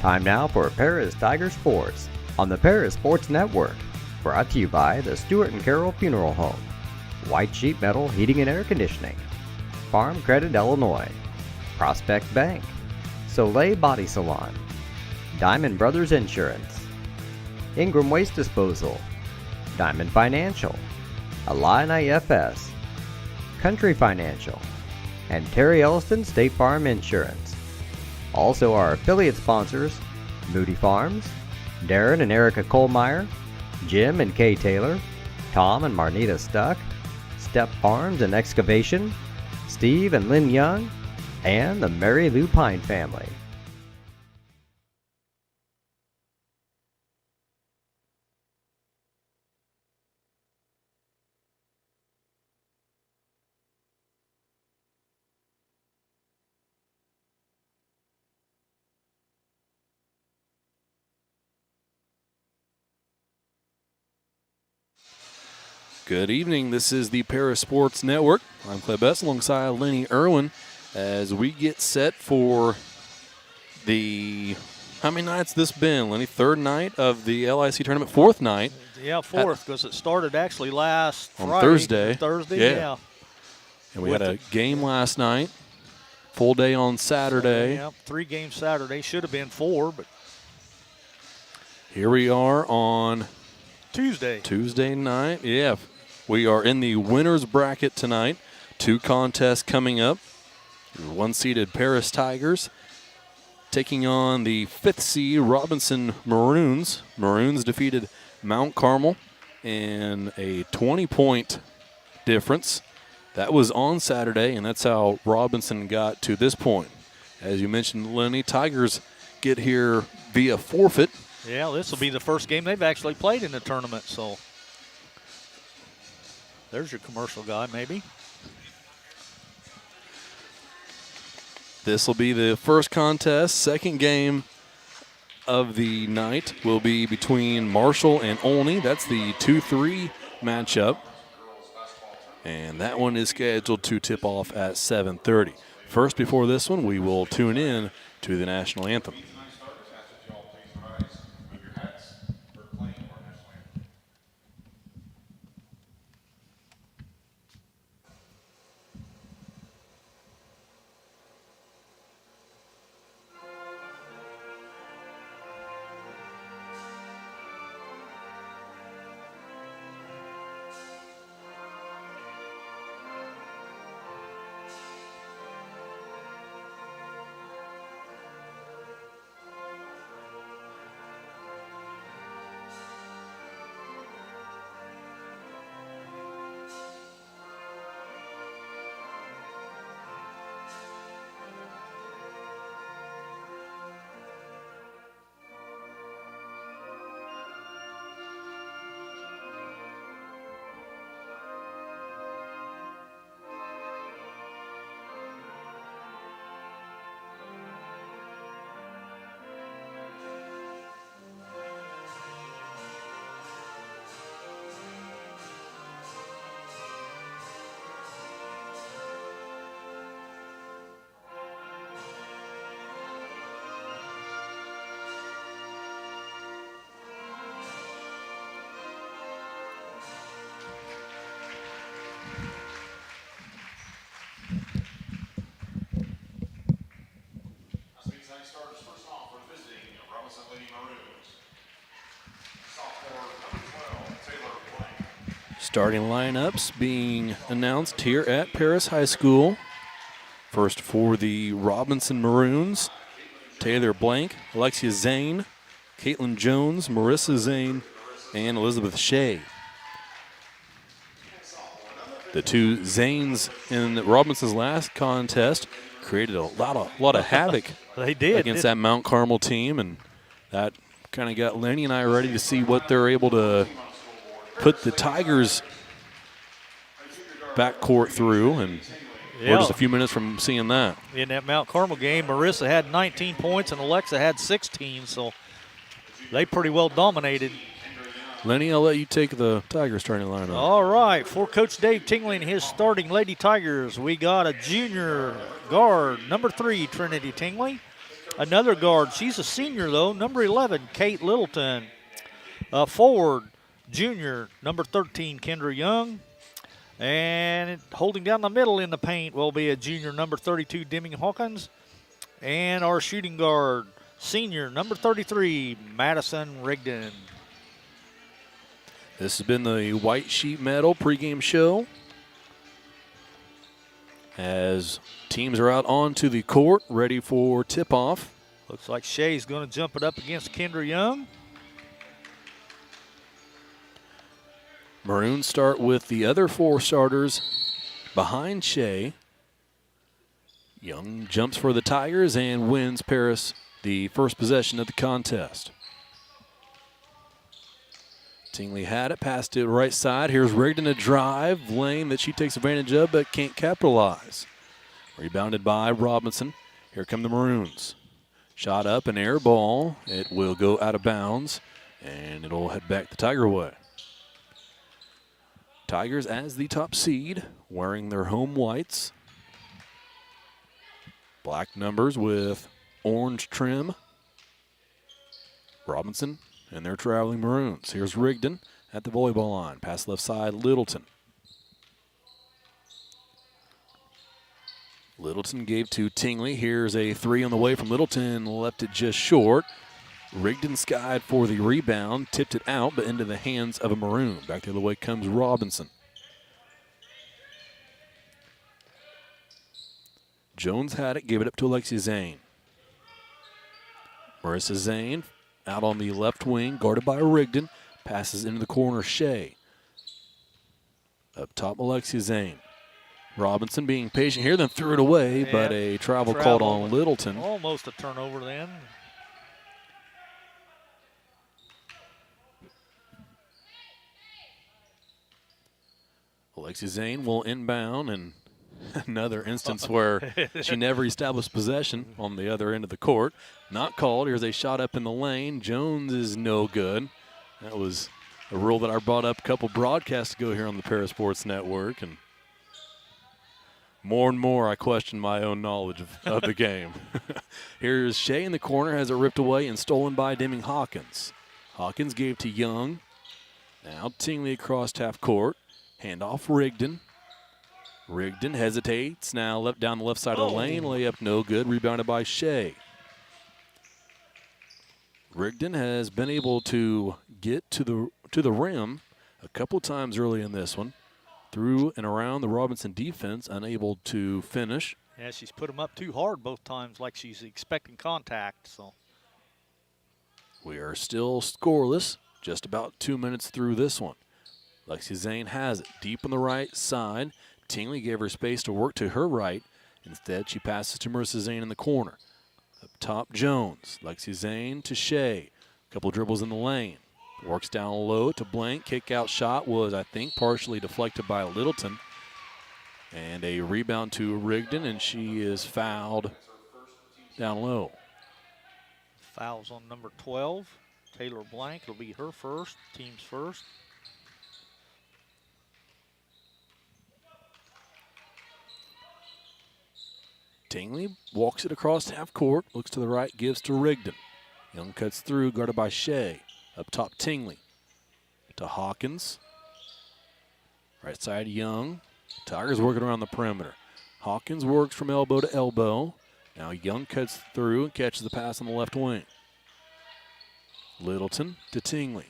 Time now for Paris Tiger Sports on the Paris Sports Network. Brought to you by the Stewart and Carroll Funeral Home, White Sheet Metal Heating and Air Conditioning, Farm Credit Illinois, Prospect Bank, Soleil Body Salon, Diamond Brothers Insurance, Ingram Waste Disposal, Diamond Financial, Illini FS, Country Financial, and Terry Elliston State Farm Insurance. Also our affiliate sponsors, Moody Farms, Darren and Erica Kohlmeyer, Jim and Kay Taylor, Tom and Marnita Stuck, Step Farms and Excavation, Steve and Lynn Young, and the Mary Lou Pine family. Good evening. This is the Paris Sports Network. I'm Clay Best alongside Lenny Irwin as we get set for the, how many nights this been, Lenny? Third night of the LIC tournament, fourth night. Yeah, fourth, because it started actually last on Friday. Thursday. Yeah. And we had a game last night, full day on Saturday. Yeah, 3 games Saturday. Should have been 4, but here we are on Tuesday night. Yeah. We are in the winner's bracket tonight. 2 contests coming up. Your 1-seeded Paris Tigers taking on the 5th seed Robinson Maroons. Maroons defeated Mount Carmel in a 20-point difference. That was on Saturday, and that's how Robinson got to this point. As you mentioned, Lenny, Tigers get here via forfeit. Yeah, this will be the first game they've actually played in the tournament, so there's your commercial guy, maybe. This will be the first contest. Second game of the night will be between Marshall and Olney. That's the 2-3 matchup. And that one is scheduled to tip off at 7:30. First, before this one, we will tune in to the national anthem. Starting lineups being announced here at Paris High School. First for the Robinson Maroons, Taylor Blank, Alexia Zane, Caitlin Jones, Marissa Zane, and Elizabeth Shea. The 2 Zanes in Robinson's last contest created a lot of havoc they did against that Mount Carmel team, and that kind of got Lenny and I ready to see what they're able to put the Tigers backcourt through, and we're just a few minutes from seeing that. In that Mount Carmel game, Marissa had 19 points and Alexa had 16, so they pretty well dominated. Lenny, I'll let you take the Tigers starting lineup. All right, for Coach Dave Tingley and his starting Lady Tigers, we got a junior guard, number 3, Trinity Tingley. Another guard. She's a senior, though. Number 11, Kate Littleton. Forward, junior, number 13, Kendra Young. And holding down the middle in the paint will be a junior, number 32, Deming Hawkins. And our shooting guard, senior, number 33, Madison Rigdon. This has been the White Sheet Metal pregame show. As teams are out onto the court, ready for tip-off. Looks like Shea's going to jump it up against Kendra Young. Maroons start with the other 4 starters behind Shea. Young jumps for the Tigers and wins Paris the first possession of the contest. Tingley had it, passed it right side. Here's Rigdon, a drive lane that she takes advantage of but can't capitalize. Rebounded by Robinson. Here come the Maroons. Shot up, an air ball. It will go out of bounds, and it'll head back the Tiger way. Tigers as the top seed, wearing their home whites. Black numbers with orange trim. Robinson and their traveling Maroons. Here's Rigdon at the volleyball line. Pass left side, Littleton. Littleton gave to Tingley. Here's a 3 on the way from Littleton. Left it just short. Rigdon skied for the rebound. Tipped it out, but into the hands of a Maroon. Back the other way comes Robinson. Jones had it. Gave it up to Alexia Zane. Marissa Zane out on the left wing, guarded by Rigdon. Passes into the corner, Shea. Up top, Alexia Zane. Robinson being patient here, then threw it away, but a travel called on Littleton. Almost a turnover then. Alexia Zane will inbound, and another instance where she never established possession on the other end of the court. Not called. Here's a shot up in the lane. Jones is no good. That was a rule that I brought up a couple broadcasts ago here on the Para Sports Network, and more and more I question my own knowledge of the game. Here's Shea in the corner, has it ripped away and stolen by Deming Hawkins. Hawkins gave to Young. Now Tingley across half court. Hand off Rigdon. Rigdon hesitates. Now left down the left side of the lane. Layup no good. Rebounded by Shea. Rigdon has been able to get to the rim a couple times early in this one. Through and around the Robinson defense, unable to finish. Yeah, she's put them up too hard both times, like she's expecting contact. So we are still scoreless, just about 2 minutes through this one. Lexi Zane has it deep on the right side. Tingley gave her space to work to her right. Instead, she passes to Marissa Zane in the corner. Up top, Jones. Lexi Zane to Shea. Couple dribbles in the lane. Works down low to Blank. Kick out shot was, I think, partially deflected by Littleton. And a rebound to Rigdon, and she is fouled down low. Fouls on number 12, Taylor Blank. It'll be her first, team's first. Tingley walks it across half court, looks to the right, gives to Rigdon. Young cuts through, guarded by Shea. Up top, Tingley. To Hawkins. Right side, Young. Tigers working around the perimeter. Hawkins works from elbow to elbow. Now Young cuts through and catches the pass on the left wing. Littleton to Tingley.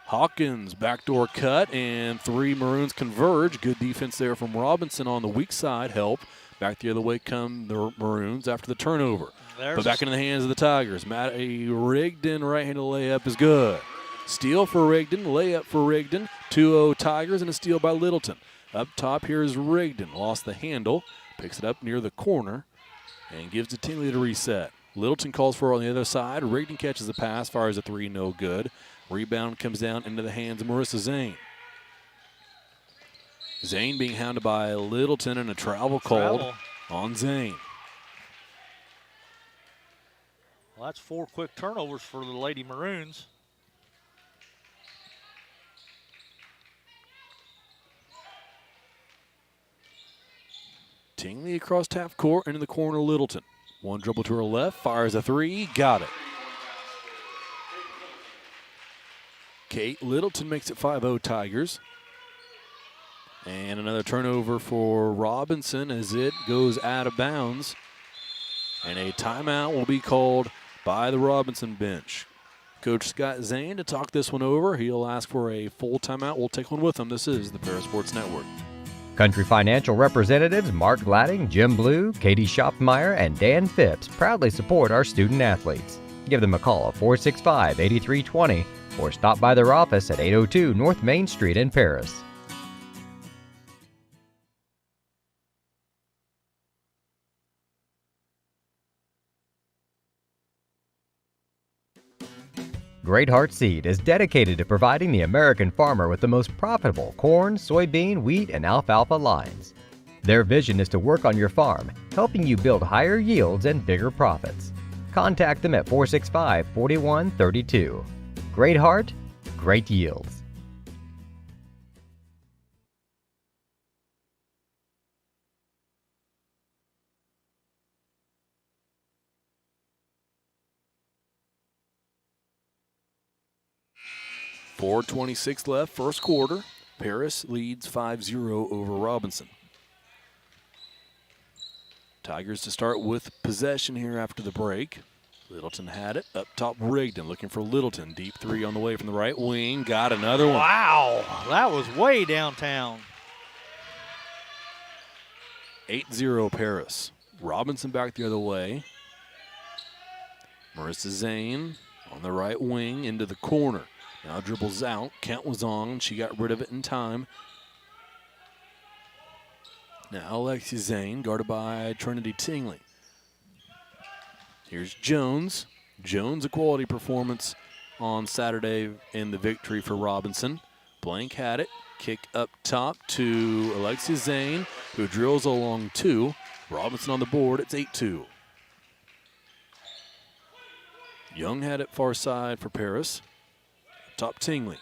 Hawkins, backdoor cut, and 3 Maroons converge. Good defense there from Robinson on the weak side. Help. Back the other way come the Maroons after the turnover. But back into the hands of the Tigers. A Rigdon right-handed layup is good. Steal for Rigdon, layup for Rigdon. 2-0 Tigers and a steal by Littleton. Up top here is Rigdon. Lost the handle. Picks it up near the corner and gives to Tingley to reset. Littleton calls for it on the other side. Rigdon catches the pass, fires a 3, no good. Rebound comes down into the hands of Marissa Zane. Zane being hounded by Littleton and a travel called on Zane. Well, that's 4 quick turnovers for the Lady Maroons. Tingley across half court into the corner, Littleton. One dribble to her left, fires a three, got it. Kate Littleton makes it 5-0 Tigers. And another turnover for Robinson as it goes out of bounds. And a timeout will be called by the Robinson bench. Coach Scott Zane to talk this one over. He'll ask for a full timeout. We'll take one with him. This is the Paris Sports Network. Country Financial representatives Mark Gladding, Jim Blue, Katie Schopfmeyer, and Dan Phipps proudly support our student athletes. Give them a call at 465-8320 or stop by their office at 802 North Main Street in Paris. Great Heart Seed is dedicated to providing the American farmer with the most profitable corn, soybean, wheat, and alfalfa lines. Their vision is to work on your farm, helping you build higher yields and bigger profits. Contact them at 465-4132. Great Heart, great yields. .426 left, first quarter. Paris leads 5-0 over Robinson. Tigers to start with possession here after the break. Littleton had it. Up top, Rigdon looking for Littleton. Deep three on the way from the right wing. Got another one. Wow, that was way downtown. 8-0 Paris. Robinson back the other way. Marissa Zane on the right wing into the corner. Now dribbles out. Count was on. She got rid of it in time. Now Alexia Zane guarded by Trinity Tingley. Here's Jones. Jones, a quality performance on Saturday in the victory for Robinson. Blank had it. Kick up top to Alexia Zane, who drills along two. Robinson on the board. It's 8-2. Young had it far side for Paris. Top Tingley.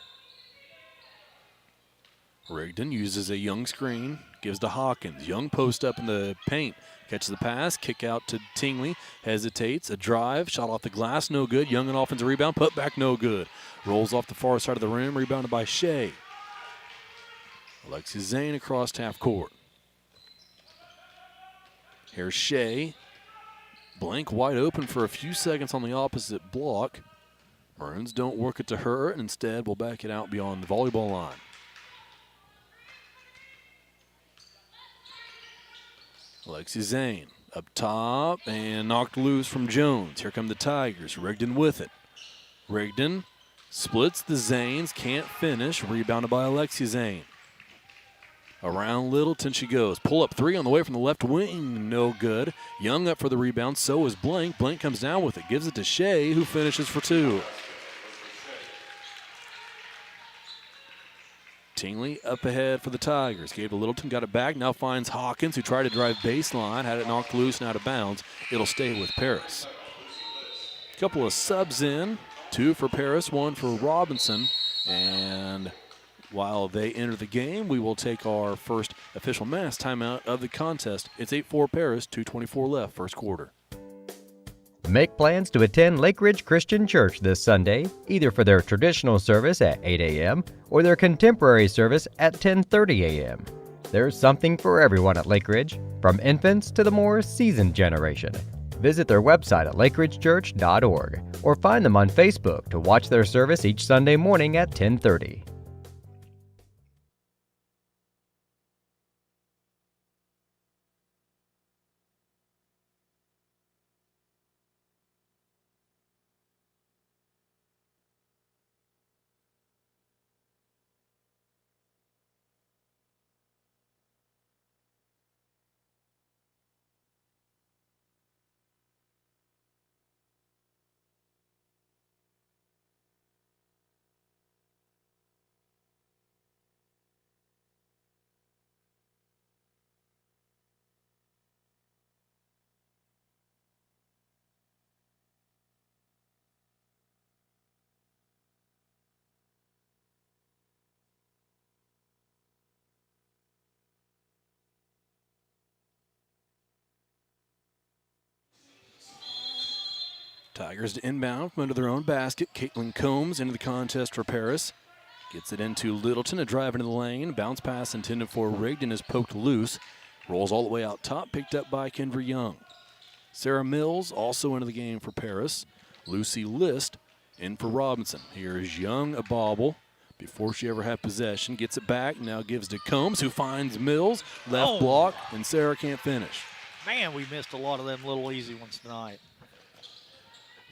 Rigdon uses a Young screen, gives to Hawkins. Young post up in the paint. Catches the pass, kick out to Tingley. Hesitates, a drive, shot off the glass, no good. Young an offensive rebound, put back, no good. Rolls off the far side of the rim, rebounded by Shea. Alexia Zane across half court. Here's Shea. Blank wide open for a few seconds on the opposite block. Maroons don't work it to her, and instead will back it out beyond the volleyball line. Alexia Zane up top and knocked loose from Jones. Here come the Tigers. Rigdon with it. Rigdon splits the Zanes, can't finish. Rebounded by Alexia Zane. Around Littleton she goes. Pull up three on the way from the left wing. No good. Young up for the rebound. So is Blank. Blank comes down with it. Gives it to Shea, who finishes for two. Tingley up ahead for the Tigers. Gave to Littleton, got it back. Now finds Hawkins, who tried to drive baseline. Had it knocked loose and out of bounds. It'll stay with Paris. Couple of subs in. Two for Paris, one for Robinson. And while they enter the game, we will take our first official mass timeout of the contest. It's 8-4 Paris, 2:24 left, first quarter. Make plans to attend Lake Ridge Christian Church this Sunday, either for their traditional service at 8 a.m. or their contemporary service at 10:30 a.m. There's something for everyone at Lake Ridge, from infants to the more seasoned generation. Visit their website at lakeridgechurch.org or find them on Facebook to watch their service each Sunday morning at 10:30. Tigers to inbound from under their own basket. Caitlin Combs into the contest for Paris. Gets it into Littleton, a drive into the lane. Bounce pass intended for Rigdon is poked loose. Rolls all the way out top, picked up by Kendra Young. Sarah Mills also into the game for Paris. Lucy List in for Robinson. Here is Young, a bobble before she ever had possession. Gets it back, now gives to Combs, who finds Mills. Left block, and Sarah can't finish. Man, we missed a lot of them little easy ones tonight.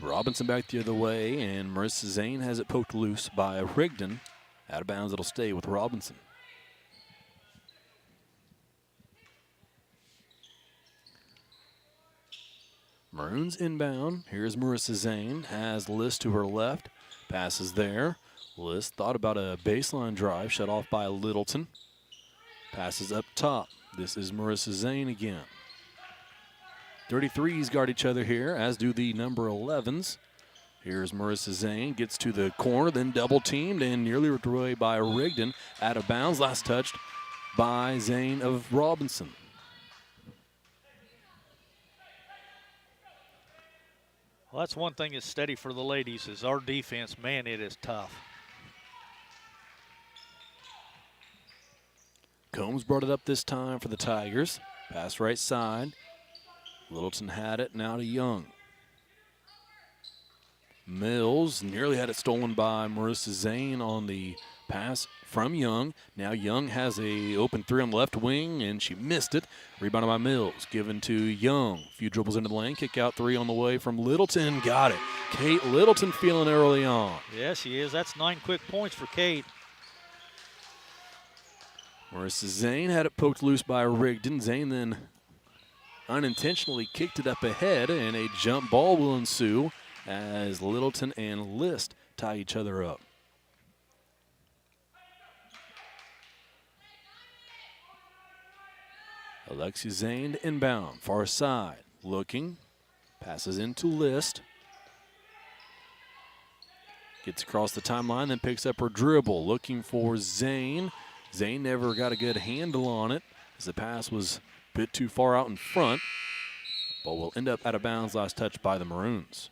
Robinson back the other way, and Marissa Zane has it poked loose by Rigdon. Out of bounds, it'll stay with Robinson. Maroons inbound. Here's Marissa Zane. Has List to her left. Passes there. List thought about a baseline drive. Shut off by Littleton. Passes up top. This is Marissa Zane again. 33s guard each other here, as do the number 11s. Here's Marissa Zane. Gets to the corner, then double teamed and nearly ripped away by Rigdon. Out of bounds. Last touched by Zane of Robinson. Well, that's one thing that's steady for the ladies is our defense. Man, it is tough. Combs brought it up this time for the Tigers. Pass right side. Littleton had it, now to Young. Mills nearly had it stolen by Marissa Zane on the pass from Young. Now Young has a open three on the left wing, and she missed it. Rebounded by Mills, given to Young. A few dribbles into the lane, kick out three on the way from Littleton. Got it. Kate Littleton feeling it early on. Yes, she is. That's 9 quick points for Kate. Marissa Zane had it poked loose by Rigdon. Zane then unintentionally kicked it up ahead, and a jump ball will ensue as Littleton and List tie each other up. Alexia Zane to inbound, far side, looking, passes into List. Gets across the timeline, then picks up her dribble, looking for Zane. Zane never got a good handle on it as the pass was a bit too far out in front, but will end up out of bounds, last touch by the Maroons.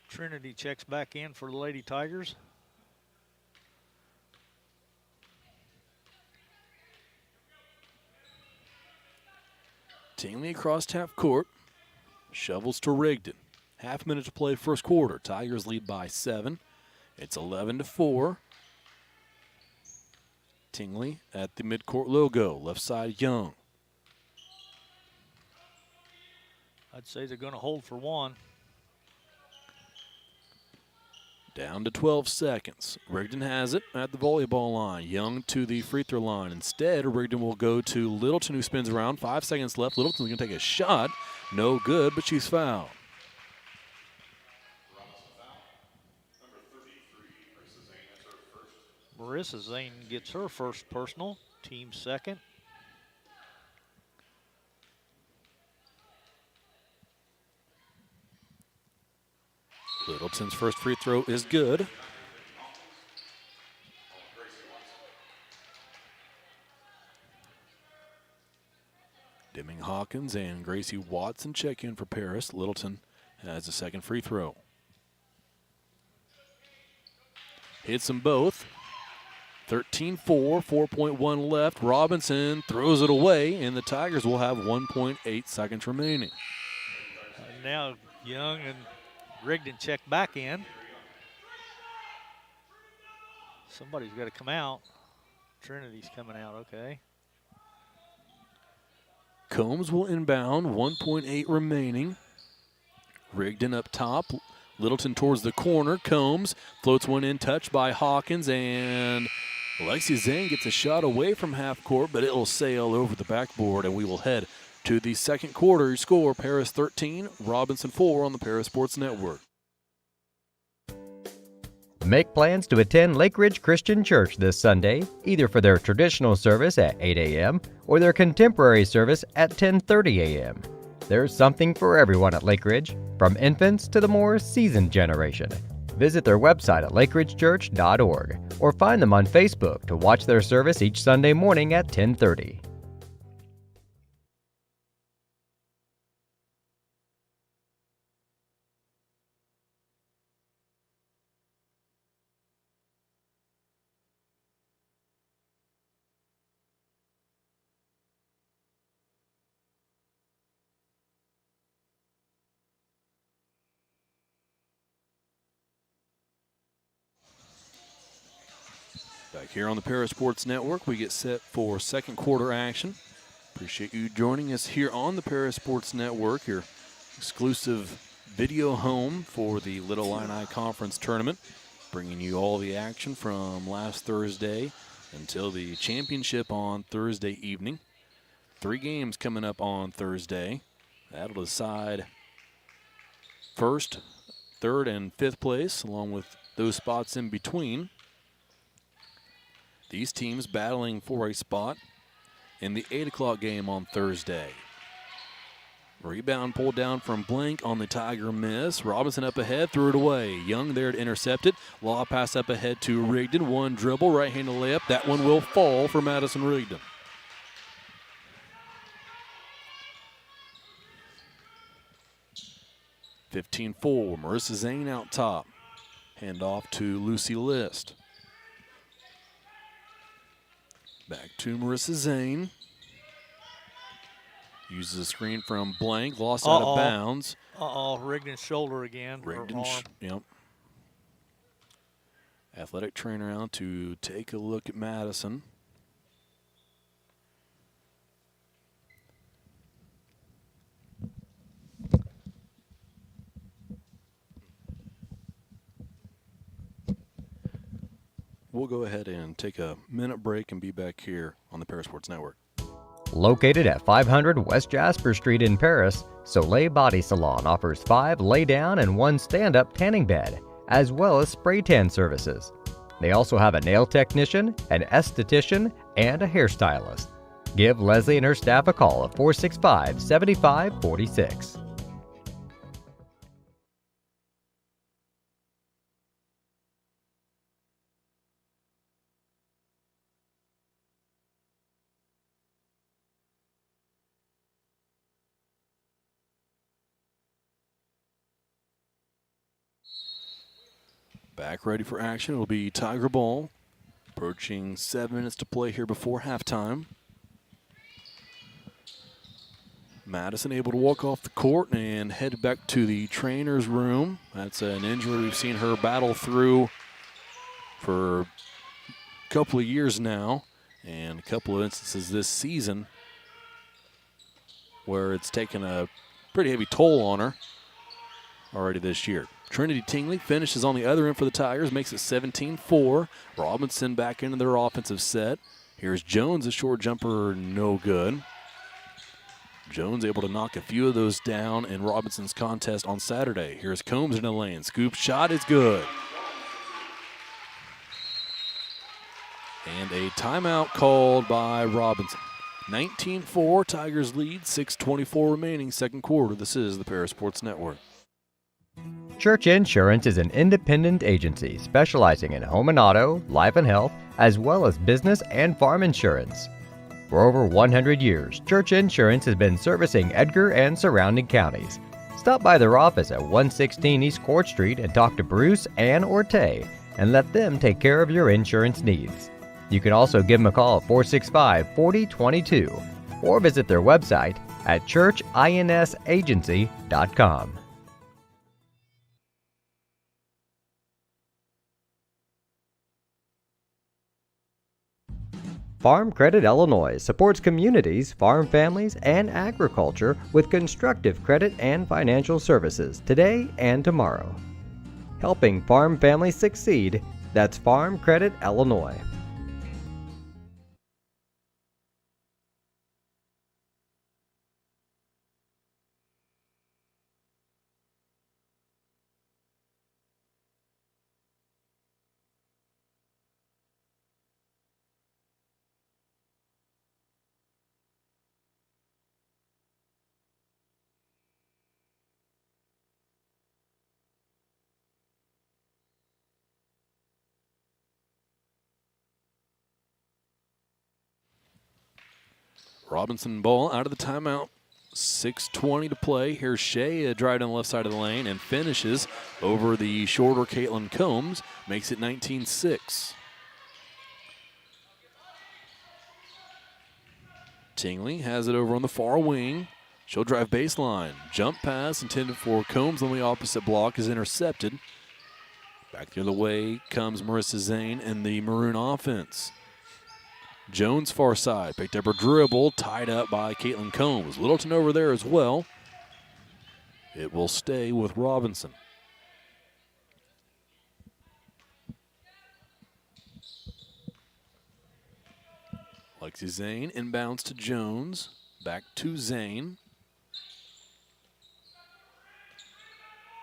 Trinity checks back in for the Lady Tigers. Tingley across half court, shovels to Rigdon. Half minute to play first quarter. Tigers lead by 7. It's 11-4. Tingley at the midcourt logo, left side Young. I'd say they're going to hold for one. Down to 12 seconds. Rigdon has it at the volleyball line. Young to the free throw line. Instead, Rigdon will go to Littleton, who spins around. 5 seconds left. Littleton's going to take a shot. No good, but she's fouled. Marissa Zane gets her first personal, team second. Littleton's first free throw is good. Dimming Hawkins and Gracie Watson check in for Paris. Littleton has a second free throw. Hits them both. 13-4, 4.1 left. Robinson throws it away, and the Tigers will have 1.8 seconds remaining. Now Young and Rigdon check back in. Somebody's got to come out. Trinity's coming out, okay. Combs will inbound, 1.8 remaining. Rigdon up top. Littleton towards the corner. Combs floats one in, touched by Hawkins, and Alexia Zane gets a shot away from half court, but it'll sail over the backboard, and we will head to the second quarter. Score Paris 13, Robinson 4 on the Paris Sports Network. Make plans to attend Lake Ridge Christian Church this Sunday, either for their traditional service at 8 a.m. or their contemporary service at 10:30 a.m. There's something for everyone at Lake Ridge, from infants to the more seasoned generation. Visit their website at lakeridgechurch.org or find them on Facebook to watch their service each Sunday morning at 10:30. Back here on the Para Sports Network, we get set for second quarter action. Appreciate you joining us here on the Para Sports Network, your exclusive video home for the Little Illini Conference Tournament, bringing you all the action from last Thursday until the championship on Thursday evening. 3 games coming up on Thursday. That'll decide first, third, and fifth place, along with those spots in between. These teams battling for a spot in the 8 o'clock game on Thursday. Rebound pulled down from Blank on the Tiger miss. Robinson up ahead, threw it away. Young there to intercept it. Law pass up ahead to Rigdon. One dribble, right-handed layup. That one will fall for Madison Rigdon. (15-4). Marissa Zane out top. Hand off to Lucy List. Back to Marissa Zane. Uses a screen from Blank. Lost out of bounds. Rigdon's shoulder again. Rigdon's, yep. Athletic trainer out to take a look at Madison. We'll go ahead and take a minute break and be back here on the Para Sports Network. Located at 500 West Jasper Street in Paris, Soleil Body Salon offers 5 lay-down and 1 stand-up tanning bed, as well as spray tan services. They also have a nail technician, an esthetician, and a hairstylist. Give Leslie and her staff a call at 465-7546. Back ready for action. It'll be Tiger ball. Approaching 7 minutes to play here before halftime. Madison able to walk off the court and head back to the trainer's room. That's an injury we've seen her battle through for a couple of years now, and a couple of instances this season where it's taken a pretty heavy toll on her already this year. Trinity Tingley finishes on the other end for the Tigers, makes it 17-4. Robinson back into their offensive set. Here's Jones, a short jumper, no good. Jones able to knock a few of those down in Robinson's contest on Saturday. Here's Combs in the lane. Scoop shot is good. And a timeout called by Robinson. 19-4, Tigers lead, 6:24 remaining, second quarter. This is the Para Sports Network. Church Insurance is an independent agency specializing in home and auto, life and health, as well as business and farm insurance. For over 100 years, Church Insurance has been servicing Edgar and surrounding counties. Stop by their office at 116 East Court Street and talk to Bruce, Ann, or Tay, and let them take care of your insurance needs. You can also give them a call at 465-4022 or visit their website at churchinsagency.com. Farm Credit Illinois supports communities, farm families, and agriculture with constructive credit and financial services today and tomorrow. Helping farm families succeed, that's Farm Credit Illinois. Robinson ball out of the timeout. 6:20 to play. Here's Shea, drive down the left side of the lane and finishes over the shorter Caitlin Combs. Makes it 19-6. Tingley has it over on the far wing. She'll drive baseline. Jump pass intended for Combs on the opposite block is intercepted. Back the other way comes Marissa Zane and the Maroon offense. Jones far side, picked up her dribble, tied up by Caitlin Combs. Littleton over there as well. It will stay with Robinson. Lexi Zane inbounds to Jones. Back to Zane.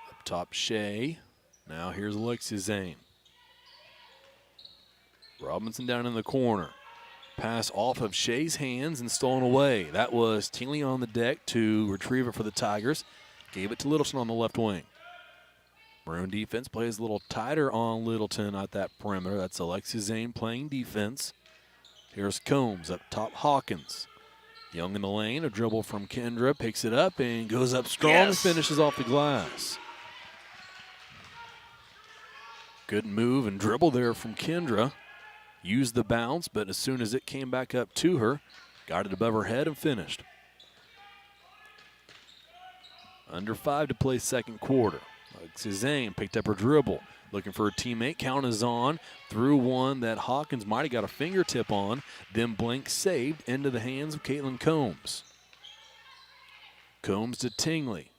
Up top, Shea. Now here's Lexi Zane. Robinson down in the corner. Pass off of Shea's hands and stolen away. That was Tingley on the deck to retrieve it for the Tigers. Gave it to Littleton on the left wing. Maroon defense plays a little tighter on Littleton at that perimeter. That's Alexia Zane playing defense. Here's Combs up top, Hawkins. Young in the lane, a dribble from Kendra, picks it up and goes up strong and finishes off the glass. Good move and dribble there from Kendra. Used the bounce, but as soon as it came back up to her, got it above her head and finished. Under 5 to play second quarter. Alexia Zane picked up her dribble. Looking for a teammate. Count is on. Through one that Hawkins might have got a fingertip on. Then blank saved into the hands of Caitlin Combs. Combs to Tingley.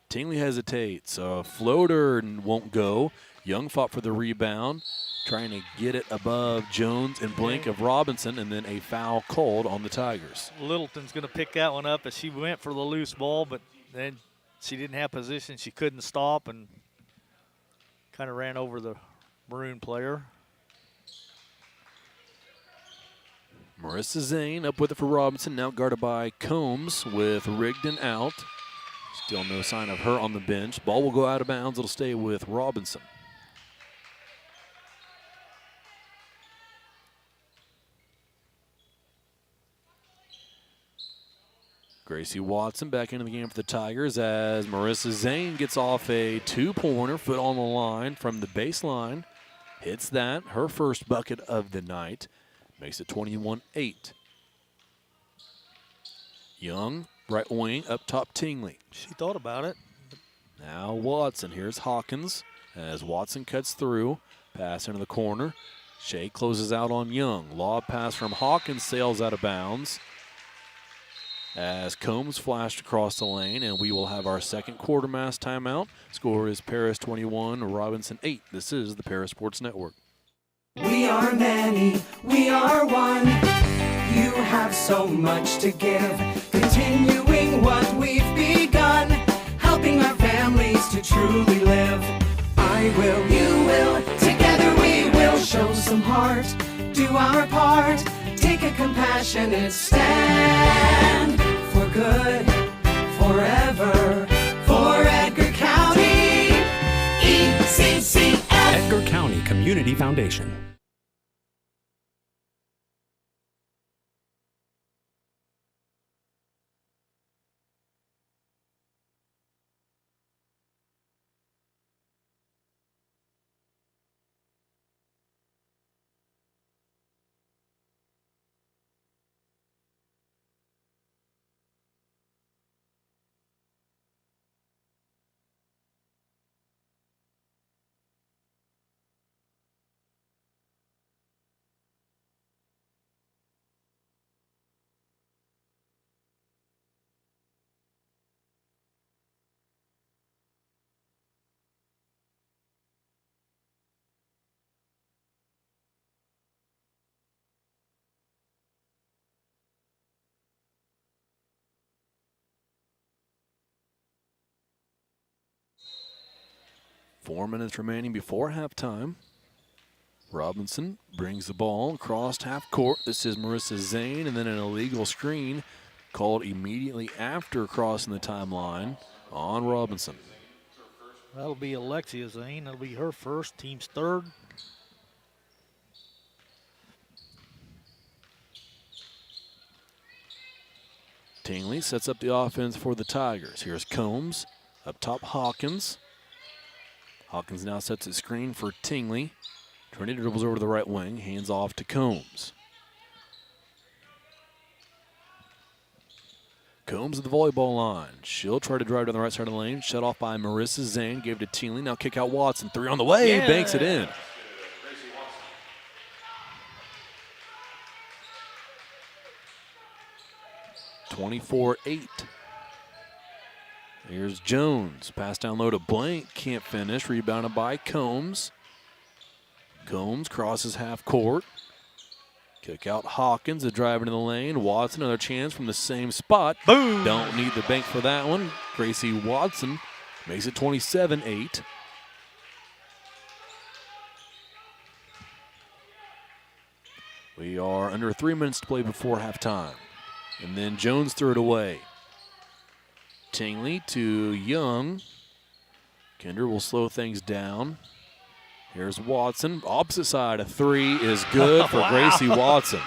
Tingley hesitates. Floater won't go. Young fought for the rebound. Trying to get it above Jones and blink of Robinson, and then a foul called on the Tigers. Littleton's going to pick that one up as she went for the loose ball, but then she didn't have position. She couldn't stop and kind of ran over the Maroon player. Marissa Zane up with it for Robinson, now guarded by Combs with Rigdon out. Still no sign of her on the bench. Ball will go out of bounds. It'll stay with Robinson. Gracie Watson back into the game for the Tigers as Marissa Zane gets off a two-pointer, foot on the line from the baseline. Hits that, her first bucket of the night. Makes it 21-8. Young, right wing, up top Tingley. She thought about it. Now Watson, here's Hawkins as Watson cuts through. Pass into the corner. Shea closes out on Young. Lob pass from Hawkins sails out of bounds as Combs flashed across the lane, and we will have our second quarter mass timeout. Score is Paris 21, Robinson 8. This is the Paris Sports Network. We are many, we are one. You have so much to give, continuing what we've begun, helping our families to truly live. I will, you will, together we will show some heart, do our part, take a compassionate stand for good, forever, for Edgar County, ECCF. Edgar County Community Foundation. Four minutes remaining before halftime. Robinson brings the ball across half court. This is Marissa Zane, and then an illegal screen called immediately after crossing the timeline on Robinson. That'll be Alexia Zane. That'll be her first, team's third. Tingley sets up the offense for the Tigers. Here's Combs. Up top, Hawkins. Hawkins now sets a screen for Tingley. Trinity dribbles over to the right wing, hands off to Combs. Combs at the volleyball line. She'll try to drive down the right side of the lane. Shut off by Marissa Zane. Gave it to Tingley. Now kick out Watson. 3 on the way. Yeah. Banks it in. (24-8). Here's Jones. Pass down low to Blank. Can't finish. Rebounded by Combs. Combs crosses half court. Kick out Hawkins. A drive into the lane. Watson, another chance from the same spot. Boom! Don't need the bank for that one. Gracie Watson makes it 27-8. We are under 3 minutes to play before halftime. And then Jones threw it away. Tingley to Young. Kinder will slow things down. Here's Watson. Opposite side, a 3 is good for Wow. Gracie Watson.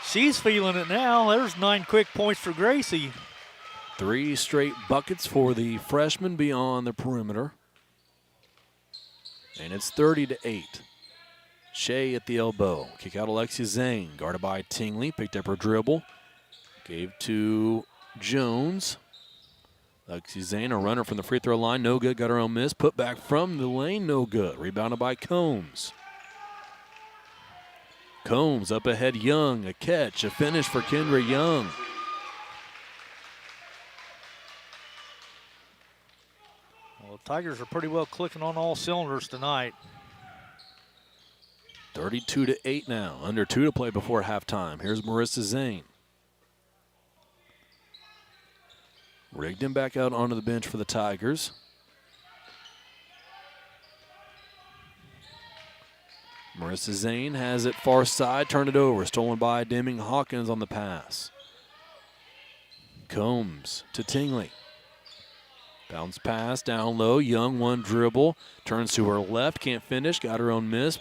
She's feeling it now. There's 9 quick points for Gracie. 3 straight buckets for the freshman beyond the perimeter. And it's 30-8. Shea at the elbow. Kick out Alexia Zane. Guarded by Tingley. Picked up her dribble. Gave to Jones. Alexia Zane, a runner from the free throw line. No good. Got her own miss. Put back from the lane. No good. Rebounded by Combs. Combs up ahead. Young. A catch. A finish for Kendra Young. Well, the Tigers are pretty well clicking on all cylinders tonight. 32-8 now. Under 2 to play before halftime. Here's Marissa Zane. Rigdon back out onto the bench for the Tigers. Marissa Zane has it far side, turned it over. Stolen by Deming Hawkins on the pass. Combs to Tingley. Bounce pass down low. Young one dribble. Turns to her left. Can't finish. Got her own miss.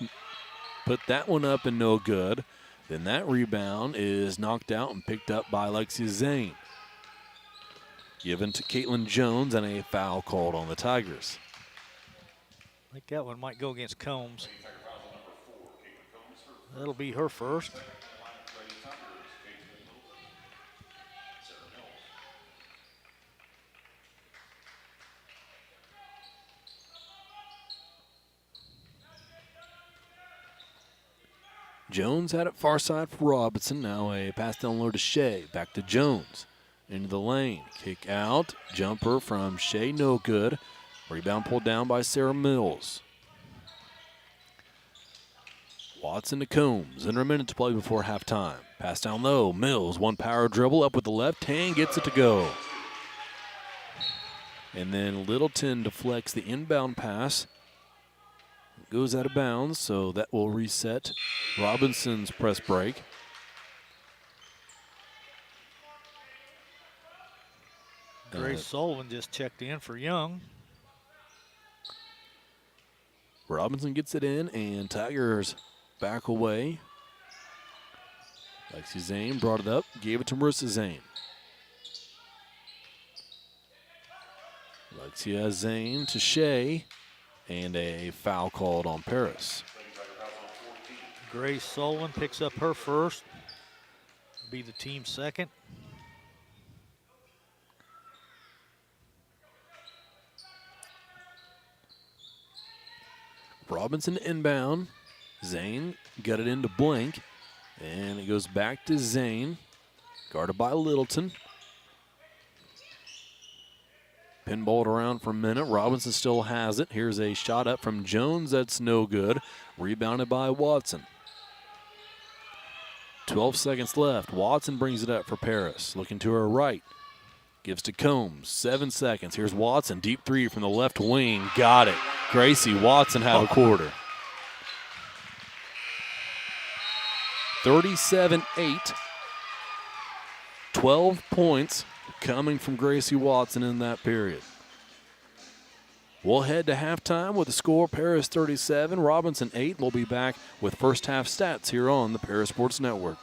Put that one up and no good. Then that rebound is knocked out and picked up by Alexia Zane. Given to Caitlin Jones and a foul called on the Tigers. I think that one might go against Combs. That'll be her first. Jones had it far side for Robinson. Now a pass down low to Shea. Back to Jones. Into the lane. Kick out. Jumper from Shea. No good. Rebound pulled down by Sarah Mills. Watson to Combs. Under a minute to play before halftime. Pass down low. Mills. One power dribble up with the left hand. Gets it to go. And then Littleton deflects the inbound pass. Goes out of bounds, so that will reset Robinson's press break. Grace Sullivan just checked in for Young. Robinson gets it in, and Tigers back away. Lexi Zane brought it up, gave it to Marissa Zane. Alexia Zane to Shea, and a foul called on Paris. Grace Sullivan picks up her first. Be the team second. Robinson inbound. Zane got it into Blank, and it goes back to Zane, guarded by Littleton. Pinballed around for a minute. Robinson still has it. Here's a shot up from Jones. That's no good. Rebounded by Watson. 12 seconds left. Watson brings it up for Paris. Looking to her right. Gives to Combs. 7 seconds. Here's Watson. Deep three from the left wing. Got it. Gracie Watson had a quarter. 37-8. 12 points coming from Gracie Watson in that period. We'll head to halftime with the score, Paris 37, Robinson 8. We'll be back with first half stats here on the Paris Sports Network.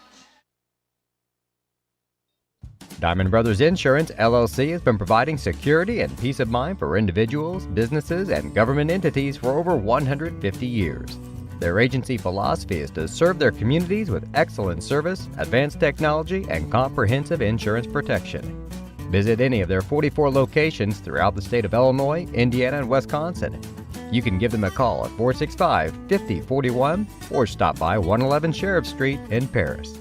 Diamond Brothers Insurance, LLC has been providing security and peace of mind for individuals, businesses, and government entities for over 150 years. Their agency philosophy is to serve their communities with excellent service, advanced technology, and comprehensive insurance protection. Visit any of their 44 locations throughout the state of Illinois, Indiana, and Wisconsin. You can give them a call at 465-5041 or stop by 111 Sheriff Street in Paris.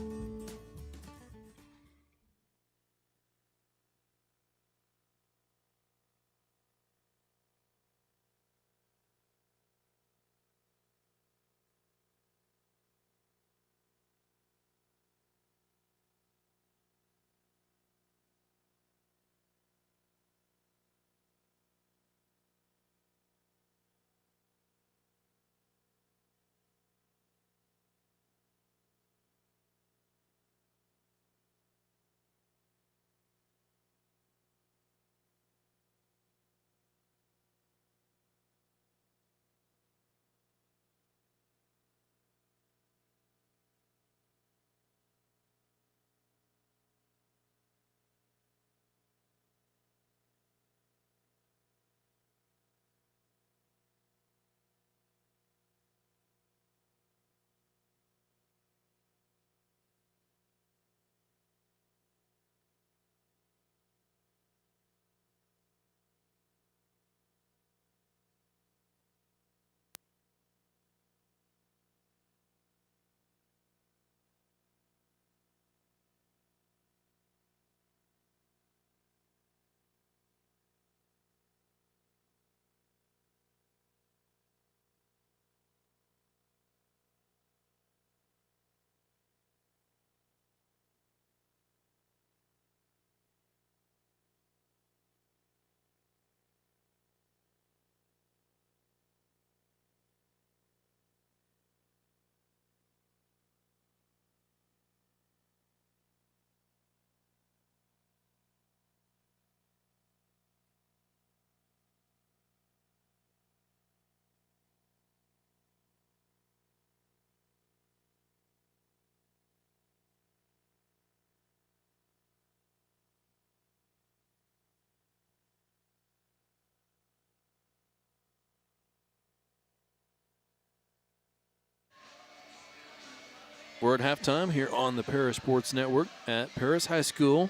We're at halftime here on the Paris Sports Network at Paris High School.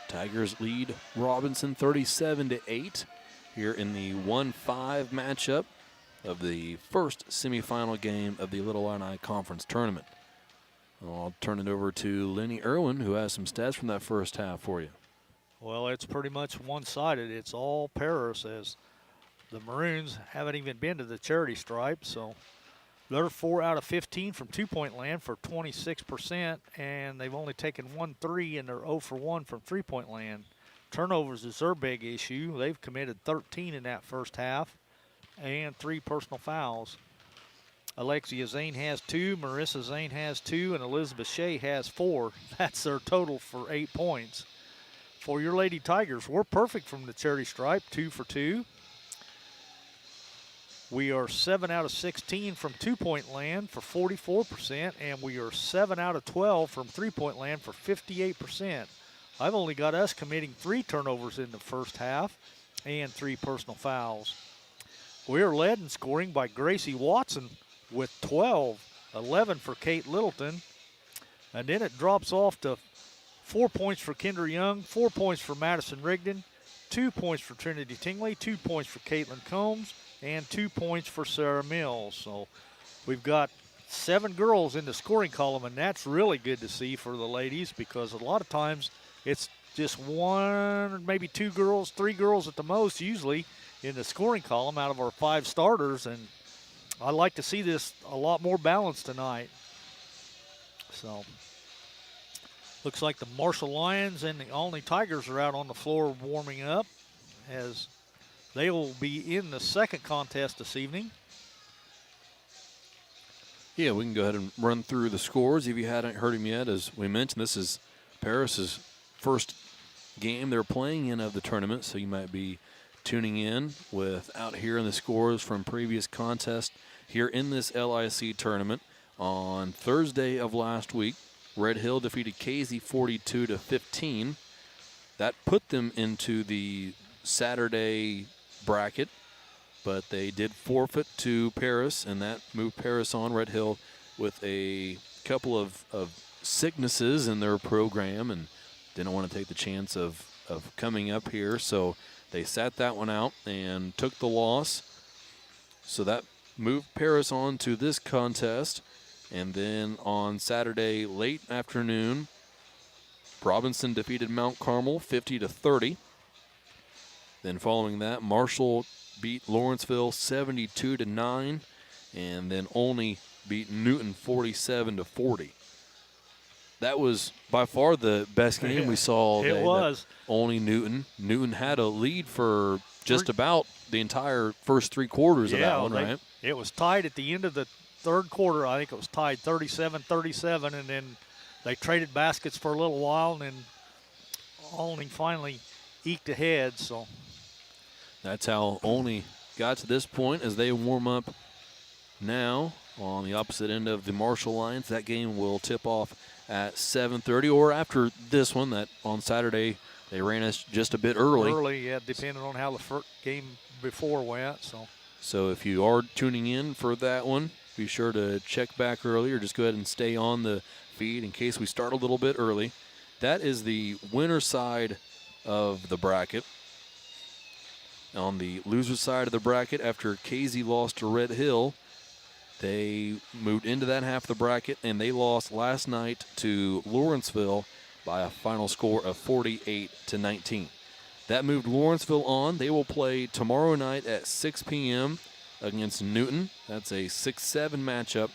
Tigers lead Robinson 37-8 here in the 1-5 matchup of the first semifinal game of the Little Illini Conference Tournament. I'll turn it over to Lenny Irwin, who has some stats from that first half for you. Well, it's pretty much one-sided. It's all Paris, as the Maroons haven't even been to the charity stripe, so they're 4 out of 15 from two-point land for 26%, and they've only taken 1 3, and they're 0 for 1 from three-point land. Turnovers is their big issue. They've committed 13 in that first half and 3 personal fouls. Alexia Zane has 2, Marissa Zane has 2, and Elizabeth Shea has 4. That's their total for 8 points. For your Lady Tigers, we're perfect from the charity stripe, 2 for 2. We are 7 out of 16 from two-point land for 44%, and we are 7 out of 12 from three-point land for 58%. I've only got us committing 3 turnovers in the first half and 3 personal fouls. We are led in scoring by Gracie Watson with 12, 11 for Kate Littleton, and then it drops off to 4 points for Kendra Young, 4 points for Madison Rigdon, 2 points for Trinity Tingley, 2 points for Caitlin Combs, and 2 points for Sarah Mills. So we've got 7 girls in the scoring column, and that's really good to see for the ladies, because a lot of times it's just 1, maybe 2 girls, 3 girls at the most usually in the scoring column out of our 5 starters, and I like to see this a lot more balanced tonight. So looks like the Marshall Lions and the Olney Tigers are out on the floor warming up, as they will be in the second contest this evening. Yeah, we can go ahead and run through the scores if you hadn't heard him yet. As we mentioned, this is Paris's first game they're playing in of the tournament, so you might be tuning in without hearing the scores from previous contests here in this LIC tournament. On Thursday of last week, Red Hill defeated Casey 42-15. That put them into the Saturday bracket, but they did forfeit to Paris, and that moved Paris on. Red Hill with a couple of sicknesses in their program and didn't want to take the chance of of coming up here, so they sat that one out and took the loss. So that moved Paris on to this contest. And then on Saturday late afternoon, Robinson defeated Mount Carmel 50-30. Then following that, Marshall beat Lawrenceville 72-9, and then Olney beat Newton 47-40. That was by far the best game we saw all day. It was. Olney Newton. Newton had a lead for just about the entire first 3 quarters of that one, right? It was tied at the end of the third quarter. I think it was tied 37-37, and then they traded baskets for a little while, and then Olney finally eked ahead. So that's how Olney got to this point as they warm up now on the opposite end of the Marshall lines. That game will tip off at 7:30, or after this one that on Saturday they ran us just a bit early. Early, yeah, depending on how the first game before went. So if you are tuning in for that one, be sure to check back early, or just go ahead and stay on the feed in case we start a little bit early. That is the winner side of the bracket. On the loser side of the bracket, after Casey lost to Red Hill, they moved into that half of the bracket, and they lost last night to Lawrenceville by a final score of 48-19. That moved Lawrenceville on. They will play tomorrow night at 6 p.m. against Newton. That's a 6-7 matchup.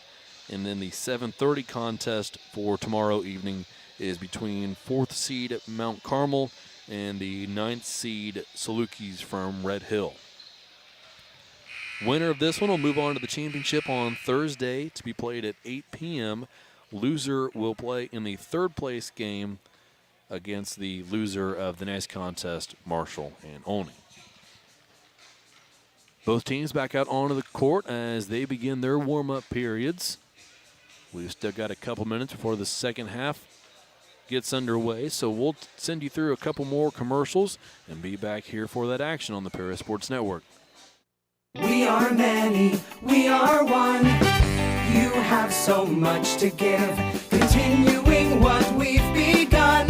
And then the 7:30 contest for tomorrow evening is between 4th seed Mount Carmel and the 9th seed Salukis from Red Hill. Winner of this one will move on to the championship on Thursday to be played at 8 p.m. Loser will play in the 3rd place game against the loser of the next contest, Marshall and Olney. Both teams back out onto the court as they begin their warm-up periods. We've still got a couple minutes before the second half gets underway, so we'll send you through a couple more commercials and be back here for that action on the Paris Sports Network. We are many, we are one. You have so much to give, continuing what we've begun,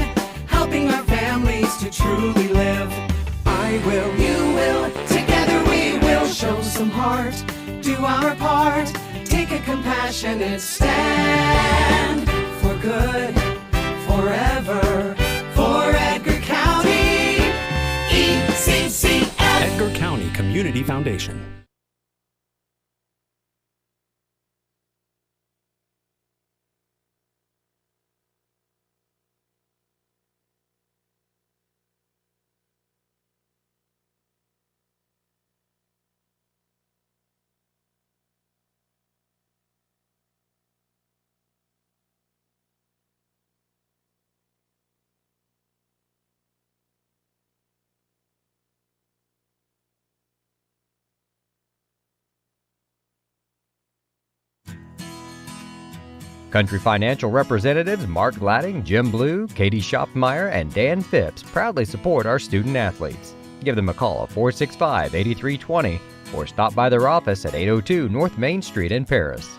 helping our families to truly live. I will, you will, together we will show some heart, do our part, take a compassionate stand for good, forever, for Edgar County, ECCF. Edgar County Community Foundation. Country Financial representatives Mark Gladding, Jim Blue, Katie Schopfmeyer, and Dan Phipps proudly support our student athletes. Give them a call at 465-8320 or stop by their office at 802 North Main Street in Paris.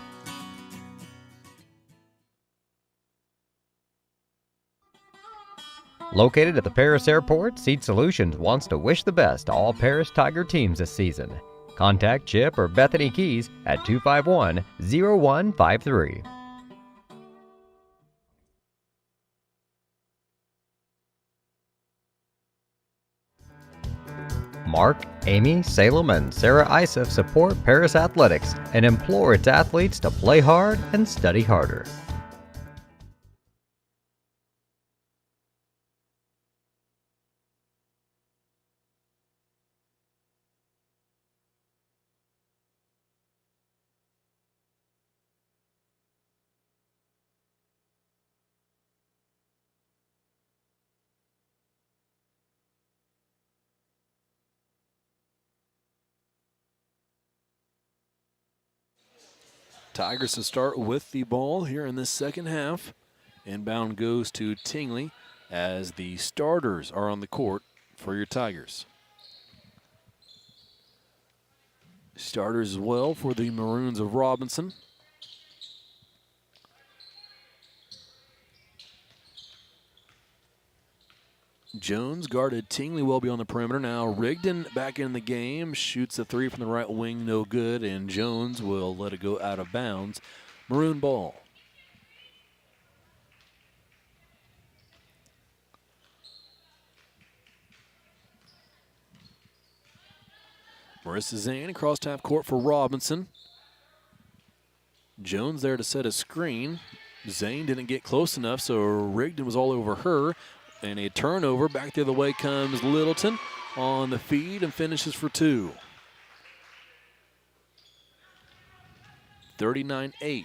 Located at the Paris Airport, Seed Solutions wants to wish the best to all Paris Tiger teams this season. Contact Chip or Bethany Keys at 251-0153. Mark, Amy, Salem, and Sarah Isef support Paris Athletics and implore its athletes to play hard and study harder. Tigers to start with the ball here in this second half. Inbound goes to Tingley as the starters are on the court for your Tigers. Starters as well for the Maroons of Robinson. Jones guarded Tingley well beyond the perimeter. Now Rigdon back in the game, shoots a three from the right wing, no good, and Jones will let it go out of bounds. Maroon ball. Marissa Zane across half court for Robinson. Jones there to set a screen. Zane didn't get close enough, so Rigdon was all over her. And a turnover. Back the other way comes Littleton on the feed and finishes for two. 39-8.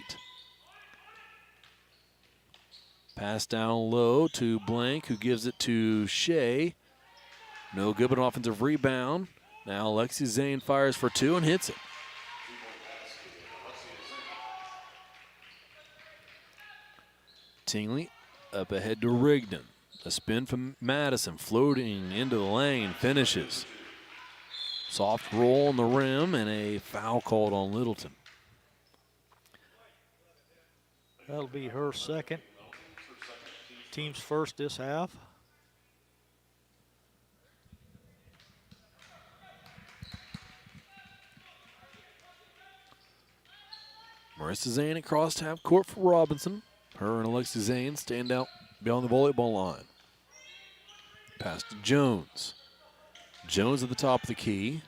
Pass down low to Blank, who gives it to Shea. No good, but an offensive rebound. Now Alexi Zane fires for two and hits it. Tingley up ahead to Rigdon. A spin from Madison, floating into the lane, finishes. Soft roll on the rim and a foul called on Littleton. That'll be her second. Team's first this half. Marissa Zane across half court for Robinson. Her and Alexi Zane stand out beyond the volleyball line. Pass to Jones. Jones at the top of the key.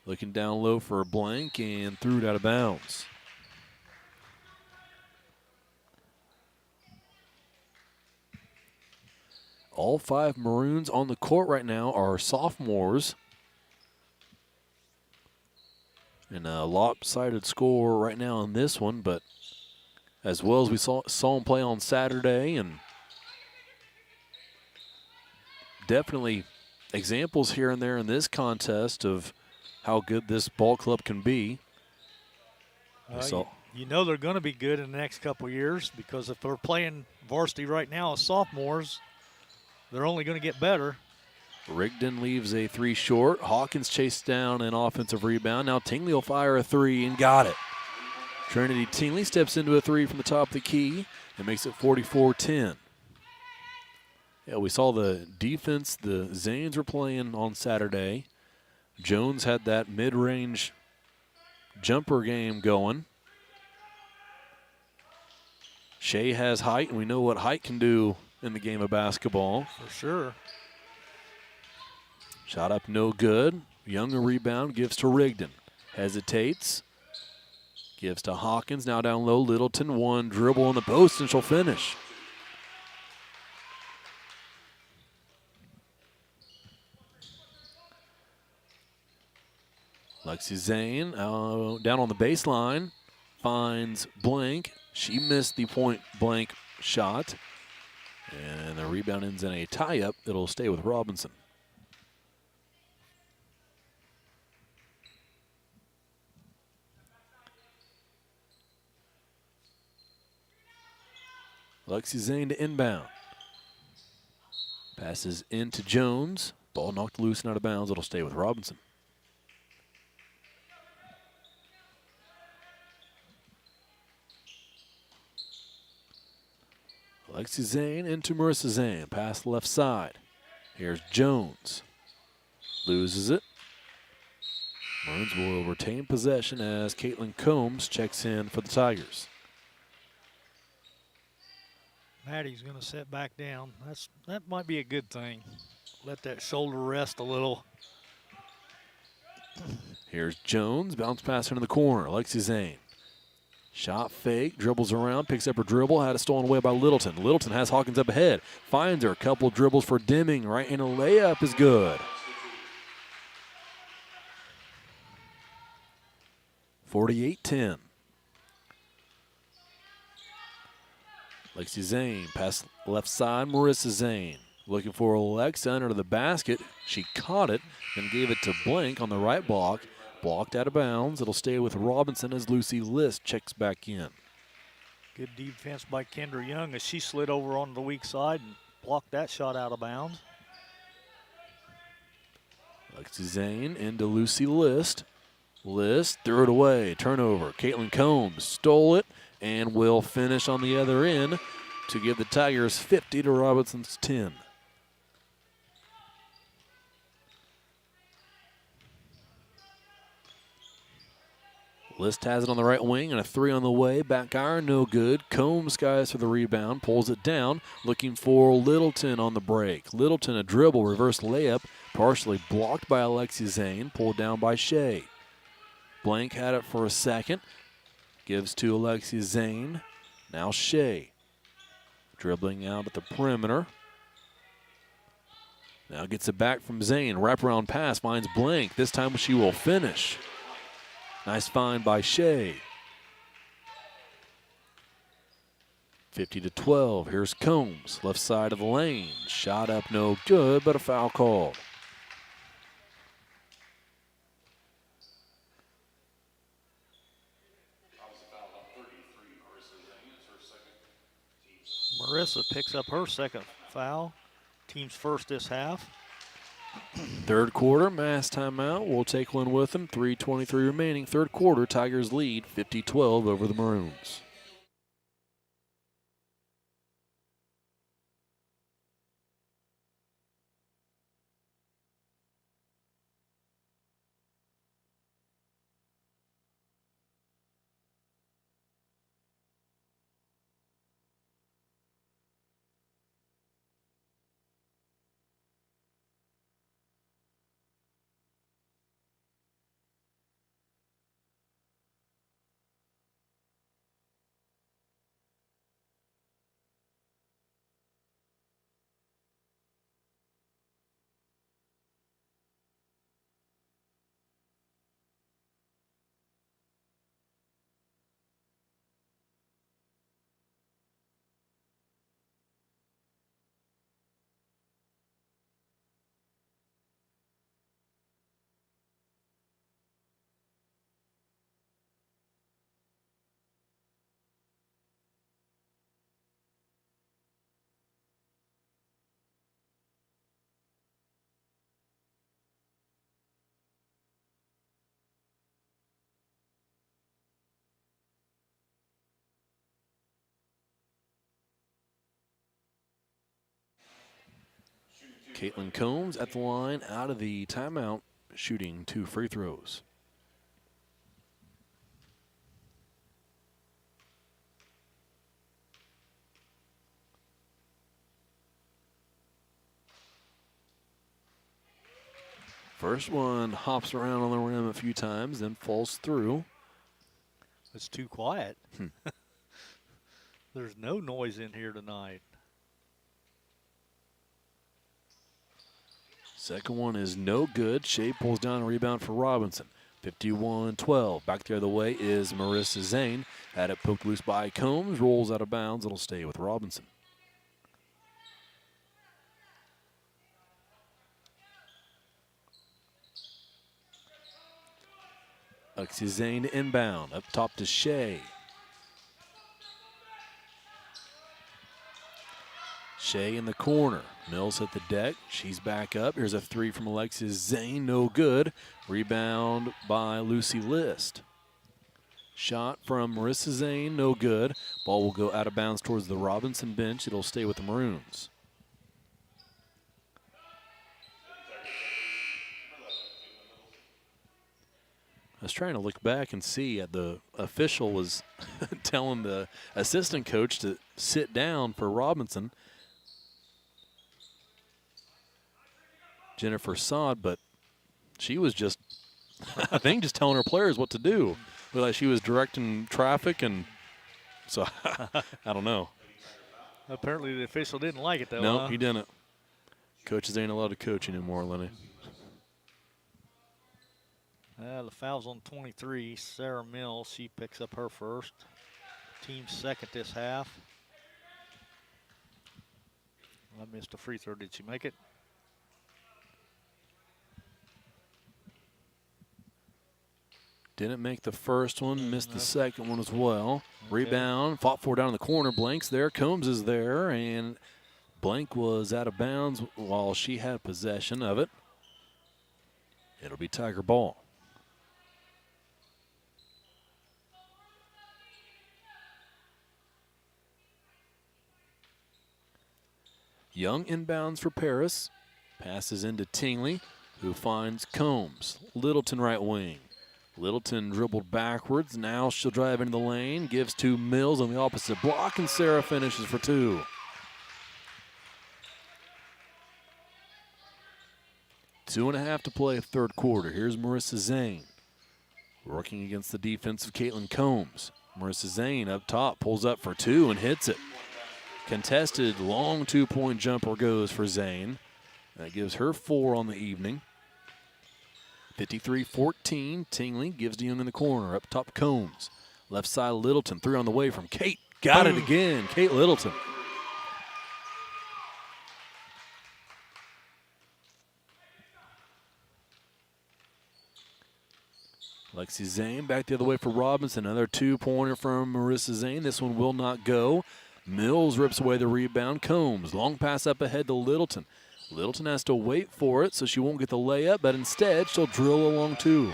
Looking down low for a Blank and threw it out of bounds. All five Maroons on the court right now are sophomores. And a lopsided score right now in this one, but as well as we saw them play on Saturday, and definitely examples here and there in this contest of how good this ball club can be. You know they're going to be good in the next couple years, because if they're playing varsity right now as sophomores, they're only going to get better. Rigdon leaves a three short. Hawkins chased down an offensive rebound. Now Tingley will fire a three and got it. Trinity Tingley steps into a three from the top of the key and makes it 44-10. Yeah, we saw the defense the Zanes were playing on Saturday. Jones had that mid-range jumper game going. Shea has height, and we know what height can do in the game of basketball. For sure. Shot up, no good. Young a rebound, gives to Rigdon. Hesitates. Gives to Hawkins, now down low. Littleton, one dribble on the post, and she'll finish. Lexi Zane down on the baseline, finds Blank. She missed the point blank shot. And the rebound ends in a tie-up. It'll stay with Robinson. Lexi Zane to inbound. Passes into Jones. Ball knocked loose and out of bounds. It'll stay with Robinson. Lexi Zane into Marissa Zane. Pass the left side. Here's Jones. Loses it. Maroons will retain possession as Caitlin Combs checks in for the Tigers. Maddie's going to sit back down. That might be a good thing. Let that shoulder rest a little. Here's Jones. Bounce pass into the corner. Lexi Zane. Shot fake. Dribbles around. Picks up her dribble. Had it stolen away by Littleton. Littleton has Hawkins up ahead. Finds her. A couple dribbles for Deming. Right, and a layup is good. 48-10. Lexi Zane, pass left side, Marissa Zane. Looking for Alexa under the basket. She caught it and gave it to Blank on the right block. Blocked out of bounds. It'll stay with Robinson as Lucy List checks back in. Good defense by Kendra Young as she slid over on the weak side and blocked that shot out of bounds. Lexi Zane into Lucy List. List threw it away. Turnover. Caitlin Combs stole it and will finish on the other end to give the Tigers 50 to Robinson's 10. List has it on the right wing and a 3 on the way. Back iron, no good. Combs skies for the rebound, pulls it down, looking for Littleton on the break. Littleton, a dribble, reverse layup, partially blocked by Alexi Zane, pulled down by Shea. Blank had it for a second, gives to Alexi Zane. Now Shea, dribbling out at the perimeter. Now gets it back from Zane. Wraparound pass finds Blank. This time she will finish. Nice find by Shea. 50-12. Here's Combs, left side of the lane. Shot up, no good, but a foul call. Marissa picks up her second foul. Team's first this half. Third quarter, mass timeout. We'll take one with them. 3:23 remaining. Third quarter, Tigers lead 50-12 over the Maroons. Caitlin Combs at the line, out of the timeout, shooting 2 free throws. First one hops around on the rim a few times, then falls through. It's too quiet. There's no noise in here tonight. Second one is no good. Shea pulls down a rebound for Robinson. 51-12. Back the other way is Marissa Zane. Had it poked loose by Combs. Rolls out of bounds. It'll stay with Robinson. Alexi Zane inbound. Up top to Shea. Shea in the corner. Mills hit the deck. She's back up. Here's a 3 from Alexis Zane. No good. Rebound by Lucy List. Shot from Marissa Zane. No good. Ball will go out of bounds towards the Robinson bench. It'll stay with the Maroons. I was trying to look back and see the official was telling the assistant coach to sit down for Robinson. Jennifer Sod, but she was just, I think, just telling her players what to do. Looked like she was directing traffic, and so I don't know. Apparently the official didn't like it, though. No, he didn't. Coaches ain't allowed to coach anymore, Lenny. The foul's on 23. Sarah Mills, she picks up her first. Team's second this half. I missed a free throw. Did she make it? Didn't make the first one, missed the second one as well. Okay. Rebound, fought for down in the corner. Blank's there, Combs is there, and Blank was out of bounds while she had possession of it. It'll be Tiger ball. Young inbounds for Paris. Passes into Tingley, who finds Combs. Littleton right wing. Littleton dribbled backwards. Now she'll drive into the lane. Gives to Mills on the opposite block, and Sarah finishes for 2. Two and a half to play, third quarter. Here's Marissa Zane working against the defense of Caitlin Combs. Marissa Zane up top, pulls up for 2 and hits it. Contested long 2-point jumper goes for Zane. That gives her 4 on the evening. 53-14, Tingley gives to Young in the corner. Up top, Combs. Left side, Littleton. 3 on the way from Kate. Got it again, Kate Littleton. Lexi Zane back the other way for Robinson. Another 2-pointer from Marissa Zane. This one will not go. Mills rips away the rebound. Combs, long pass up ahead to Littleton. Littleton has to wait for it, so she won't get the layup, but instead she'll drill along 2.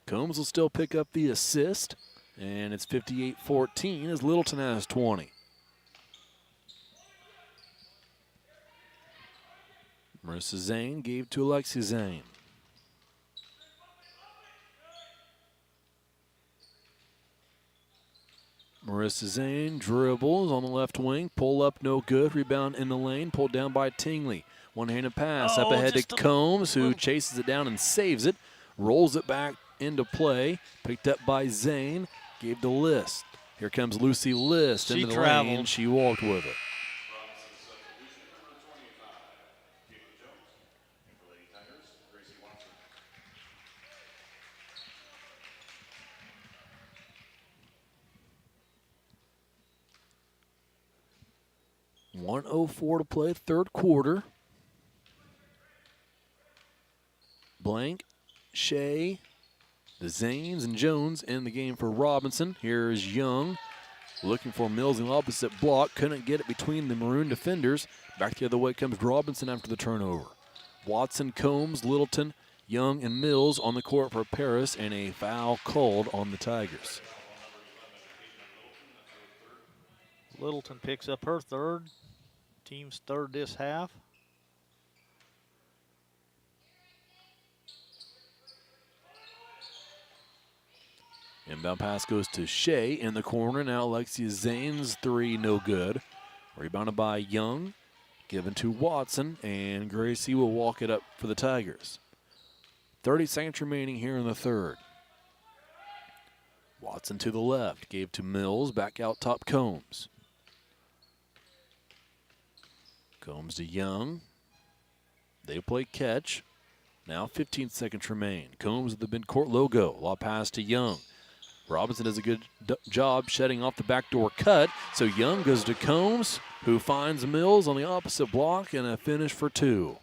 Combs will still pick up the assist, and it's 58-14 as Littleton has 20. Marissa Zane gave to Alexi Zane. Marissa Zane dribbles on the left wing. Pull up, no good. Rebound in the lane. Pulled down by Tingley. One-handed pass up ahead to Combs, who chases it down and saves it. Rolls it back into play. Picked up by Zane. Gave to List. Here comes Lucy List into the lane. She walked with it. 1:04 to play, third quarter. Blank, Shea, the Zanes, and Jones in the game for Robinson. Here's Young looking for Mills in the opposite block. Couldn't get it between the Maroon defenders. Back the other way comes Robinson after the turnover. Watson, Combs, Littleton, Young, and Mills on the court for Paris, and a foul called on the Tigers. Littleton picks up her third. Team's third this half. Inbound pass goes to Shea in the corner. Now Alexia Zane's three, no good. Rebounded by Young. Given to Watson, and Gracie will walk it up for the Tigers. 30 seconds remaining here in the third. Watson to the left. Gave to Mills. Back out top, Combs. Combs to Young. They play catch. Now 15 seconds remain. Combs with the midcourt logo. Law pass to Young. Robinson does a good job shutting off the backdoor cut. So Young goes to Combs, who finds Mills on the opposite block, and a finish for two.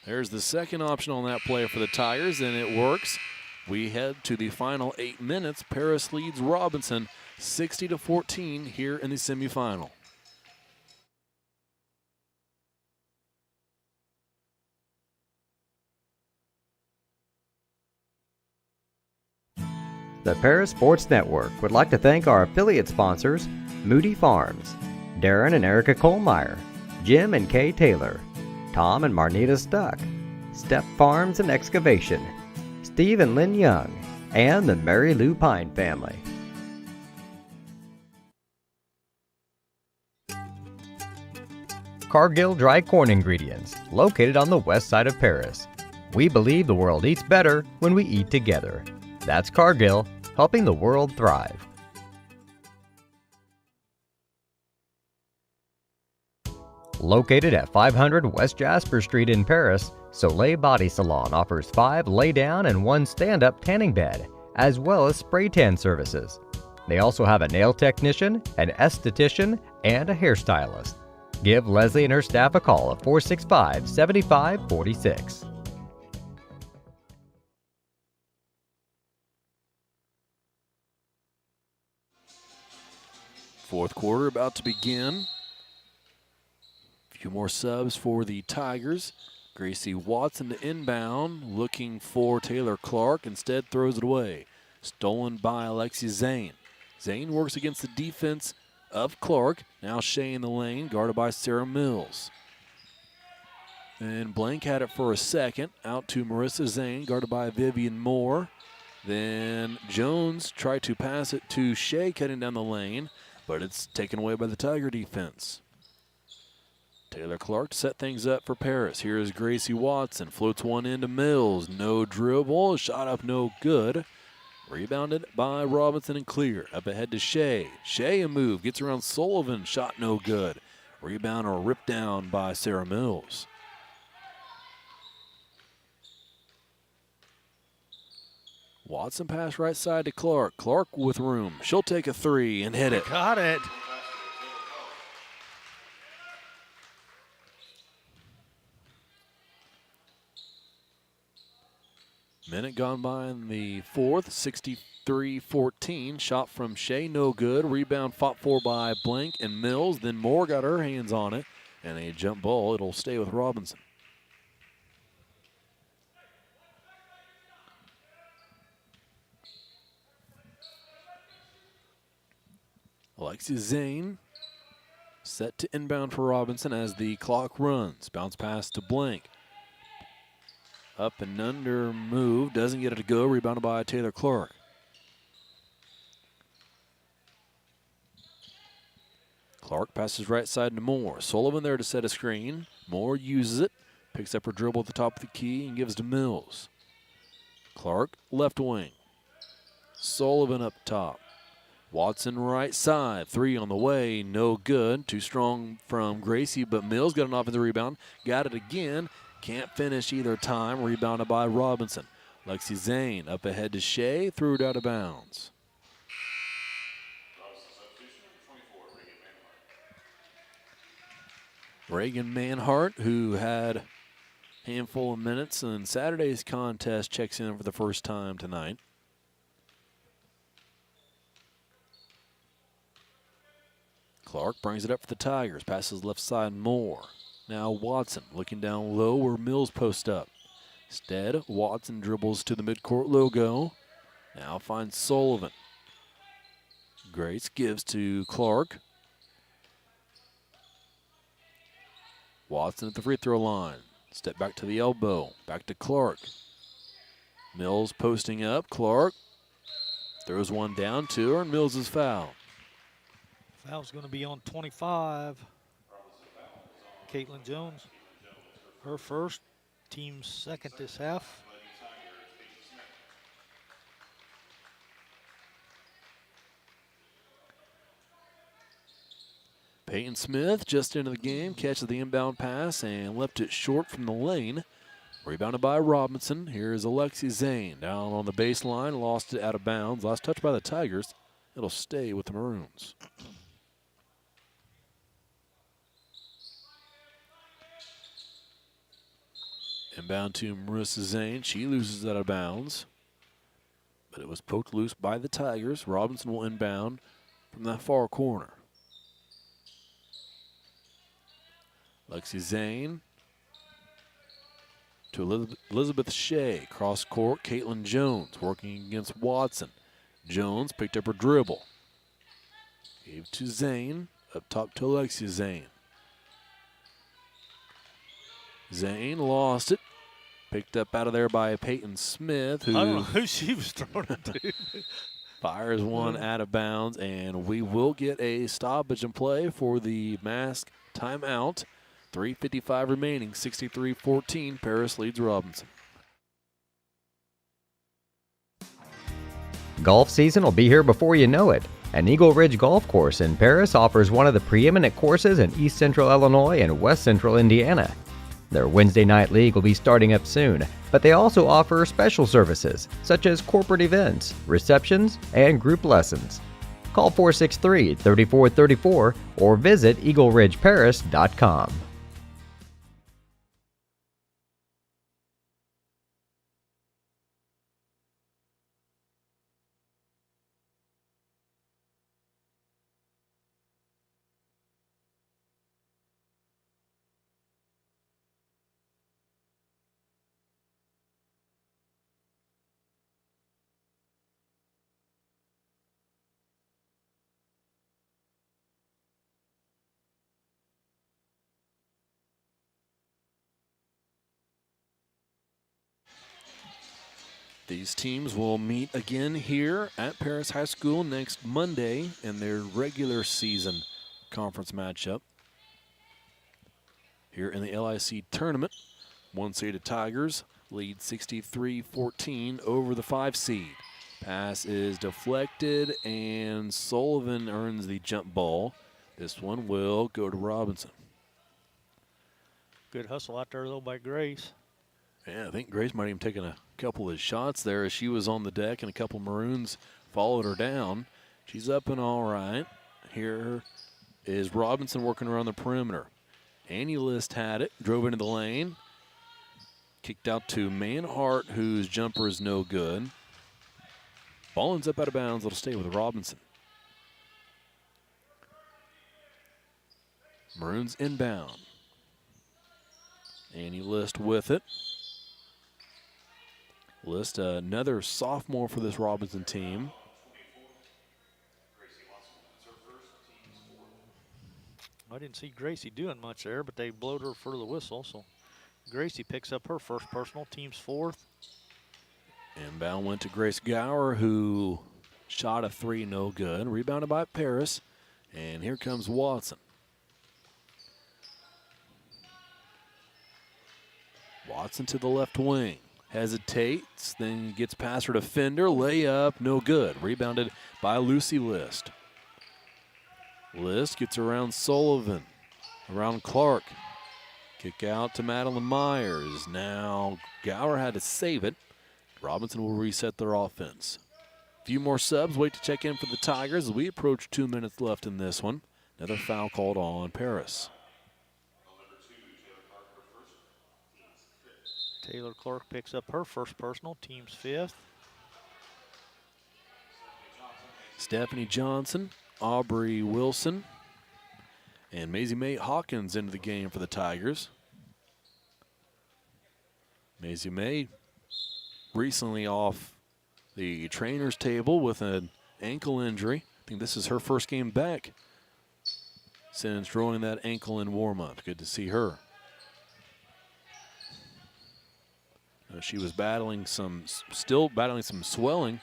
There's the second option on that play for the Tigers, and it works. We head to the final 8 minutes. Paris leads Robinson 60-14 here in the semifinal. The Paris Sports Network would like to thank our affiliate sponsors, Moody Farms, Darren and Erica Kohlmeyer, Jim and Kay Taylor, Tom and Marnita Stuck, Step Farms and Excavation, Steve and Lynn Young, and the Mary Lou Pine family. Cargill Dry Corn Ingredients, located on the west side of Paris. We believe the world eats better when we eat together. That's Cargill, helping the world thrive. Located at 500 West Jasper Street in Paris, Soleil Body Salon offers 5 lay-down and 1 stand-up tanning bed, as well as spray tan services. They also have a nail technician, an esthetician, and a hairstylist. Give Leslie and her staff a call at 465-7546. Fourth quarter about to begin. A few more subs for the Tigers. Gracie Watson to inbound, looking for Taylor Clark. Instead throws it away. Stolen by Alexi Zane. Zane works against the defense of Clark. Now Shea in the lane, guarded by Sarah Mills. And Blank had it for a second. Out to Marissa Zane, guarded by Vivian Moore. Then Jones tried to pass it to Shea cutting down the lane, but it's taken away by the Tiger defense. Taylor Clark to set things up for Paris. Here is Gracie Watson. Floats one into Mills. No dribble. Shot up no good. Rebounded by Robinson and cleared. Up ahead to Shea. Shea a move. Gets around Sullivan. Shot no good. Rebound or ripped down by Sarah Mills. Watson pass right side to Clark. Clark with room. She'll take a three and hit it. Got it. Minute gone by in the fourth, 63-14. Shot from Shea, no good. Rebound fought for by Blank and Mills. Then Moore got her hands on it. And a jump ball. It'll stay with Robinson. Alexia Zane set to inbound for Robinson as the clock runs. Bounce pass to Blank. Up and under move. Doesn't get it to go. Rebounded by Taylor Clark. Clark passes right side to Moore. Sullivan there to set a screen. Moore uses it. Picks up her dribble at the top of the key and gives to Mills. Clark left wing. Sullivan up top. Watson right side. Three on the way. No good. Too strong from Gracie, but Mills got an offensive rebound. Got it again. Can't finish either time. Rebounded by Robinson. Lexi Zane up ahead to Shea. Threw it out of bounds. Reagan Manhart, who had a handful of minutes in Saturday's contest, checks in for the first time tonight. Clark brings it up for the Tigers. Passes left side Moore. Now Watson looking down low where Mills posts up. Instead, Watson dribbles to the midcourt logo. Now finds Sullivan. Grace gives to Clark. Watson at the free throw line. Step back to the elbow. Back to Clark. Mills posting up. Clark throws one down to her, and Mills is fouled. Foul's going to be on 25. Caitlin Jones. Her first, team's second this half. Peyton Smith just into the game, catches the inbound pass and left it short from the lane. Rebounded by Robinson. Here's Alexi Zane down on the baseline, lost it out of bounds. Last touch by the Tigers. It'll stay with the Maroons. Inbound to Marissa Zane. She loses it out of bounds. But it was poked loose by the Tigers. Robinson will inbound from that far corner. Lexi Zane to Elizabeth Shea. Cross court, Caitlin Jones working against Watson. Jones picked up her dribble. Gave to Zane. Up top to Lexi Zane. Zane lost it. Picked up out of there by Peyton Smith, who I don't know who she was throwing it to. fires one out of bounds, and we will get a stoppage in play for the mask timeout. 3:55 remaining, 63-14. Paris leads Robinson. Golf season will be here before you know it. And Eagle Ridge Golf Course in Paris offers one of the preeminent courses in East Central Illinois and West Central Indiana. Their Wednesday night league will be starting up soon, but they also offer special services such as corporate events, receptions, and group lessons. Call 463-3434 or visit eagleridgeparis.com. These teams will meet again here at Paris High School next Monday in their regular season conference matchup. Here in the LIC tournament, 1-seeded Tigers lead 63-14 over the 5-seed. Pass is deflected, and Sullivan earns the jump ball. This one will go to Robinson. Good hustle out there, though, by Grace. Yeah, I think Grace might have even taken a couple of shots there as she was on the deck, and a couple Maroons followed her down. She's up and all right. Here is Robinson working around the perimeter. Annie List had it, drove into the lane. Kicked out to Manhart, whose jumper is no good. Ball ends up out of bounds. It'll stay with Robinson. Maroons inbound. Annie List with it. List, another sophomore for this Robinson team. I didn't see Gracie doing much there, but they blowed her for the whistle. So Gracie picks up her first personal, team's 4th. Inbound went to Grace Gower, who shot a 3, no good. Rebounded by Paris. And here comes Watson. Watson to the left wing. Hesitates, then gets past her defender. Layup, no good. Rebounded by Lucy List. List gets around Sullivan, around Clark. Kick out to Madeline Myers. Now Gower had to save it. Robinson will reset their offense. A few more subs. Wait to check in for the Tigers as we approach 2 minutes left in this one. Another foul called on Paris. Taylor Clark picks up her first personal, team's 5th. Stephanie Johnson, Aubrey Wilson, and Maisie May Hawkins into the game for the Tigers. Maisie May recently off the trainer's table with an ankle injury. I think this is her first game back since throwing that ankle in warm-up. Good to see her. She was still battling some swelling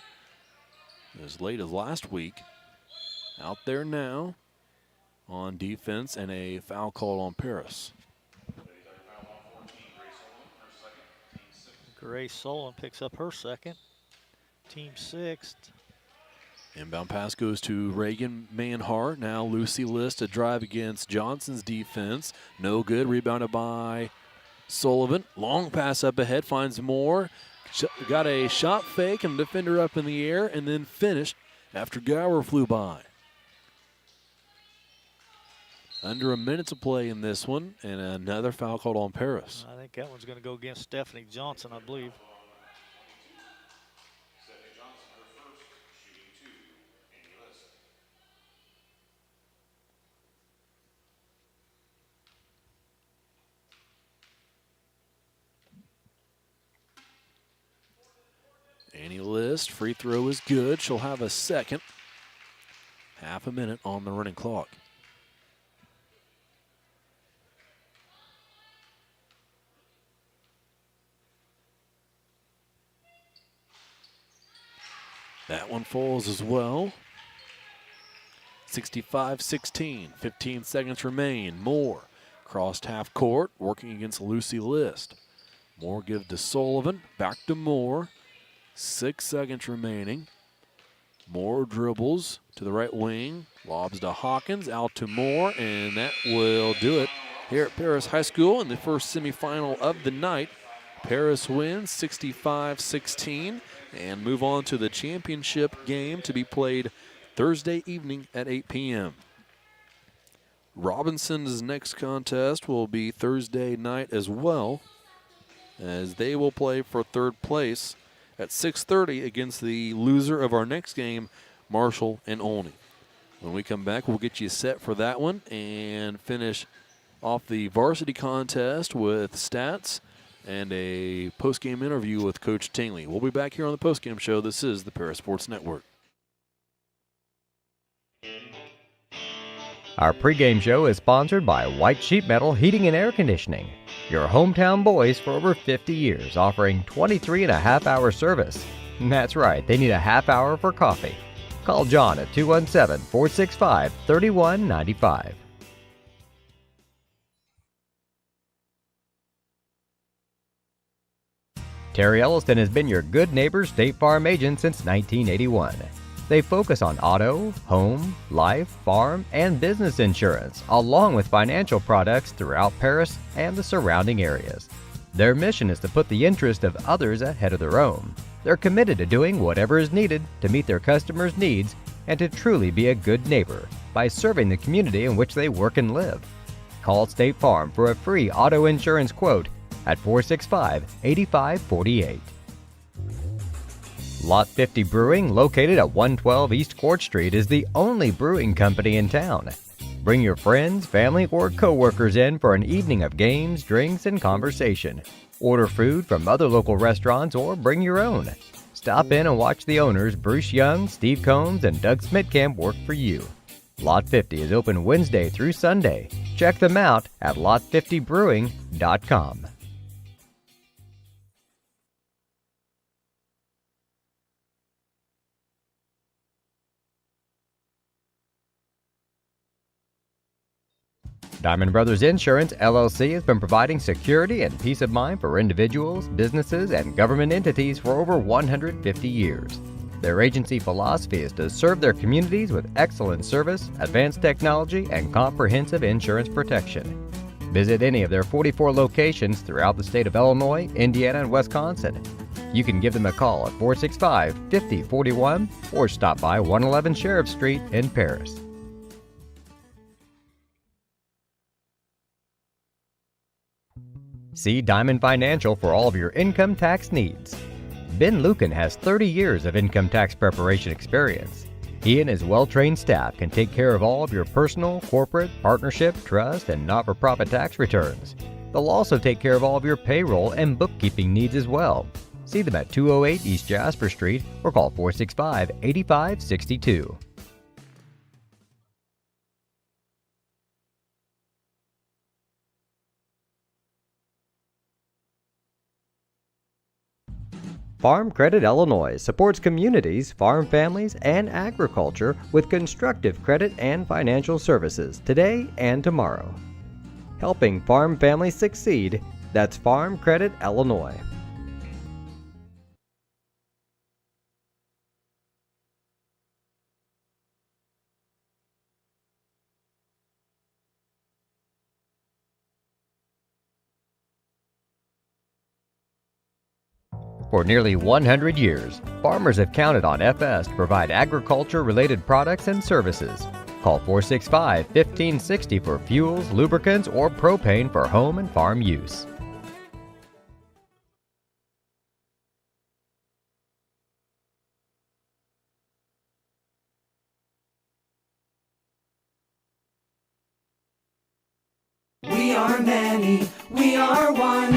as late as last week. Out there now on defense, and a foul called on Paris. Grace Sullivan picks up her 2nd, team 6th. Inbound pass goes to Reagan Manhart. Now Lucy List to drive against Johnson's defense. No good. Rebounded by Sullivan. Long pass up ahead, finds more. Got a shot fake and defender up in the air, and then finished after Gower flew by. Under a minute to play in this one, and another foul called on Paris. I think that one's going to go against Stephanie Johnson, I believe. Annie List, free throw is good. She'll have a second. Half a minute on the running clock. That one falls as well. 65-16, 15 seconds remain. Moore crossed half court, working against Lucy List. Moore give to Sullivan, back to Moore. 6 seconds remaining. Moore dribbles to the right wing, lobs to Hawkins, out to Moore, and that will do it here at Paris High School in the first semifinal of the night. Paris wins 65-16 and move on to the championship game to be played Thursday evening at 8 p.m. Robinson's next contest will be Thursday night as well, as they will play for third place at 6:30 against the loser of our next game, Marshall and Olney. When we come back, we'll get you set for that one and finish off the varsity contest with stats and a post-game interview with Coach Tingley. We'll be back here on the post-game show. This is the Paris Sports Network. Our pregame show is sponsored by White Sheet Metal Heating and Air Conditioning, Your hometown boys for over 50 years, offering 23.5-hour service. That's right, they need a half hour for coffee. Call John at 217-465-3195. Terry Elliston has been your good neighbor State Farm agent since 1981. They focus on auto, home, life, farm, and business insurance, along with financial products throughout Paris and the surrounding areas. Their mission is to put the interest of others ahead of their own. They're committed to doing whatever is needed to meet their customers' needs and to truly be a good neighbor by serving the community in which they work and live. Call State Farm for a free auto insurance quote at 465-8548. Lot 50 Brewing, located at 112 East Court Street, is the only brewing company in town. Bring your friends, family, or co-workers in for an evening of games, drinks, and conversation. Order food from other local restaurants or bring your own. Stop in and watch the owners, Bruce Young, Steve Combs, and Doug Smitkamp, work for you. Lot 50 is open Wednesday through Sunday. Check them out at lot50brewing.com. Diamond Brothers Insurance, LLC has been providing security and peace of mind for individuals, businesses, and government entities for over 150 years. Their agency philosophy is to serve their communities with excellent service, advanced technology, and comprehensive insurance protection. Visit any of their 44 locations throughout the state of Illinois, Indiana, and Wisconsin. You can give them a call at 465-5041 or stop by 111 Sheriff Street in Paris. See Diamond Financial for all of your income tax needs. Ben Lucan has 30 years of income tax preparation experience. He and his well-trained staff can take care of all of your personal, corporate, partnership, trust, and not-for-profit tax returns. They'll also take care of all of your payroll and bookkeeping needs as well. See them at 208 East Jasper Street or call 465-8562. Farm Credit Illinois supports communities, farm families, and agriculture with constructive credit and financial services today and tomorrow. Helping farm families succeed, that's Farm Credit Illinois. For nearly 100 years, farmers have counted on FS to provide agriculture-related products and services. Call 465-1560 for fuels, lubricants, or propane for home and farm use. We are many, we are one.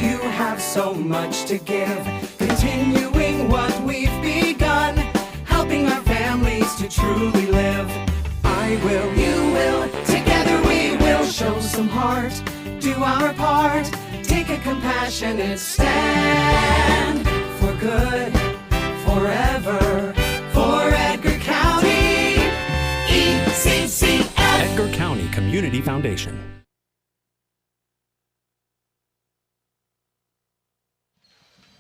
You have so much to give, continuing what we've begun, helping our families to truly live. I will, you will, together we will show some heart, do our part, take a compassionate stand for good, forever, for Edgar County, ECCF. Edgar County Community Foundation.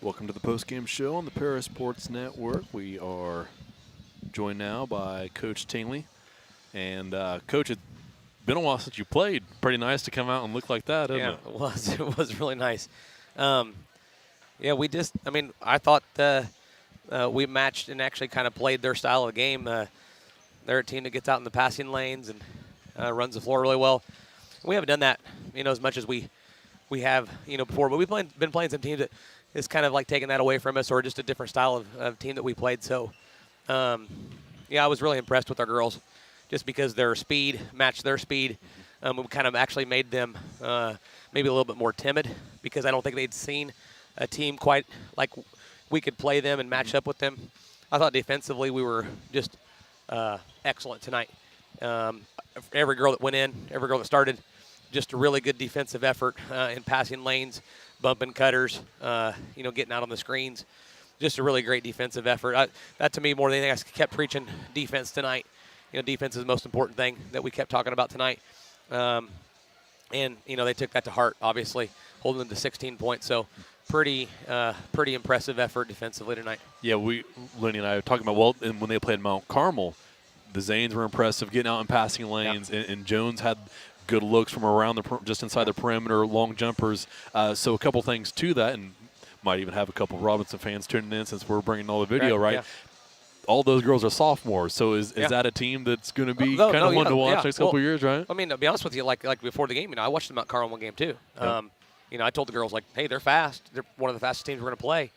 Welcome to the postgame show on the Paris Sports Network. We are joined now by Coach Tingley. And, Coach, it's been a while since you played. Pretty nice to come out and look like that, isn't it? It was. It was really nice. I thought we matched and actually kind of played their style of the game. They're a team that gets out in the passing lanes and runs the floor really well. We haven't done that, as much as we have, before. But we've been playing some teams that is kind of like taking that away from us, or just a different style of team that we played. So, I was really impressed with our girls, just because their speed matched their speed. We kind of actually made them maybe a little bit more timid, because I don't think they'd seen a team quite like we could play them and match up with them. I thought defensively we were just excellent tonight. Every girl that went in, every girl that started, just a really good defensive effort in passing lanes, bumping cutters, getting out on the screens. Just a really great defensive effort. That to me, more than anything, I kept preaching defense tonight. Defense is the most important thing that we kept talking about tonight. And they took that to heart, obviously, holding them to 16 points. So pretty impressive effort defensively tonight. Yeah, Lenny and I were talking about, and when they played Mount Carmel, the Zanes were impressive getting out in passing lanes, and Jones had good looks from around just inside the perimeter, long jumpers. So a couple things to that, and might even have a couple of Robinson fans tuning in since we're bringing all the video, right? Yeah. All those girls are sophomores, so is that a team that's going to be kind of one to watch next couple of years, right? I mean, to be honest with you, like before the game, I watched the Mount Carmel game too. I told the girls, hey, they're fast. They're one of the fastest teams we're going to play.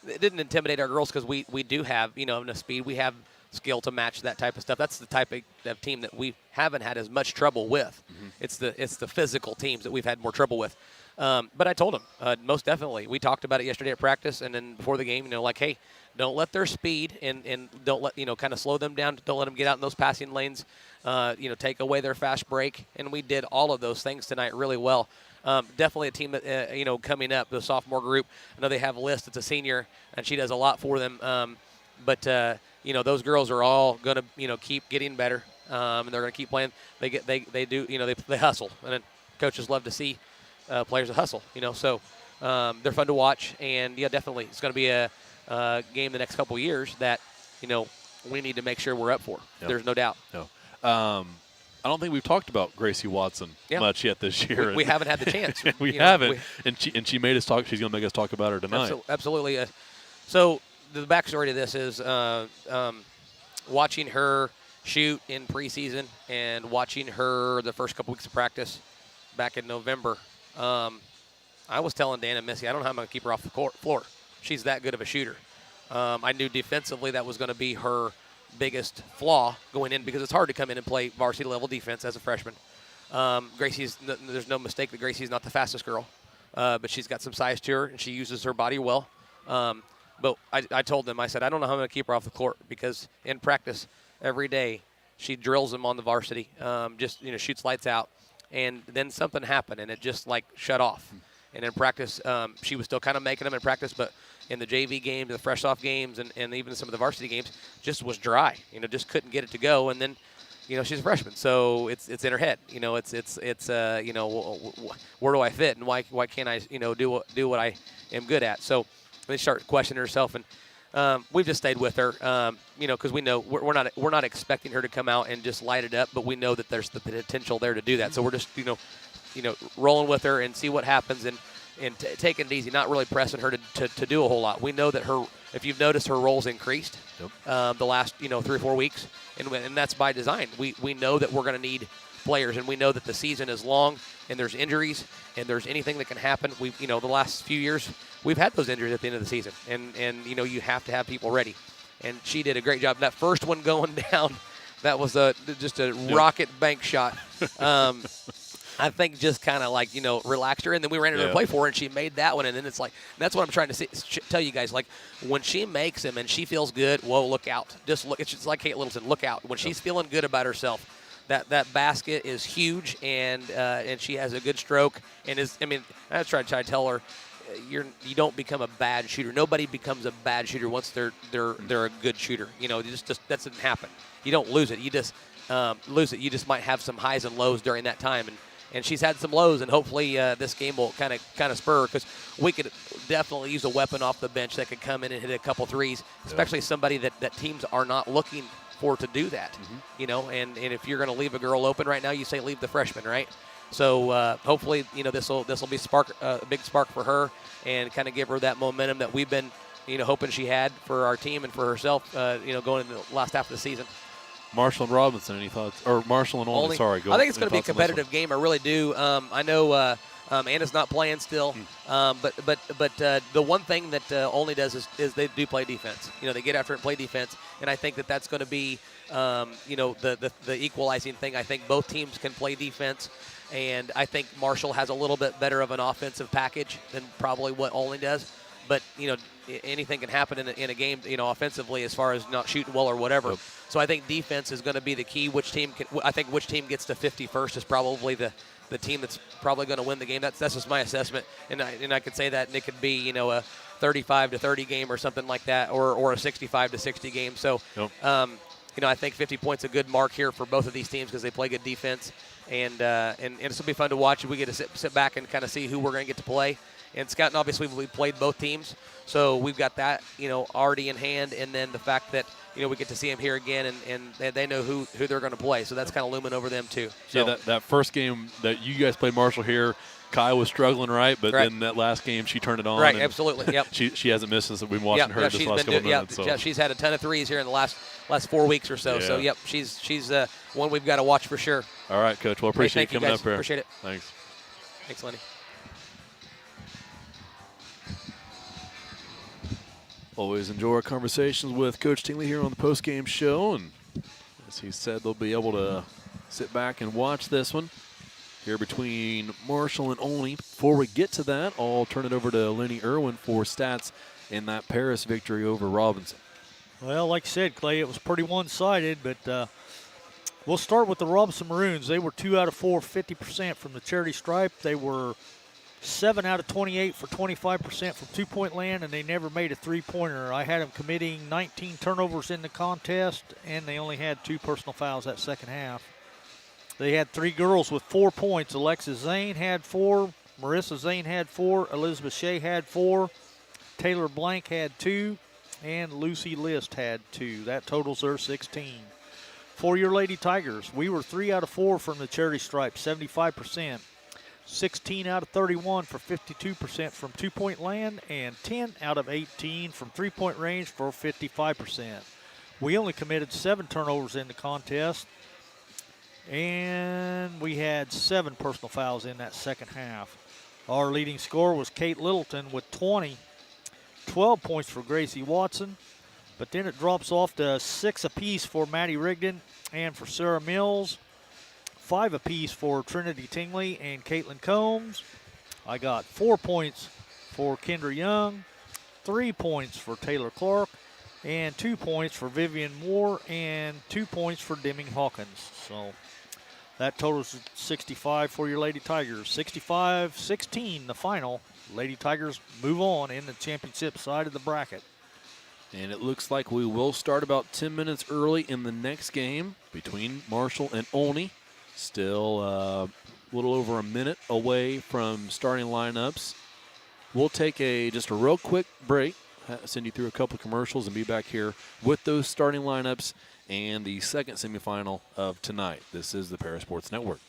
It didn't intimidate our girls because we do have, enough speed. We have skill to match that type of stuff. That's the type of team that we haven't had as much trouble with. Mm-hmm. It's the physical teams that we've had more trouble with. But I told them, most definitely. We talked about it yesterday at practice and then before the game, hey, don't let their speed and don't let, kind of slow them down. Don't let them get out in those passing lanes, take away their fast break. And we did all of those things tonight really well. Definitely a team that, coming up, the sophomore group. I know they have List. It's a senior, and she does a lot for them. But those girls are all going to, keep getting better, and they're going to keep playing. They hustle. And then coaches love to see players that hustle, So they're fun to watch. And, definitely it's going to be a game the next couple of years that, we need to make sure we're up for. Yep. There's no doubt. No. I don't think we've talked about Gracie Watson much yet this year. We haven't had the chance. we haven't. And she made us talk. She's going to make us talk about her tonight. Absolutely. So the backstory to this is watching her shoot in preseason and watching her the first couple weeks of practice back in November. I was telling Dan and Missy, I don't know how I'm going to keep her off the floor. She's that good of a shooter. I knew defensively that was going to be her biggest flaw going in because it's hard to come in and play varsity level defense as a freshman. There's no mistake that Gracie's not the fastest girl, but she's got some size to her and she uses her body well. But I told them, I said, I don't know how I'm going to keep her off the court because in practice every day she drills them on the varsity, shoots lights out, and then something happened and it just shut off. And in practice, she was still kind of making them in practice, but in the JV games, the fresh off games, and even some of the varsity games, just was dry. Just couldn't get it to go. And then, she's a freshman, so it's in her head. Where do I fit, and why can't I, do what I am good at? So they start questioning herself, and we've just stayed with her, because we know we're not expecting her to come out and just light it up, but we know that there's the potential there to do that. So we're just, rolling with her and see what happens and taking it easy, not really pressing her to do a whole lot. We know that if you've noticed, her role's increased the last 3 or 4 weeks, and that's by design. We know that we're going to need players, and we know that the season is long, and there's injuries, and there's anything that can happen. The last few years we've had those injuries at the end of the season, and you have to have people ready. And she did a great job. That first one going down, that was just a rocket bank shot. I think just kind of relaxed her, and then we ran into the play for her, and she made that one, and then it's that's what I'm trying to tell you guys. When she makes them and she feels good, whoa, look out. Just look. It's just like Kate Littleton, look out. When she's feeling good about herself, that basket is huge, and she has a good stroke, and I try to tell her, you don't become a bad shooter. Nobody becomes a bad shooter once they're a good shooter. Just that doesn't happen. You don't lose it. You just lose it. You just might have some highs and lows during that time, and she's had some lows, and hopefully this game will kind of spur her, because we could definitely use a weapon off the bench that could come in and hit a couple threes, especially somebody that teams are not looking for to do that. Mm-hmm. And if you're going to leave a girl open right now, you say leave the freshman, right? So hopefully this will be a big spark for her and kind of give her that momentum that we've been hoping she had for our team and for herself going into the last half of the season. Marshall and Robinson, any thoughts? Or Marshall and Olney, sorry. I think it's going to be a competitive game. I really do. I know Anna's not playing still, but the one thing that Olney does is they do play defense. They get after it and play defense, and I think that's going to be the equalizing thing. I think both teams can play defense, and I think Marshall has a little bit better of an offensive package than probably what Olney does. but anything can happen in a game, offensively as far as not shooting well or whatever. Yep. So I think defense is going to be the key. Which team gets to 50 first is probably the team that's probably going to win the game. That's just my assessment, and I could say that, and it could be a 35-30 game or something like that, or a 65-60 game. So, yep. I think 50 points a good mark here for both of these teams because they play good defense, and this will be fun to watch. We get to sit back and kind of see who we're going to get to play. And Scouting, obviously, we played both teams, so we've got that already in hand, and then the fact that we get to see them here again, and they know who they're going to play, so that's kind of looming over them too. So, yeah, that first game that you guys played Marshall here, Kai was struggling, right? But then that last game, she turned it on. Right, absolutely. Yep. she hasn't missed since we've been watching her this last couple minutes. So. Yeah, she's had a ton of threes here in the last 4 weeks or so. Yeah. So, yep, she's one we've got to watch for sure. All right, Coach. Well, appreciate you coming up here. Appreciate it. Thanks. Thanks, Lenny. Always enjoy our conversations with Coach Tingley here on the post-game show. And as he said, they'll be able to sit back and watch this one here between Marshall and Olney. Before we get to that, I'll turn it over to Lenny Irwin for stats in that Paris victory over Robinson. Well, like you said, Clay, it was pretty one-sided, but we'll start with the Robinson Maroons. They were 2 out of 4, 50% from the charity stripe. They were 7 out of 28 for 25% from two-point land, and they never made a three-pointer. I had them committing 19 turnovers in the contest, and they only had 2 personal fouls that second half. They had 3 girls with 4 points. Alexis Zane had 4, Marissa Zane had 4, Elizabeth Shea had 4, Taylor Blank had 2, and Lucy List had 2. That totals their 16. For your Lady Tigers, we were 3 out of 4 from the charity stripe, 75%. 16 out of 31 for 52% from two-point land, and 10 out of 18 from three-point range for 55%. We only committed 7 turnovers in the contest, and we had 7 personal fouls in that second half. Our leading scorer was Kate Littleton with 20, 12 points for Gracie Watson, but then it drops off to 6 apiece for Maddie Rigdon and for Sarah Mills. 5 apiece for Trinity Tingley and Caitlin Combs. I got 4 points for Kendra Young, 3 points for Taylor Clark, and 2 points for Vivian Moore, and 2 points for Deming Hawkins. So that totals 65 for your Lady Tigers. 65-16 the final. Lady Tigers move on in the championship side of the bracket. And it looks like we will start about 10 minutes early in the next game between Marshall and Olney. Still a little over a minute away from starting lineups. We'll take just a real quick break, send you through a couple of commercials, and be back here with those starting lineups and the second semifinal of tonight. This is the Para Sports Network.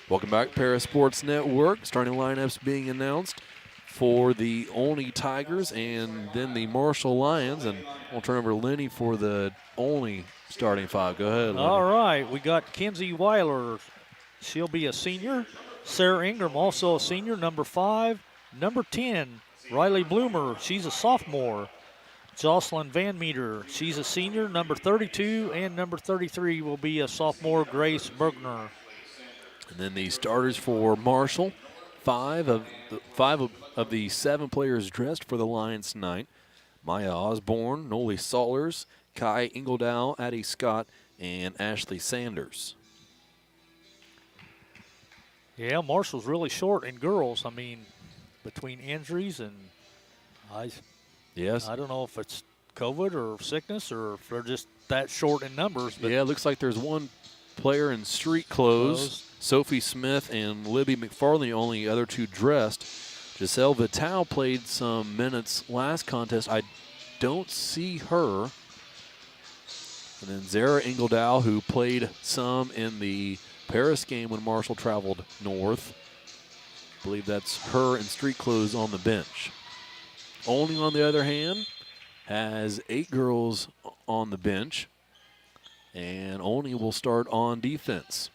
Welcome back, Para Sports Network. Starting lineups being announced for the Olney Tigers and then the Marshall Lions. And we'll turn over to Lenny for the Olney starting 5. Go ahead, Lenny. All right, we got Kenzie Weiler. She'll be a senior. Sarah Ingram, also a senior, number 5. Number 10, Riley Bloomer. She's a sophomore. Jocelyn Van Meter, she's a senior, number 32. And number 33 will be a sophomore, Grace Bergner. And then the starters for Marshall, 5 of the 7 players dressed for the Lions tonight: Maya Osborne, Noli Saulers, Kai Ingledow, Addie Scott, and Ashley Sanders. Yeah, Marshall's really short in girls. I mean, between injuries and I don't know if it's COVID or sickness or if they're just that short in numbers. But yeah, it looks like there's one player in street clothes. Sophie Smith and Libby McFarlane, only other two dressed. Giselle Vital played some minutes last contest. I don't see her. And then Zara Ingledow, who played some in the Paris game when Marshall traveled north. I believe that's her in street clothes on the bench. Olney, on the other hand, has 8 girls on the bench. And Olney will start on defense.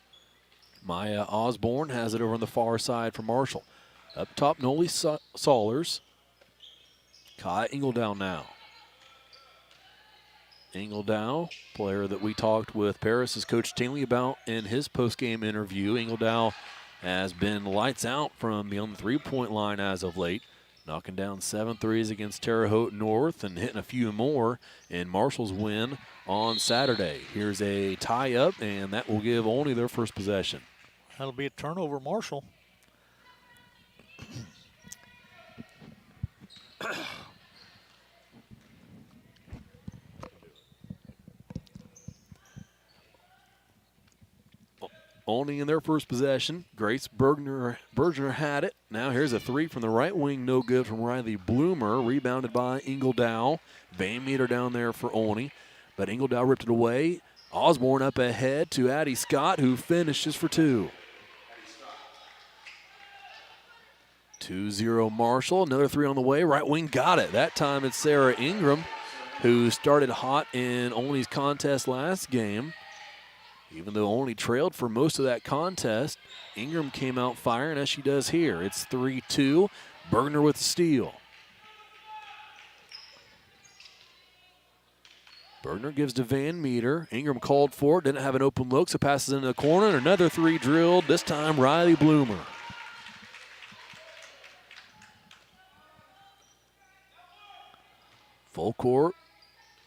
Maya Osborne has it over on the far side for Marshall. Up top, Noli Saulers. Kai Ingledow now. Ingledow, player that we talked with Paris' coach Stanley about in his post-game interview. Ingledow has been lights out from beyond the three-point line as of late, knocking down 7 threes against Terre Haute North and hitting a few more in Marshall's win on Saturday. Here's a tie-up, and that will give Olney their first possession. That'll be a turnover, Marshall. Olney in their first possession. Grace Bergner had it. Now here's a 3 from the right wing. No good from Riley Bloomer. Rebounded by Ingledow. Van Meter down there for Olney. But Ingledow ripped it away. Osborne up ahead to Addie Scott, who finishes for 2. 2-0 Marshall. Another 3 on the way. Right wing got it. That time it's Sarah Ingram, who started hot in Olney's contest last game. Even though Olney trailed for most of that contest, Ingram came out firing as she does here. It's 3-2. Bergner with the steal. Bergner gives to Van Meter. Ingram called for it. Didn't have an open look, so passes into the corner. And another 3 drilled. This time Riley Bloomer. Full court.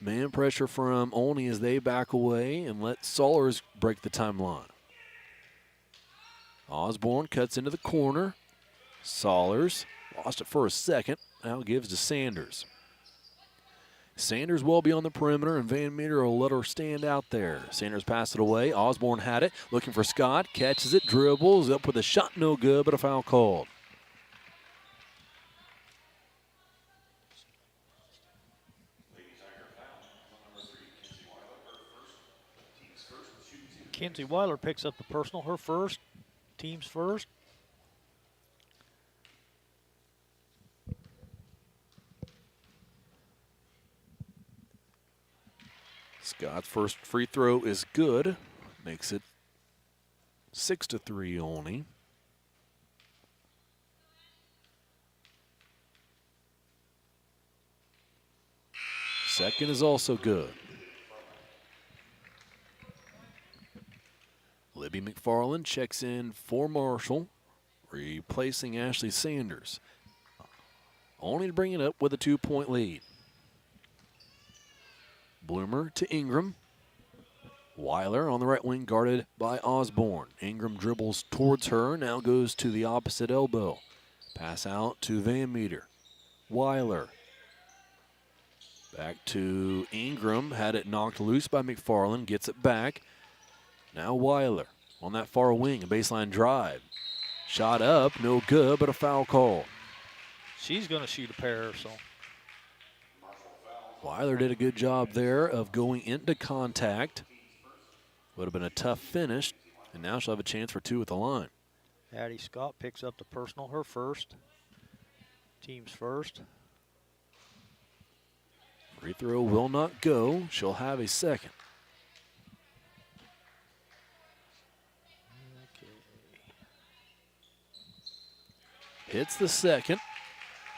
Man pressure from Olney as they back away and let Saulers break the timeline. Osborne cuts into the corner. Saulers lost it for a second. Now gives to Sanders. Sanders will be on the perimeter, and Van Meter will let her stand out there. Sanders passed it away. Osborne had it, looking for Scott. Catches it, dribbles, up with a shot, no good, but a foul called. Kenzie Weiler picks up the personal, her first, team's first. Scott's first free throw is good. Makes it 6-3 Olney. Second is also good. Libby McFarlane checks in for Marshall, replacing Ashley Sanders. Only to bring it up with a 2-point lead. Bloomer to Ingram. Weiler on the right wing guarded by Osborne. Ingram dribbles towards her, now goes to the opposite elbow. Pass out to Van Meter. Weiler. Back to Ingram, had it knocked loose by McFarlane, gets it back. Now Weiler on that far wing, a baseline drive. Shot up, no good, but a foul call. She's going to shoot a pair, so. Weiler did a good job there of going into contact. Would have been a tough finish, and now she'll have a chance for 2 at the line. Addie Scott picks up the personal, her first. Team's first. Free throw will not go. She'll have a second. Hits the second.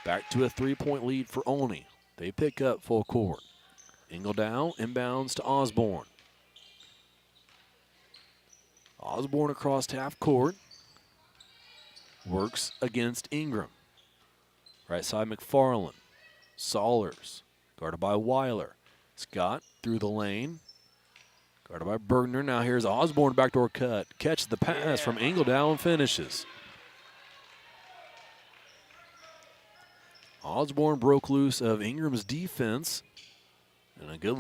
Back to a 3-point lead for Olney. They pick up full court. Ingledow inbounds to Osborne. Osborne across half court. Works against Ingram. Right side McFarlane. Saulers guarded by Weiler. Scott through the lane. Guarded by Bergner. Now here's Osborne, backdoor cut. Catches the pass from Ingledow and finishes. Osborne broke loose of Ingram's defense. And a good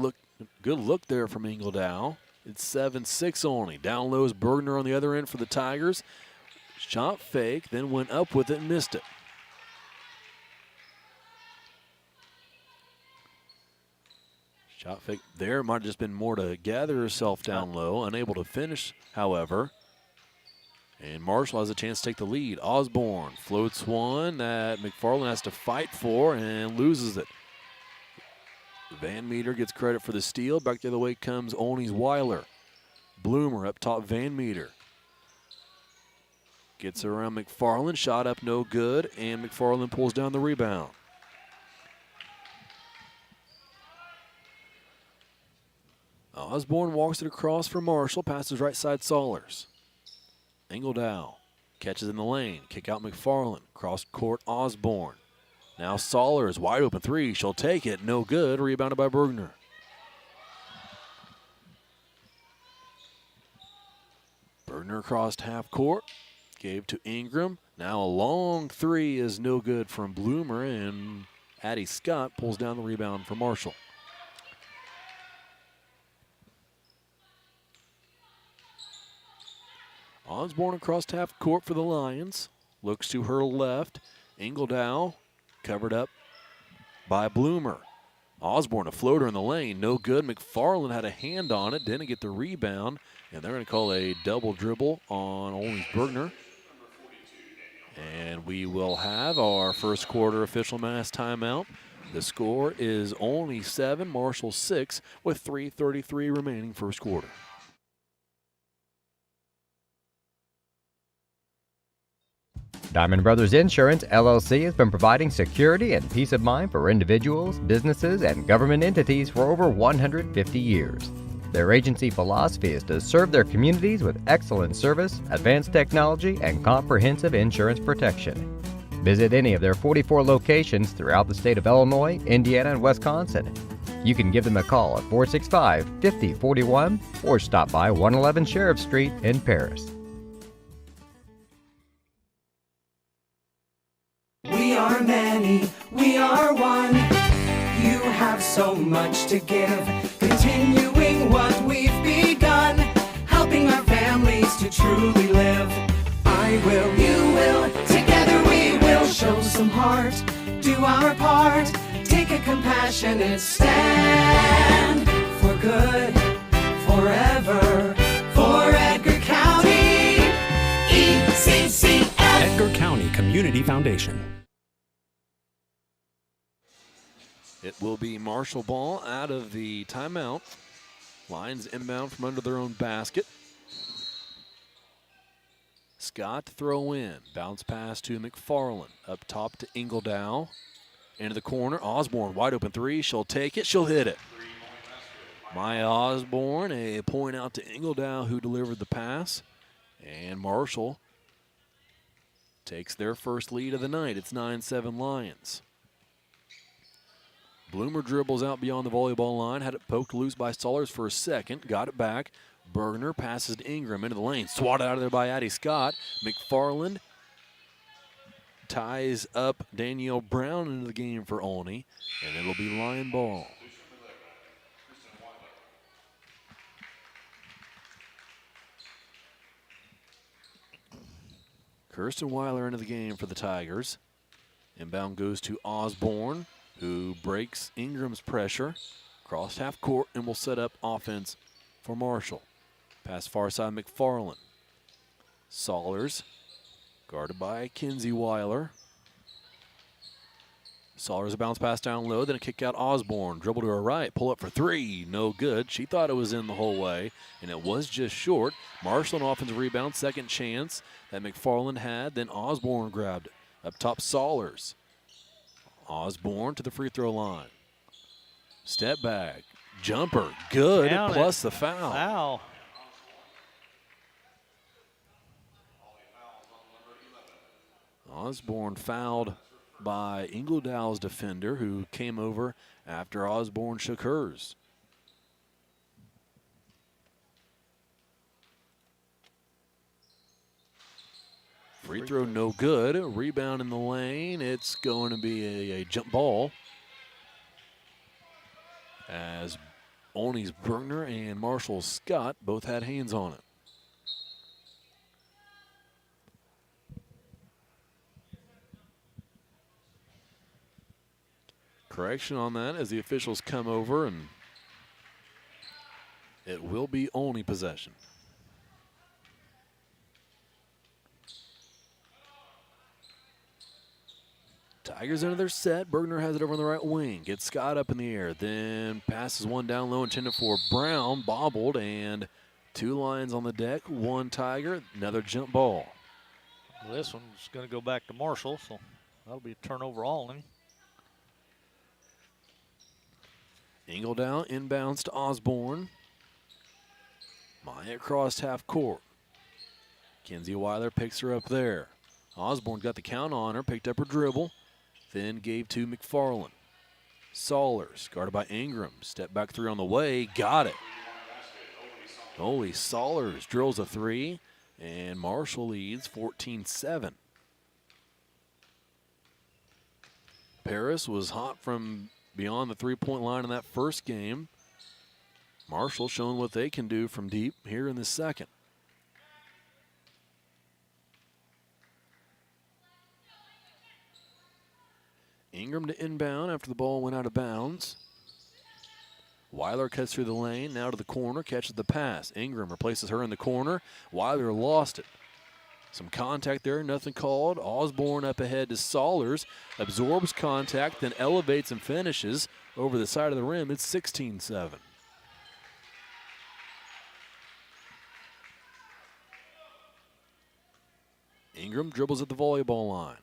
look there from Ingledow. It's 7-6 only. Down low is Bergner on the other end for the Tigers. Shot fake, then went up with it and missed it. Shot fake there. Might have just been more to gather herself down low. Unable to finish, however. And Marshall has a chance to take the lead. Osborne floats one that McFarland has to fight for and loses it. Van Meter gets credit for the steal. Back the other way comes Olney's Weiler. Bloomer up top, Van Meter. Gets around McFarland. Shot up, no good. And McFarland pulls down the rebound. Osborne walks it across for Marshall. Passes right side Saulers. Ingledow catches in the lane. Kick out McFarland. Cross court Osborne. Now Saulers, wide open three. She'll take it. No good. Rebounded by Bergner. Bergner crossed half court. Gave to Ingram. Now a long three is no good from Bloomer. And Addie Scott pulls down the rebound for Marshall. Osborne across half court for the Lions. Looks to her left. Ingledow covered up by Bloomer. Osborne, a floater in the lane. No good. McFarland had a hand on it. Didn't get the rebound. And they're going to call a double dribble on Olney's Bergner. And we will have our first quarter official mass timeout. The score is Olney 7, Marshall 6 with 3:33 remaining first quarter. Diamond Brothers Insurance, LLC has been providing security and peace of mind for individuals, businesses, and government entities for over 150 years. Their agency philosophy is to serve their communities with excellent service, advanced technology, and comprehensive insurance protection. Visit any of their 44 locations throughout the state of Illinois, Indiana, and Wisconsin. You can give them a call at 465-5041 or stop by 111 Sheriff Street in Paris. We are many, we are one. You have so much to give, continuing what we've begun, helping our families to truly live. I will, you will, together we will show some heart, do our part, take a compassionate stand for good, forever, for Edgar County, ECCF. Edgar County Community Foundation. It will be Marshall ball out of the timeout. Lions inbound from under their own basket. Scott to throw in. Bounce pass to McFarland. Up top to Ingledow. Into the corner. Osborne wide open three. She'll take it. She'll hit it. Maya Osborne, a point out to Ingledow who delivered the pass. And Marshall takes their first lead of the night. It's 9-7 Lions. Bloomer dribbles out beyond the volleyball line. Had it poked loose by Saulers for a second. Got it back. Bergner passes to Ingram into the lane. Swatted out of there by Addie Scott. McFarland ties up Danielle Brown into the game for Olney. And it'll be Lion ball. Kirsten Weiler into the game for the Tigers. Inbound goes to Osborne, who breaks Ingram's pressure. Crossed half court and will set up offense for Marshall. Pass far side McFarland. Saulers, guarded by Kinsey Weiler. Saulers a bounce pass down low, then a kick out Osborne. Dribble to her right, pull up for three, no good. She thought it was in the whole way, and it was just short. Marshall an offensive rebound, second chance that McFarland had, then Osborne grabbed it. Up top, Saulers. Osborne to the free throw line. Step back. Jumper. Good. Down plus it. the foul. Foul. Osborne fouled by Ingledow's defender, who came over after Osborne shook hers. Free throw no good. Rebound in the lane. It's going to be a jump ball. As Olney's Bergner and Marshall Scott both had hands on it. Correction on that as the officials come over, and it will be Olney possession. Tigers into their set. Bergner has it over on the right wing. Gets Scott up in the air. Then passes one down low intended for Brown. Bobbled, and 2 Lions on the deck. 1 Tiger. Another jump ball. Well, this one's going to go back to Marshall, so that'll be a turnover Olney. Ingledown inbounds to Osborne. Maya crossed half court. Kenzie Weiler picks her up there. Osborne got the count on her, picked up her dribble, then gave to McFarland. Saulers, guarded by Ingram. Step back 3 on the way, got it. Holy Saulers drills a 3, and Marshall leads 14-7. Paris was hot from beyond the 3-point line in that first game. Marshall showing what they can do from deep here in the second. Ingram to inbound after the ball went out of bounds. Weiler cuts through the lane, now to the corner, catches the pass. Ingram replaces her in the corner. Weiler lost it. Some contact there, nothing called. Osborne up ahead to Saulers, absorbs contact, then elevates and finishes over the side of the rim. It's 16-7. Ingram dribbles at the volleyball line.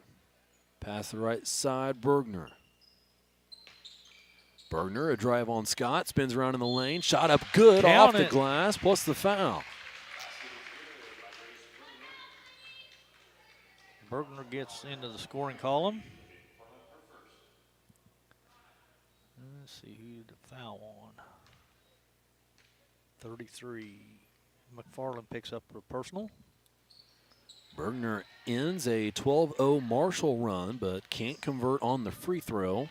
Pass the right side, Bergner. Bergner, a drive on Scott, spins around in the lane, shot up good, Count off the it. glass, plus the foul. Bergner gets into the scoring column. Let's see who the foul on. 33. McFarland picks up a personal. Bergner ends a 12-0 Marshall run, but can't convert on the free throw.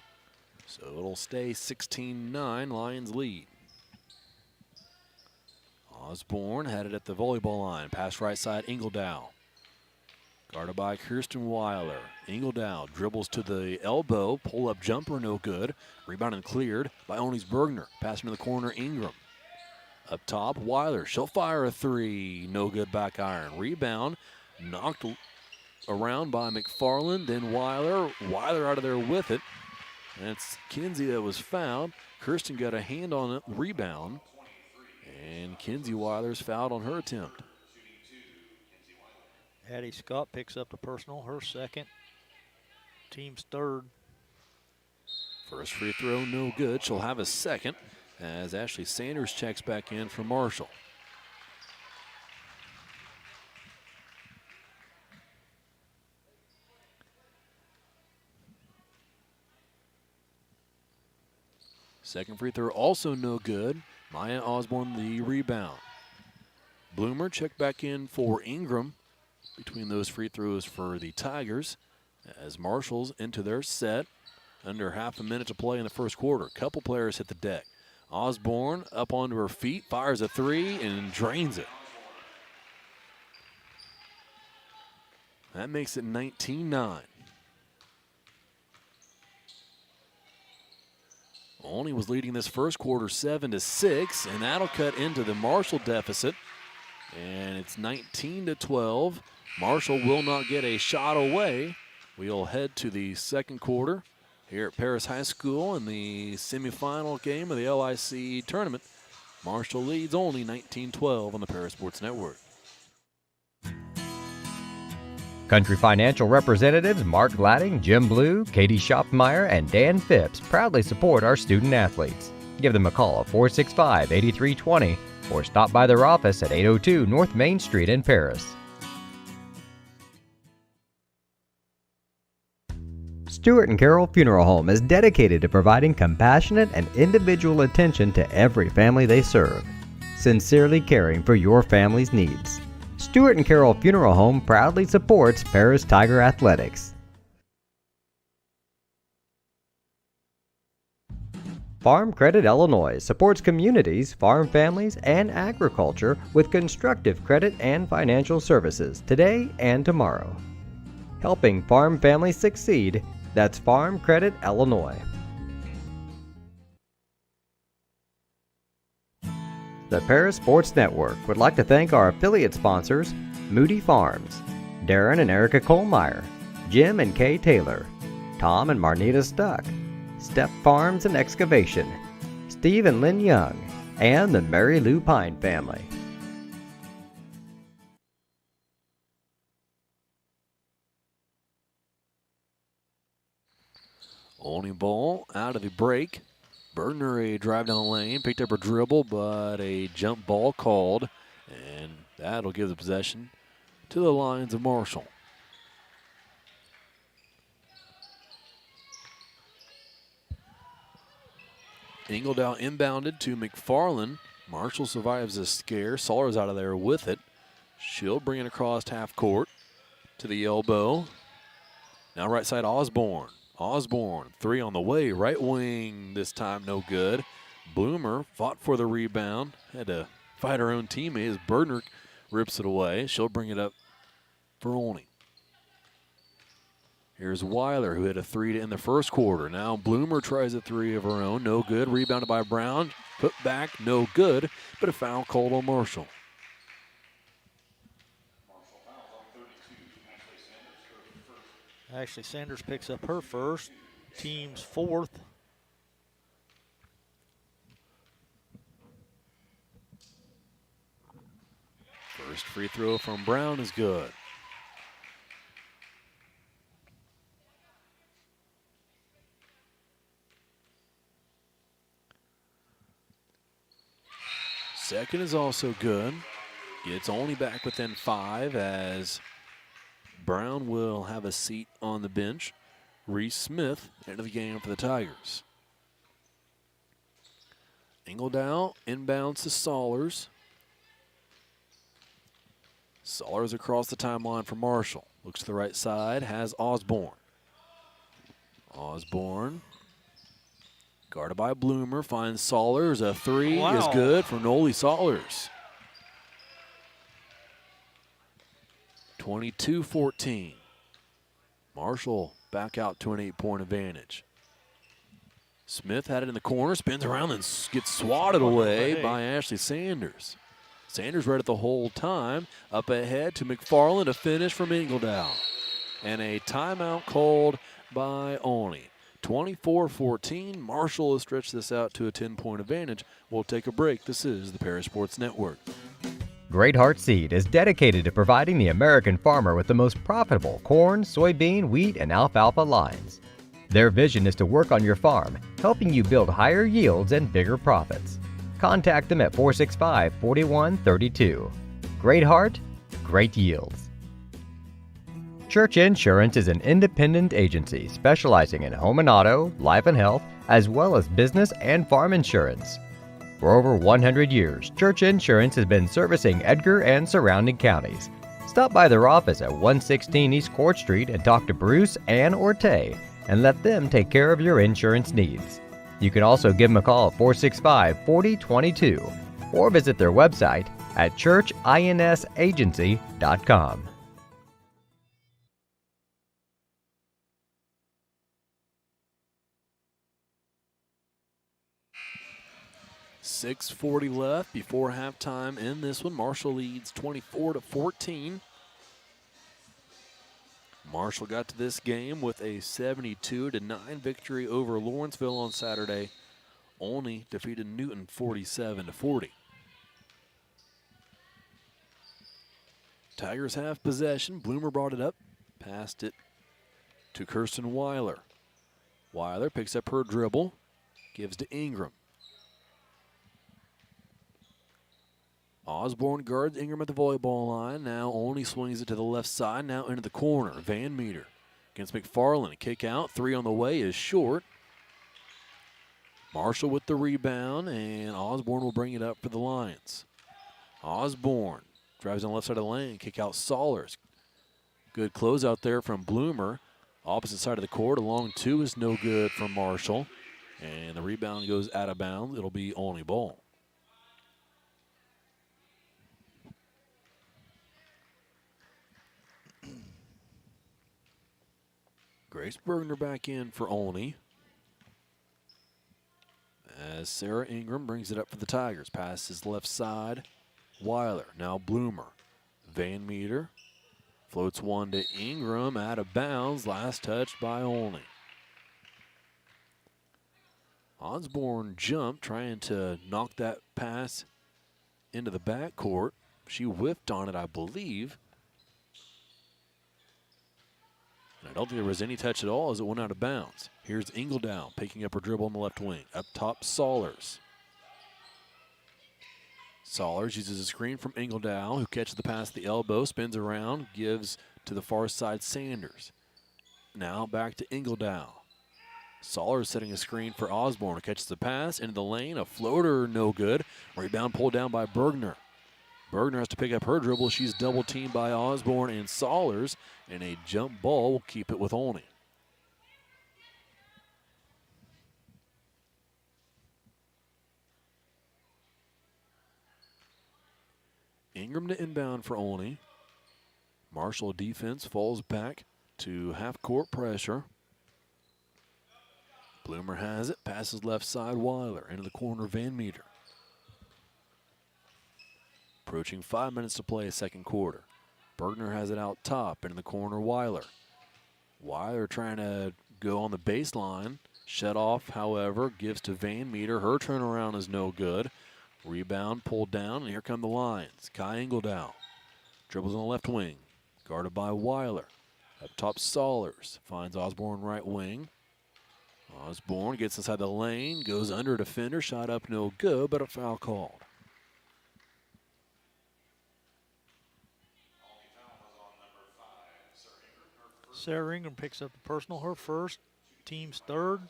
So it'll stay 16-9, Lions lead. Osborne had it at the volleyball line. Pass right side, Ingledow. Guarded by Kirsten Weiler. Ingledow dribbles to the elbow. Pull-up jumper, no good. Rebound and cleared by Olney's Bergner. Passing to the corner, Ingram. Up top, Weiler. She'll fire a 3. No good back iron. Rebound. Knocked around by McFarland, then Weiler. Weiler out of there with it. And it's Kinsey that was fouled. Kirsten got a hand on it, rebound. And Kinsey Weiler's fouled on her attempt. Addie Scott picks up the personal, her second. Team's third. First free throw, no good. She'll have a second as Ashley Sanders checks back in for Marshall. Second free throw also no good. Maya Osborne the rebound. Bloomer checked back in for Ingram between those free throws for the Tigers as Marshall's into their set. Under half a minute to play in the first quarter. Couple players hit the deck. Osborne up onto her feet, fires a 3 and drains it. That makes it 19-9. Olney was leading this first quarter 7-6, and that'll cut into the Marshall deficit. And it's 19-12. Marshall will not get a shot away. We'll head to the second quarter here at Paris High School in the semifinal game of the LIC tournament. Marshall leads Olney 19-12 on the Paris Sports Network. Country Financial representatives Mark Gladding, Jim Blue, Katie Schopmeyer, and Dan Phipps proudly support our student athletes. Give them a call at 465-8320 or stop by their office at 802 North Main Street in Paris. Stewart and Carroll Funeral Home is dedicated to providing compassionate and individual attention to every family they serve, sincerely caring for your family's needs. Stewart and Carroll Funeral Home proudly supports Paris Tiger Athletics. Farm Credit Illinois supports communities, farm families, and agriculture with constructive credit and financial services today and tomorrow. Helping farm families succeed, that's Farm Credit Illinois. The Paris Sports Network would like to thank our affiliate sponsors, Moody Farms, Darren and Erica Kohlmeyer, Jim and Kay Taylor, Tom and Marnita Stuck, Step Farms and Excavation, Steve and Lynn Young, and the Mary Lou Pine family. Olney ball out of the break. Bergner a drive down the lane, picked up a dribble, but a jump ball called, and that'll give the possession to the Lions of Marshall. Ingledow inbounded to McFarland. Marshall survives a scare. Saulers out of there with it. She'll bring it across half court to the elbow. Now right side Osborne. Osborne, three on the way, right wing this time, no good. Bloomer fought for the rebound, had to fight her own teammate as Bergner rips it away. She'll bring it up for Olney. Here's Weiler, who hit a three in the first quarter. Now Bloomer tries a three of her own, no good. Rebounded by Brown, put back, no good, but a foul called on Marshall. Ashley Sanders picks up her first, team's fourth. First free throw from Brown is good. Second is also good. Gets only back within 5 as Brown will have a seat on the bench. Reese Smith into the game for the Tigers. Ingledow inbounds to Saulers. Saulers across the timeline for Marshall. Looks to the right side, has Osborne. Osborne, guarded by Bloomer, finds Saulers. A three is good for Noli Saulers. 22-14. Marshall back out to an 8-point advantage. Smith had it in the corner, spins around and gets swatted away by Ashley Sanders. Sanders read it the whole time. Up ahead to McFarland, a finish from Ingledow. And a timeout called by Olney. 24-14. Marshall has stretched this out to a 10-point advantage. We'll take a break. This is the Paris Sports Network. Great Heart Seed is dedicated to providing the American farmer with the most profitable corn, soybean, wheat, and alfalfa lines. Their vision is to work on your farm, helping you build higher yields and bigger profits. Contact them at 465-4132. Great Heart, great yields. Church Insurance is an independent agency specializing in home and auto, life and health, as well as business and farm insurance. For over 100 years, Church Insurance has been servicing Edgar and surrounding counties. Stop by their office at 116 East Court Street and talk to Bruce, Ann, or Tay, and let them take care of your insurance needs. You can also give them a call at 465-4022 or visit their website at churchinsagency.com. .640 left before halftime in this one. Marshall leads 24-14. Marshall got to this game with a 72-9 victory over Lawrenceville on Saturday. Olney defeated Newton 47-40. Tigers have possession. Bloomer brought it up, passed it to Kirsten Weiler. Weiler picks up her dribble, gives to Ingram. Osborne guards Ingram at the volleyball line. Now Olney swings it to the left side. Now into the corner. Van Meter against McFarland. Kick out. Three on the way is short. Marshall with the rebound, and Osborne will bring it up for the Lions. Osborne Drives on the left side of the lane. Kick out Saulers. Good close out there from Bloomer. Opposite side of the court. A long two is no good from Marshall. And the rebound goes out of bounds. It'll be Olney ball. Grace Bergner back in for Olney. As Sarah Ingram brings it up for the Tigers. Passes left side. Weiler, now Bloomer. Van Meter floats one to Ingram, out of bounds. Last touched by Olney. Osborne jumped, trying to knock that pass into the backcourt. She whiffed on it, I believe. And I don't think there was any touch at all as it went out of bounds. Here's Ingledow picking up her dribble on the left wing. Up top, Saulers. Saulers uses a screen from Ingledow, who catches the pass at the elbow, spins around, gives to the far side Sanders. Now back to Ingledow. Saulers setting a screen for Osborne, who catches the pass into the lane. A floater, no good. Rebound pulled down by Bergner. Bergner has to pick up her dribble. She's double teamed by Osborne and Saulers, and a jump ball will keep it with Olney. Ingram to inbound for Olney. Marshall defense falls back to half-court pressure. Bloomer has it, passes left side, Weiler into the corner, Van Meter. Approaching 5 minutes to play, second quarter. Bergner has it out top, into the corner, Weiler. Weiler trying to go on the baseline. Shut off, however, gives to Van Meter. Her turnaround is no good. Rebound pulled down, and here come the Lions. Kai Ingledow dribbles on the left wing, guarded by Weiler. Up top, Saulers finds Osborne right wing. Osborne gets inside the lane, goes under a defender, shot up no good, but a foul called. Sarah Ingram picks up the personal, her first, team's third.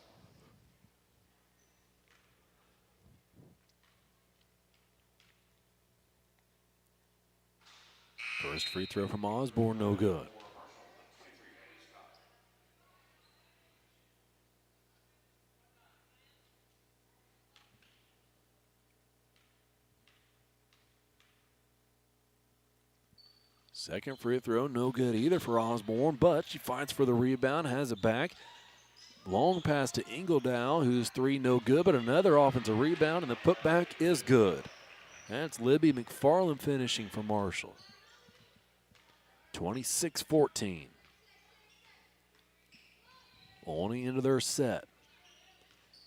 First free throw from Osborne, no good. Second free throw, no good either for Osborne, but she fights for the rebound, has it back. Long pass to Ingledow, whose three no good, but another offensive rebound, and the putback is good. That's Libby McFarland finishing for Marshall. 26-14. Olney into their set.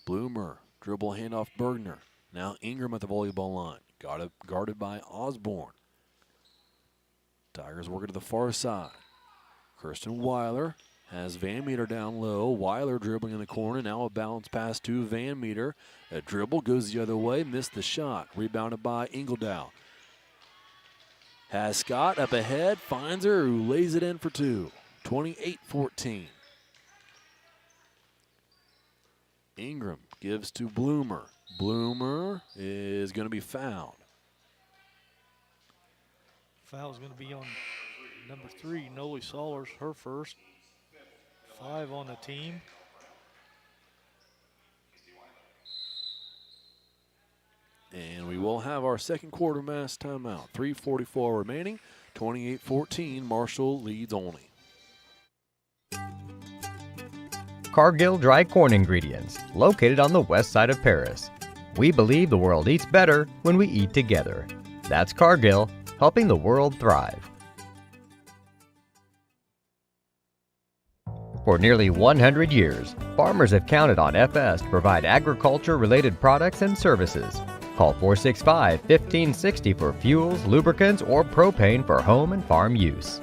Bloomer, dribble handoff Bergner. Now Ingram at the volleyball line. Got it guarded by Osborne. Tigers working to the far side. Kirsten Weiler has Van Meter down low. Weiler dribbling in the corner. Now a bounce pass to Van Meter. A dribble goes the other way. Missed the shot. Rebounded by Ingledow. Has Scott up ahead. Finds her, who lays it in for two. 28-14. Ingram gives to Bloomer. Bloomer is going to be fouled. Foul's going to be on number 3, Noli Saulers, her first. 5 on the team. And we will have our second quarter mass timeout. 3:44 remaining. 28-14. Marshall leads Olney. Cargill Dry Corn Ingredients, located on the west side of Paris. We believe the world eats better when we eat together. That's Cargill, helping the world thrive. For nearly 100 years, farmers have counted on FS to provide agriculture-related products and services. Call 465-1560 for fuels, lubricants, or propane for home and farm use.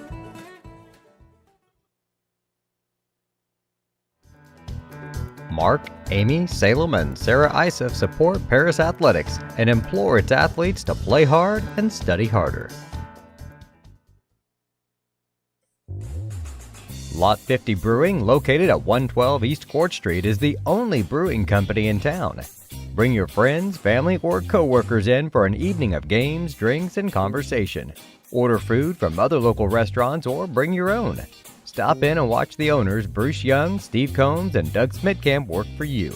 Mark, Amy, Salem, and Sarah Isef support Paris Athletics and implore its athletes to play hard and study harder. Lot 50 Brewing, located at 112 East Court Street, is the only brewing company in town. Bring your friends, family, or co-workers in for an evening of games, drinks, and conversation. Order food from other local restaurants or bring your own. Stop in and watch the owners Bruce Young, Steve Combs, and Doug Smitkamp work for you.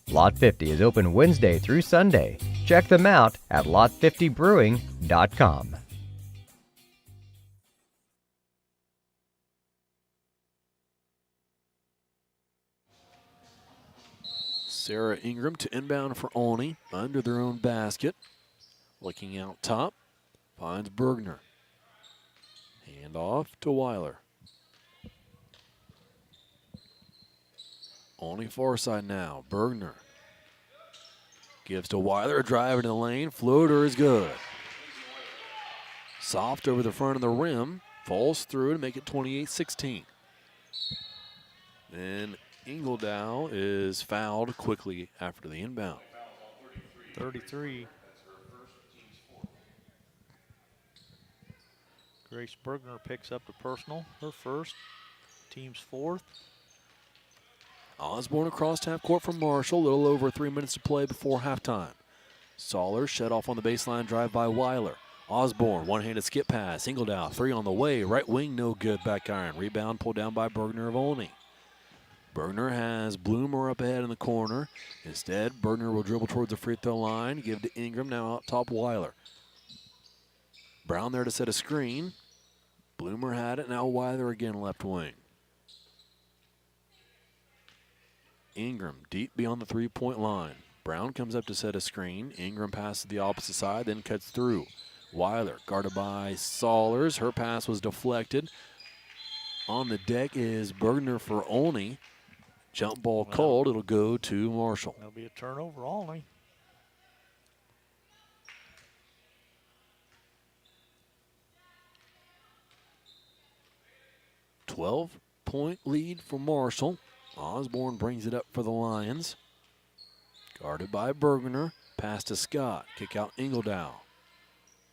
Lot 50 is open Wednesday through Sunday. Check them out at lot50brewing.com. Sarah Ingram to inbound for Olney under their own basket. Looking out top, finds Bergner. Hand off to Weiler. Olney far side now, Bergner. Gives to Weiler, a drive into the lane, floater is good. Soft over the front of the rim, falls through to make it 28-16. Then Ingledow is fouled quickly after the inbound. 33. Grace Bergner picks up the personal, her first, team's fourth. Osborne across half court from Marshall, a little over 3 minutes to play before halftime. Soller shut off on the baseline drive by Weiler. Osborne, one-handed skip pass. Ingledow, three on the way. Right wing, no good. Back iron. Rebound pulled down by Bergner of Olney. Bergner has Bloomer up ahead in the corner. Instead, Bergner will dribble towards the free throw line. Give to Ingram, now out top Weiler. Brown there to set a screen. Bloomer had it, now Weiler again left wing. Ingram deep beyond the three-point line. Brown comes up to set a screen. Ingram passes the opposite side, then cuts through. Weiler guarded by Sollers. Her pass was deflected. On the deck is Bergner for Olney. Jump ball called. It'll go to Marshall. That'll be a turnover, Olney. Point lead for Marshall. Osborne brings it up for the Lions. Guarded by Bergner. Pass to Scott. Kick out Ingledow.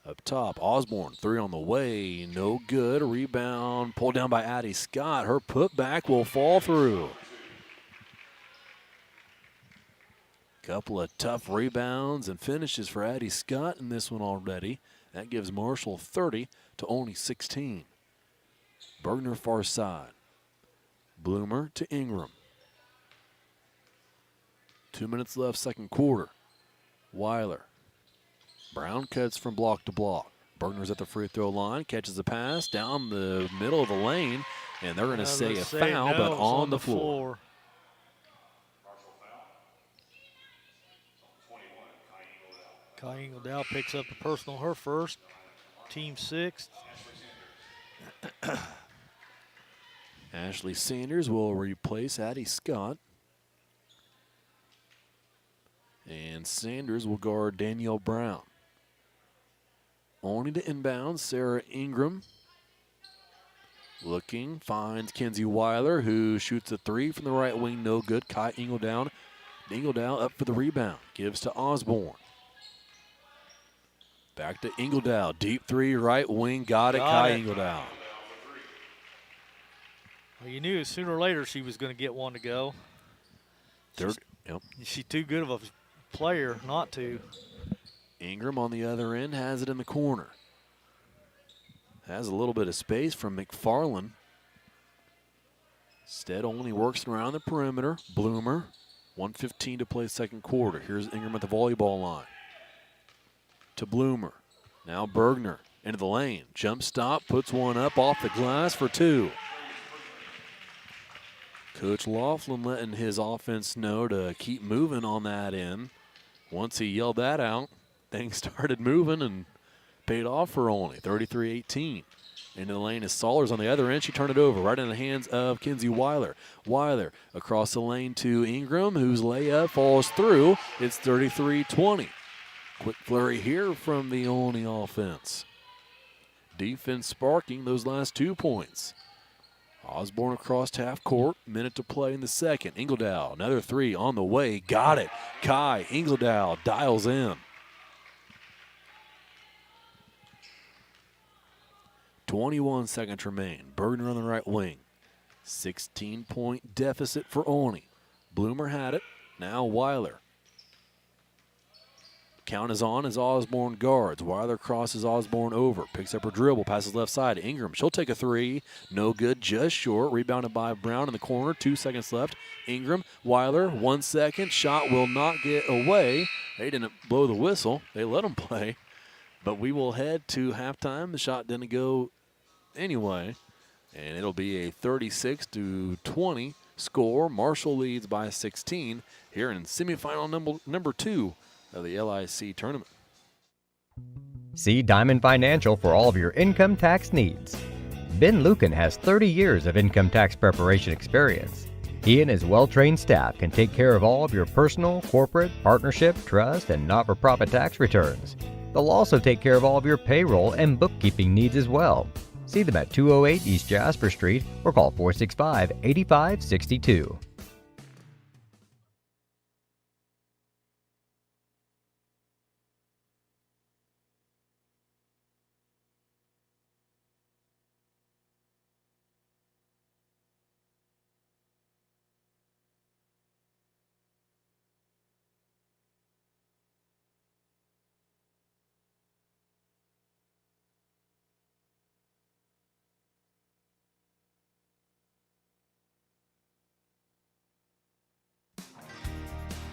Up top, Osborne, three on the way. No good. A rebound pulled down by Addie Scott. Her putback will fall through. Couple of tough rebounds and finishes for Addie Scott in this one already. That gives Marshall 30 to only 16. Bergner far side. Bloomer to Ingram. 2 minutes left, second quarter. Weiler. Brown cuts from block to block. Bergner's at the free throw line, catches a pass down the middle of the lane, and they're going to say a foul, no, but on the floor. Kai Ingledow picks up the personal, her first, team sixth. Ashley Sanders will replace Addie Scott. And Sanders will guard Danielle Brown. Only to inbound, Sarah Ingram. Looking, finds Kenzie Weiler, who shoots a three from the right wing, no good. Kai Ingledow up for the rebound. Gives to Osborne. Back to Ingledow. Deep three, right wing, got it. Kai Ingledow. Well, you knew sooner or later she was going to get one to go. She's too good of a player not to. Ingram on the other end has it in the corner. Has a little bit of space from McFarland. Instead only works around the perimeter. Bloomer, 1:15 to play second quarter. Here's Ingram at the volleyball line. To Bloomer. Now Bergner into the lane. Jump stop, puts one up off the glass for two. Coach Laughlin letting his offense know to keep moving on that end. Once he yelled that out, things started moving and paid off for Olney. 33-18. Into the lane is Sollers on the other end. She turned it over right in the hands of Kenzie Weiler. Weiler across the lane to Ingram, whose layup falls through. It's 33-20. Quick flurry here from the Olney offense. Defense sparking those last 2 points. Osborne across half court, minute to play in the second. Ingledow, another three on the way, got it. Kai Ingledow dials in. 21 seconds remain. Bergner on the right wing. 16-point deficit for Olney. Bloomer had it. Now Weiler. Count is on as Osborne guards. Weiler crosses Osborne over. Picks up her dribble. Passes left side. Ingram. She'll take a three. No good. Just short. Rebounded by Brown in the corner. 2 seconds left. Ingram. Weiler. 1 second. Shot will not get away. They didn't blow the whistle. They let them play. But we will head to halftime. The shot didn't go anyway. And it'll be a 36-20 score. Marshall leads by 16 here in semifinal number 2 of the LIC tournament. See Diamond Financial for all of your income tax needs. Ben Lucan has 30 years of income tax preparation experience. He and his well-trained staff can take care of all of your personal, corporate, partnership, trust, and not-for-profit tax returns. They'll also take care of all of your payroll and bookkeeping needs as well. See them at 208 East Jasper Street or call 465-8562.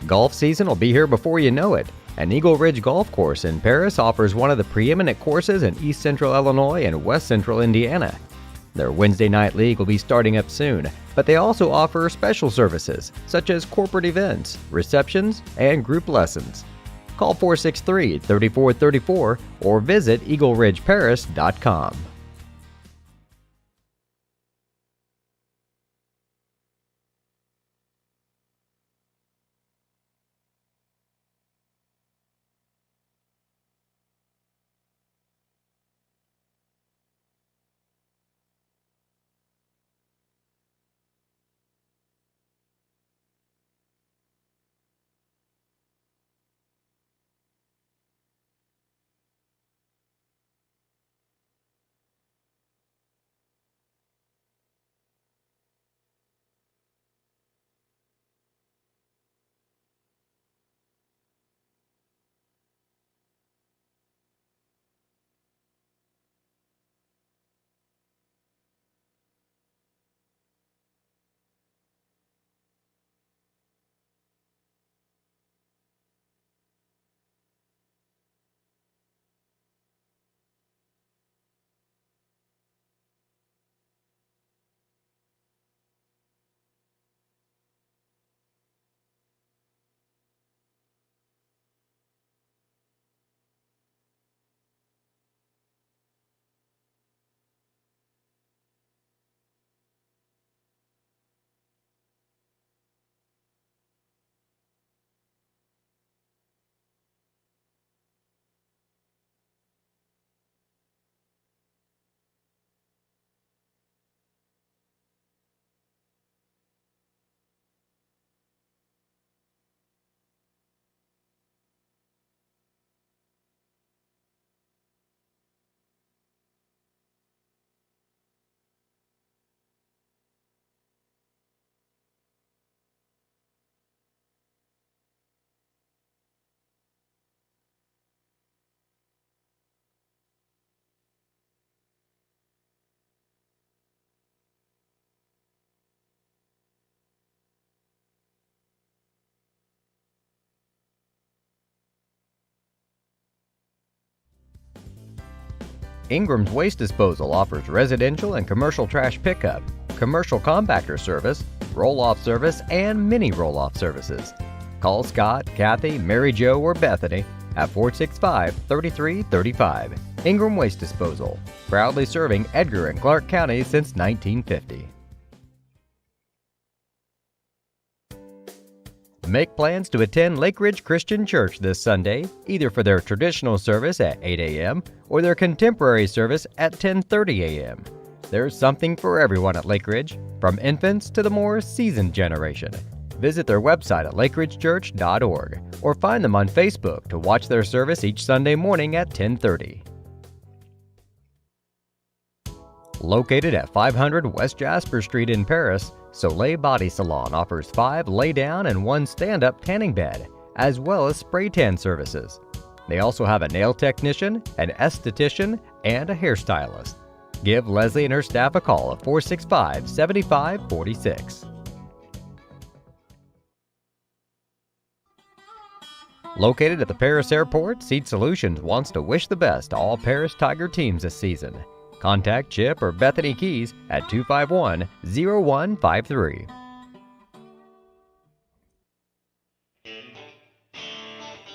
Golf season will be here before you know it, and Eagle Ridge Golf Course in Paris offers one of the preeminent courses in East Central Illinois and West Central Indiana. Their Wednesday night league will be starting up soon, but they also offer special services such as corporate events, receptions, and group lessons. Call 463-3434 or visit eagleridgeparis.com. Ingram's Waste Disposal offers residential and commercial trash pickup, commercial compactor service, roll-off service, and mini roll-off services. Call Scott, Kathy, Mary Jo, or Bethany at 465-3335. Ingram Waste Disposal, proudly serving Edgar and Clark County since 1950. Make plans to attend Lake Ridge Christian Church this Sunday, either for their traditional service at 8 a.m. or their contemporary service at 10:30 a.m. There's something for everyone at Lake Ridge, from infants to the more seasoned generation. Visit their website at lakeridgechurch.org or find them on Facebook to watch their service each Sunday morning at 10:30. Located at 500 West Jasper Street in Paris, Soleil Body Salon offers 5 lay-down and 1 stand-up tanning bed, as well as spray tan services. They also have a nail technician, an esthetician, and a hairstylist. Give Leslie and her staff a call at 465-7546. Located at the Paris Airport, Seat Solutions wants to wish the best to all Paris Tiger teams this season. Contact Chip or Bethany Keys at 251-0153.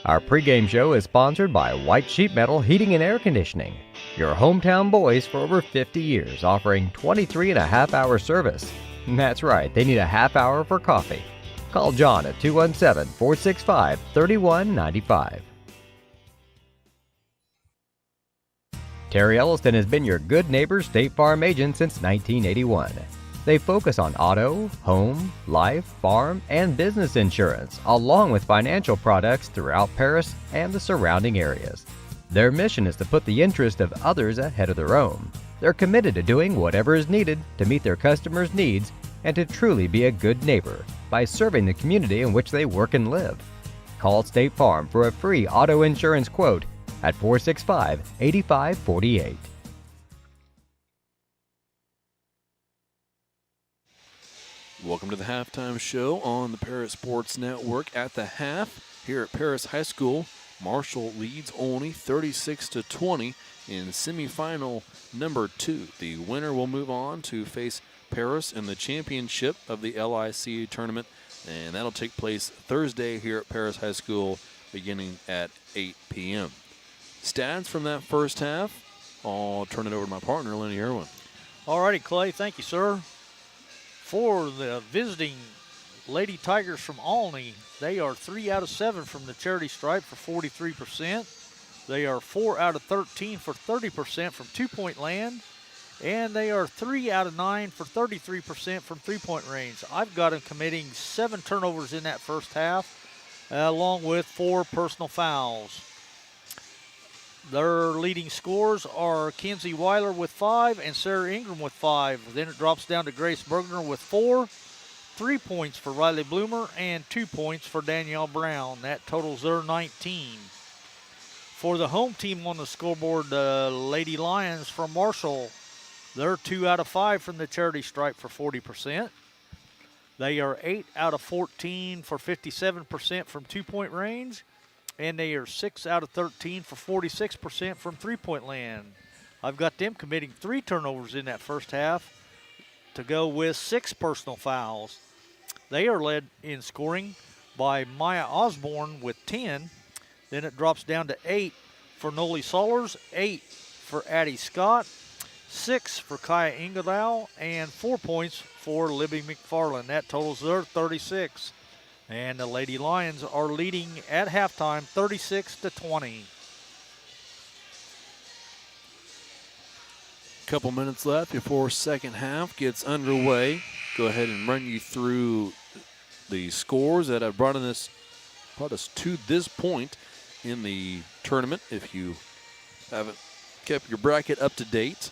Our pregame show is sponsored by White Sheet Metal Heating and Air Conditioning, your hometown boys for over 50 years, offering 23.5-hour service. That's right, they need a half hour for coffee. Call John at 217-465-3195. Terry Elliston has been your good neighbor State Farm agent since 1981. They focus on auto, home, life, farm, and business insurance, along with financial products throughout Paris and the surrounding areas. Their mission is to put the interest of others ahead of their own. They're committed to doing whatever is needed to meet their customers' needs and to truly be a good neighbor by serving the community in which they work and live. Call State Farm for a free auto insurance quote at 465-8548. Welcome to the halftime show on the Paris Sports Network. At the half, here at Paris High School, Marshall leads Olney 36-20 in semifinal number 2. The winner will move on to face Paris in the championship of the LIC tournament, and that'll take place Thursday here at Paris High School beginning at 8 p.m. Stats from that first half, I'll turn it over to my partner, Lenny Irwin. All righty, Clay. Thank you, sir. For the visiting Lady Tigers from Olney, they are 3 out of 7 from the charity stripe for 43%. They are 4 out of 13 for 30% from two-point land. And they are 3 out of 9 for 33% from three-point range. I've got them committing 7 turnovers in that first half, along with 4 personal fouls. Their leading scorers are Kenzie Weiler with 5 and Sarah Ingram with 5. Then it drops down to Grace Bergner with 4, 3 points for Riley Bloomer, and 2 points for Danielle Brown. That totals their 19. For the home team on the scoreboard, the Lady Lions from Marshall, they're 2 out of 5 from the charity stripe for 40%. They are 8 out of 14 for 57% from two-point range. And they are 6 out of 13 for 46% from three-point land. I've got them committing 3 turnovers in that first half to go with 6 personal fouls. They are led in scoring by Maya Osborne with 10. Then it drops down to 8 for Noli Sollers, 8 for Addie Scott, 6 for Kaya Ingedow, and 4 points for Libby McFarland. That totals their 36. And the Lady Lions are leading at halftime 36-20. Couple minutes left before second half gets underway. Go ahead and run you through the scores that have brought us to this point in the tournament. If you haven't kept your bracket up to date,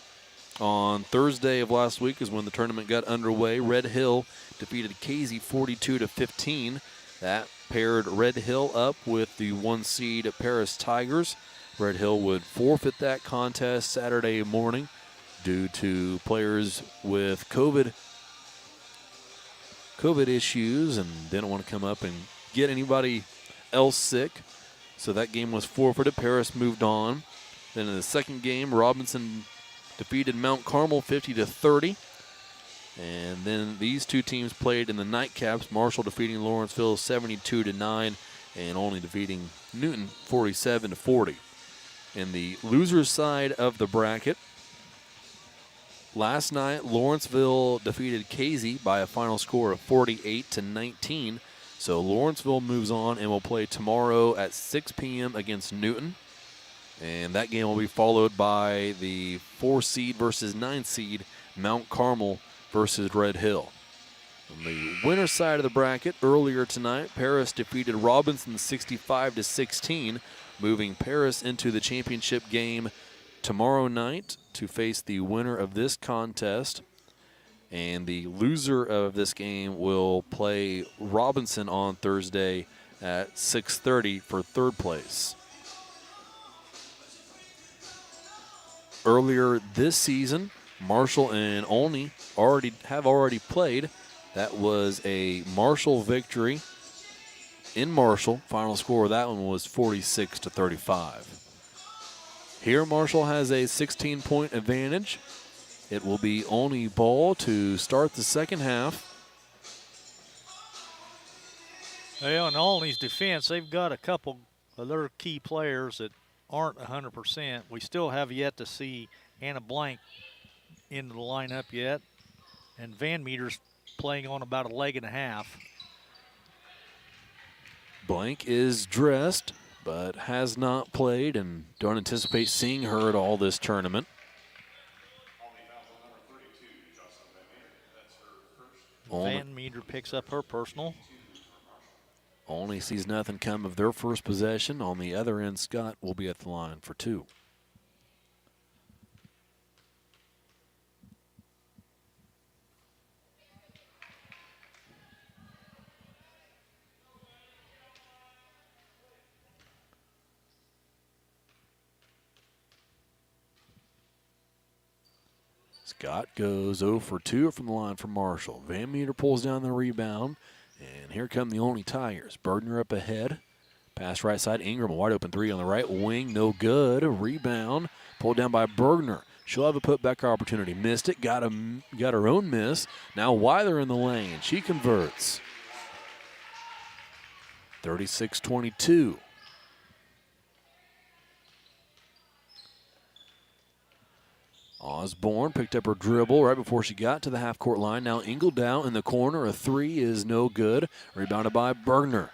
on Thursday of last week is when the tournament got underway. Red Hill defeated Casey 42-15. That paired Red Hill up with the 1 seed Paris Tigers. Red Hill would forfeit that contest Saturday morning due to players with COVID issues and didn't want to come up and get anybody else sick. So that game was forfeited. Paris moved on. Then in the second game, Robinson defeated Mount Carmel 50-30. And then these two teams played in the nightcaps. Marshall defeating Lawrenceville 72-9 and only defeating Newton 47-40. In the loser side of the bracket, last night Lawrenceville defeated Casey by a final score of 48-19. So Lawrenceville moves on and will play tomorrow at 6 p.m. against Newton. And that game will be followed by the 4 seed versus 9 seed Mount Carmel versus Red Hill. On the winner's side of the bracket, earlier tonight, Paris defeated Robinson 65-16, moving Paris into the championship game tomorrow night to face the winner of this contest. And the loser of this game will play Robinson on Thursday at 6:30 for third place. earlier this season. Marshall and Olney have already played. That was a Marshall victory in Marshall. Final score of that one was 46-35. Here Marshall has a 16-point advantage. It will be Olney ball to start the second half. Well, in Olney's defense, they've got a couple of their key players that aren't 100%. We still have yet to see Anna Blank into the lineup yet, and Van Meter's playing on about a leg and a half. Blank is dressed, but has not played, and don't anticipate seeing her at all this tournament. Van Meter picks up her personal. Olney sees nothing come of their first possession. On the other end, Scott will be at the line for 2. Scott goes 0 for 2 from the line for Marshall. Van Meter pulls down the rebound, and here come the Olney Tigers. Bergner up ahead. Pass right side. Ingram, a wide open 3 on the right wing. No good. A rebound pulled down by Bergner. She'll have a putback opportunity. Missed it. Got her own miss. Now Weiler in the lane. She converts. 36-22. Osborne picked up her dribble right before she got to the half-court line. Now Ingledow in the corner. A 3 is no good. Rebounded by Bergner.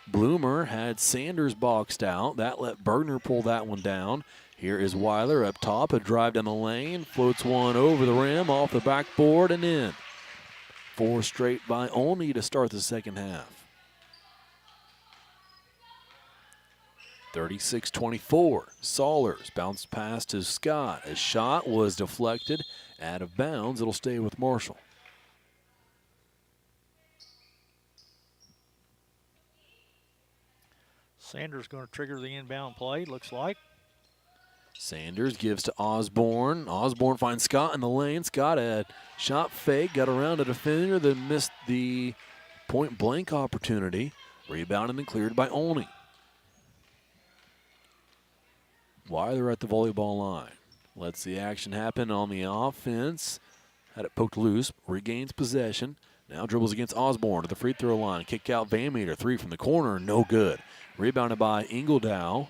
Bloomer had Sanders boxed out. That let Bergner pull that one down. Here is Weiler up top. A drive down the lane. Floats one over the rim, off the backboard, and in. 4 straight by Olney to start the second half. 36-24. Saulers bounce pass to Scott. A shot was deflected out of bounds. It'll stay with Marshall. Sanders going to trigger the inbound play, looks like. Sanders gives to Osborne. Osborne finds Scott in the lane. Scott had shot fake, got around a defender, then missed the point blank opportunity. Rebounded and cleared by Olney. Weiler at the volleyball line. Lets the action happen on the offense. Had it poked loose. Regains possession. Now dribbles against Osborne to the free throw line. Kick out Van Meter. 3 from the corner. No good. Rebounded by Ingledow.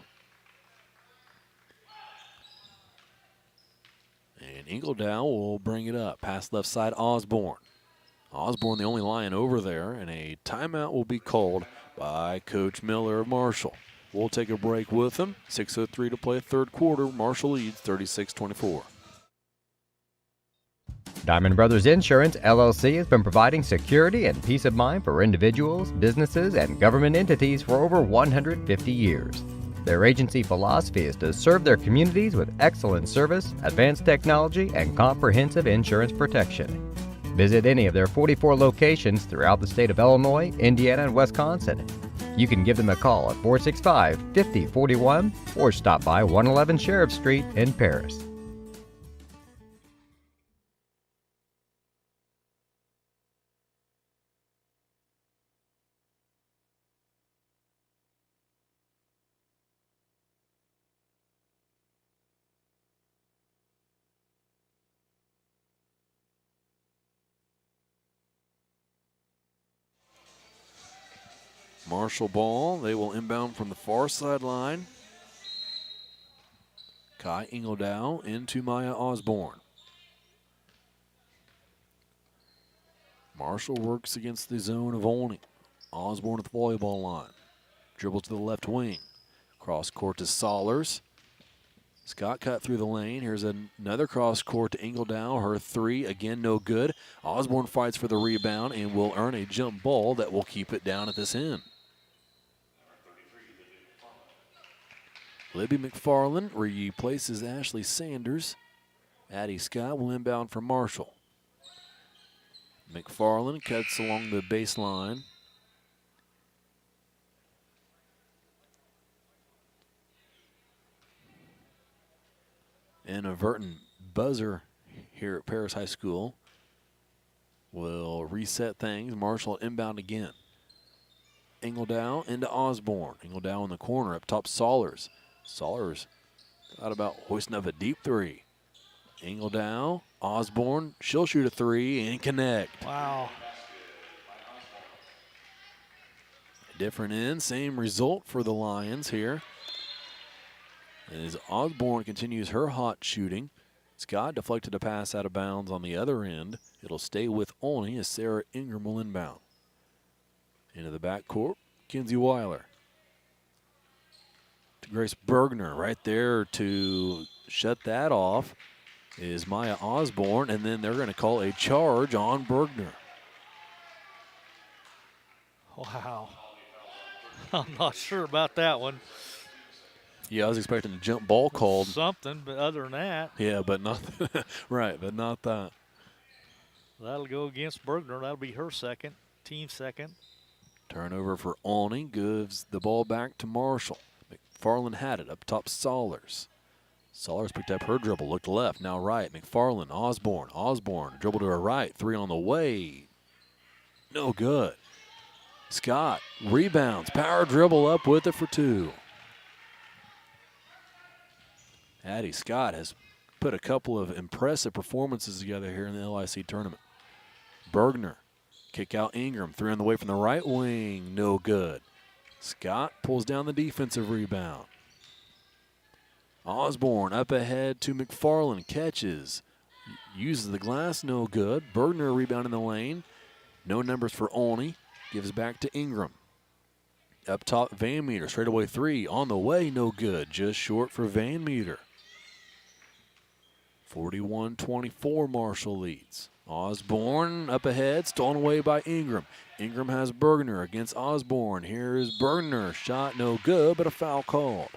And Ingledow will bring it up. Pass left side, Osborne. Osborne the only Lion over there. And a timeout will be called by Coach Miller of Marshall. We'll take a break with them. 6:03 to play third quarter. Marshall leads 36-24. Diamond Brothers Insurance, LLC has been providing security and peace of mind for individuals, businesses, and government entities for over 150 years. Their agency philosophy is to serve their communities with excellent service, advanced technology, and comprehensive insurance protection. Visit any of their 44 locations throughout the state of Illinois, Indiana, and Wisconsin. You can give them a call at 465-5041 or stop by 111 Sheriff Street in Paris. Marshall ball. They will inbound from the far sideline. Kai Ingledow into Maya Osborne. Marshall works against the zone of Olney. Osborne at the volleyball line. Dribble to the left wing. Cross court to Saulers. Scott cut through the lane. Here's another cross court to Ingledow. Her 3, again, no good. Osborne fights for the rebound and will earn a jump ball that will keep it down at this end. Libby McFarland replaces Ashley Sanders. Addie Scott will inbound for Marshall. McFarland cuts along the baseline. Inadvertent buzzer here at Paris High School will reset things. Marshall inbound again. Ingledow into Osborne. Ingledow in the corner, up top Saulers. Saulers thought about hoisting up a deep three. Ingledow, Osborne, she'll shoot a three and connect. Wow. Different end, same result for the Lions here. As Osborne continues her hot shooting. Scott deflected a pass out of bounds on the other end. It'll stay with Olney as Sarah Ingram will inbound. Into the backcourt, Kinsey Weiler. To Grace Bergner right there to shut that off is Maya Osborne, and then they're going to call a charge on Bergner. Wow. I'm not sure about that one. Yeah, I was expecting a jump ball called. Something, but other than that. Yeah, but not right, but not that. That'll go against Bergner. That'll be her second, team second. Turnover for Olney gives the ball back to Marshall. McFarland had it up top Saulers. Saulers picked up her dribble, looked left, now right. McFarland, Osborne. Osborne, dribble to her right, three on the way. No good. Scott rebounds, power dribble up with it for two. Addie Scott has put a couple of impressive performances together here in the LIC tournament. Bergner, kick out Ingram, three on the way from the right wing, no good. Scott pulls down the defensive rebound. Osborne up ahead to McFarland, catches, uses the glass, no good. Bergner rebound in the lane, no numbers for Olney, gives back to Ingram. Up top, Van Meter, straightaway three, on the way, no good, just short for Van Meter. 41-24, Marshall leads. Osborne up ahead, stolen away by Ingram. Ingram has Bergner against Osborne. Here is Bergner, shot no good, but a foul called.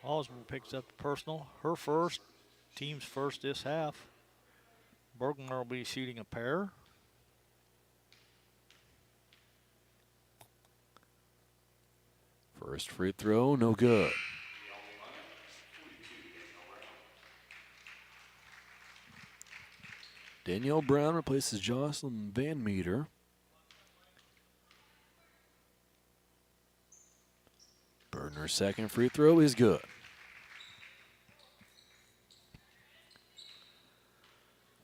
Osborne picks up the personal. Her first, team's first this half. Bergner will be shooting a pair. First free throw, no good. Danielle Brown replaces Jocelyn Van Meter. Bergner's second free throw is good.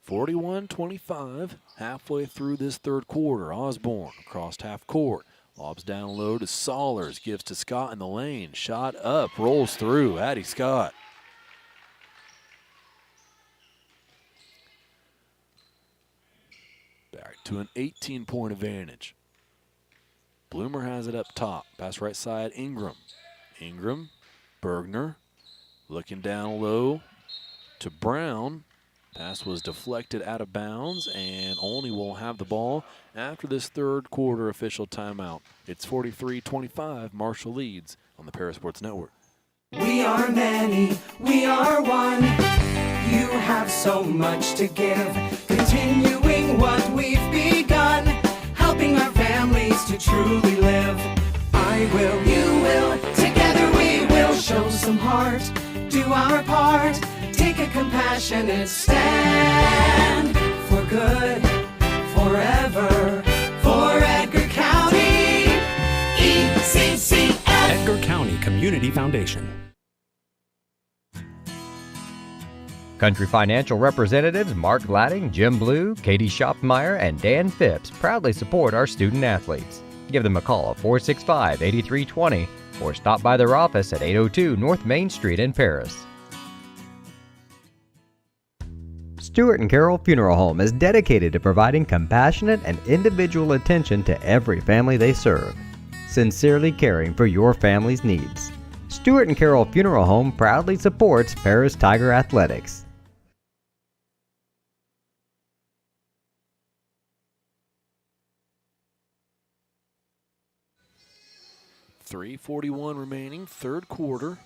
(41-25), halfway through this third quarter. Osborne across half court. Lobs down low to Saulers, gives to Scott in the lane. Shot up, rolls through. Addie Scott. Back to an 18-point advantage. Bloomer has it up top. Pass right side, Ingram. Ingram, Bergner, looking down low to Brown. Pass was deflected out of bounds, and Olney will have the ball after this third quarter official timeout. It's 43-25, Marshall leads on the Paris Sports Network. We are many, we are one. You have so much to give, continuing what we've begun, helping our families to truly live. I will, you will, together we will show some heart, do our part, take a compassionate stand for good, forever, for Edgar County, ECCF. Edgar County Community Foundation. Country Financial representatives Mark Gladding, Jim Blue, Katie Schopmeyer, and Dan Phipps proudly support our student athletes. Give them a call at 465-8320 or stop by their office at 802 North Main Street in Paris. Stewart & Carroll Funeral Home is dedicated to providing compassionate and individual attention to every family they serve, sincerely caring for your family's needs. Stewart & Carroll Funeral Home proudly supports Paris Tiger Athletics. 3:41 remaining, third quarter.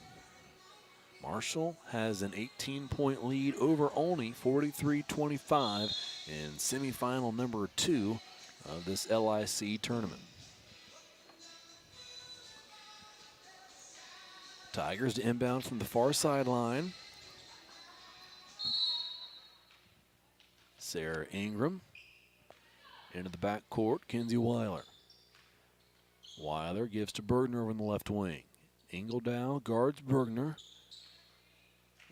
Marshall has an 18-point lead over Olney, 43-25, in semifinal number 2 of this LIC tournament. Tigers to inbound from the far sideline. Sarah Ingram into the back court. Kinsey Weiler. Weiler gives to Bergner over in the left wing. Ingledow guards Bergner.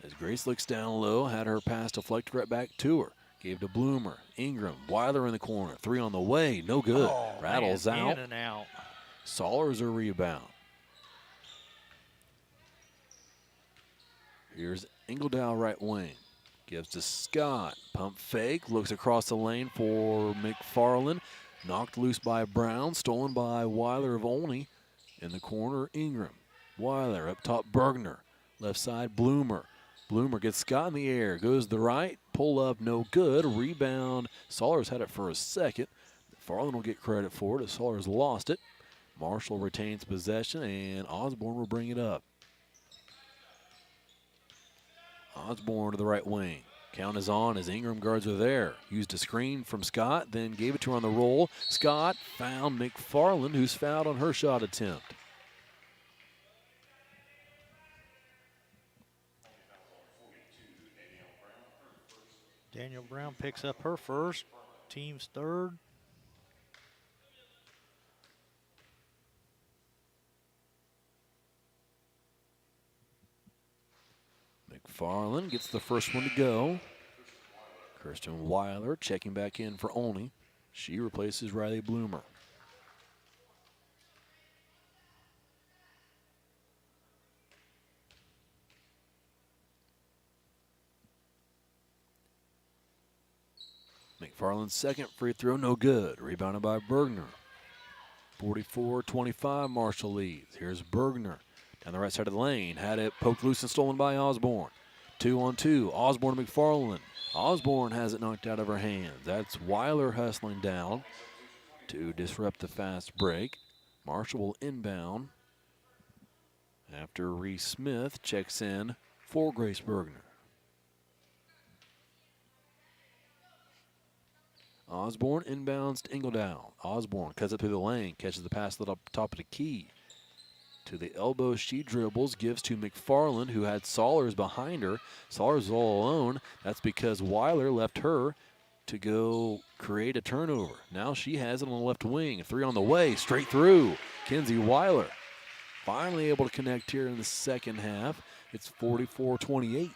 As Grace looks down low, had her pass deflected right back to her. Gave to Bloomer. Ingram. Weiler in the corner. 3 on the way. No good. Oh, Rattles man, out. in and out. Sollers a rebound. Here's Ingledow right wing. Gives to Scott. Pump fake. Looks across the lane for McFarland. Knocked loose by Brown. Stolen by Weiler of Olney. In the corner, Ingram. Weiler up top, Bergner. Left side, Bloomer. Bloomer gets Scott in the air. Goes to the right. Pull up, no good. Rebound. Sollers had it for a second. McFarland will get credit for it as Sollers lost it. Marshall retains possession, and Osborne will bring it up. Osborne to the right wing. Count is on as Ingram guards are there. Used a screen from Scott, then gave it to her on the roll. Scott found McFarland, who's fouled on her shot attempt. Danielle Brown picks up her first. Team's third. McFarland gets the first one to go. Kirsten Weiler checking back in for Olney. She replaces Riley Bloomer. McFarland's second free throw, no good. Rebounded by Bergner. 44-25, Marshall leads. Here's Bergner down the right side of the lane. Had it poked loose and stolen by Osborne. 2-on-2, Osborne to McFarland. Osborne has it knocked out of her hands. That's Weiler hustling down to disrupt the fast break. Marshall will inbound after Reese Smith checks in for Grace Bergner. Osborne inbounds to Ingledow. Osborne cuts it through the lane, catches the pass at the top of the key. To the elbow, she dribbles, gives to McFarland, who had Sollers behind her. Sollers is all alone. That's because Weiler left her to go create a turnover. Now she has it on the left wing. 3 on the way, straight through. Kinsey Weiler finally able to connect here in the second half. It's 44-28.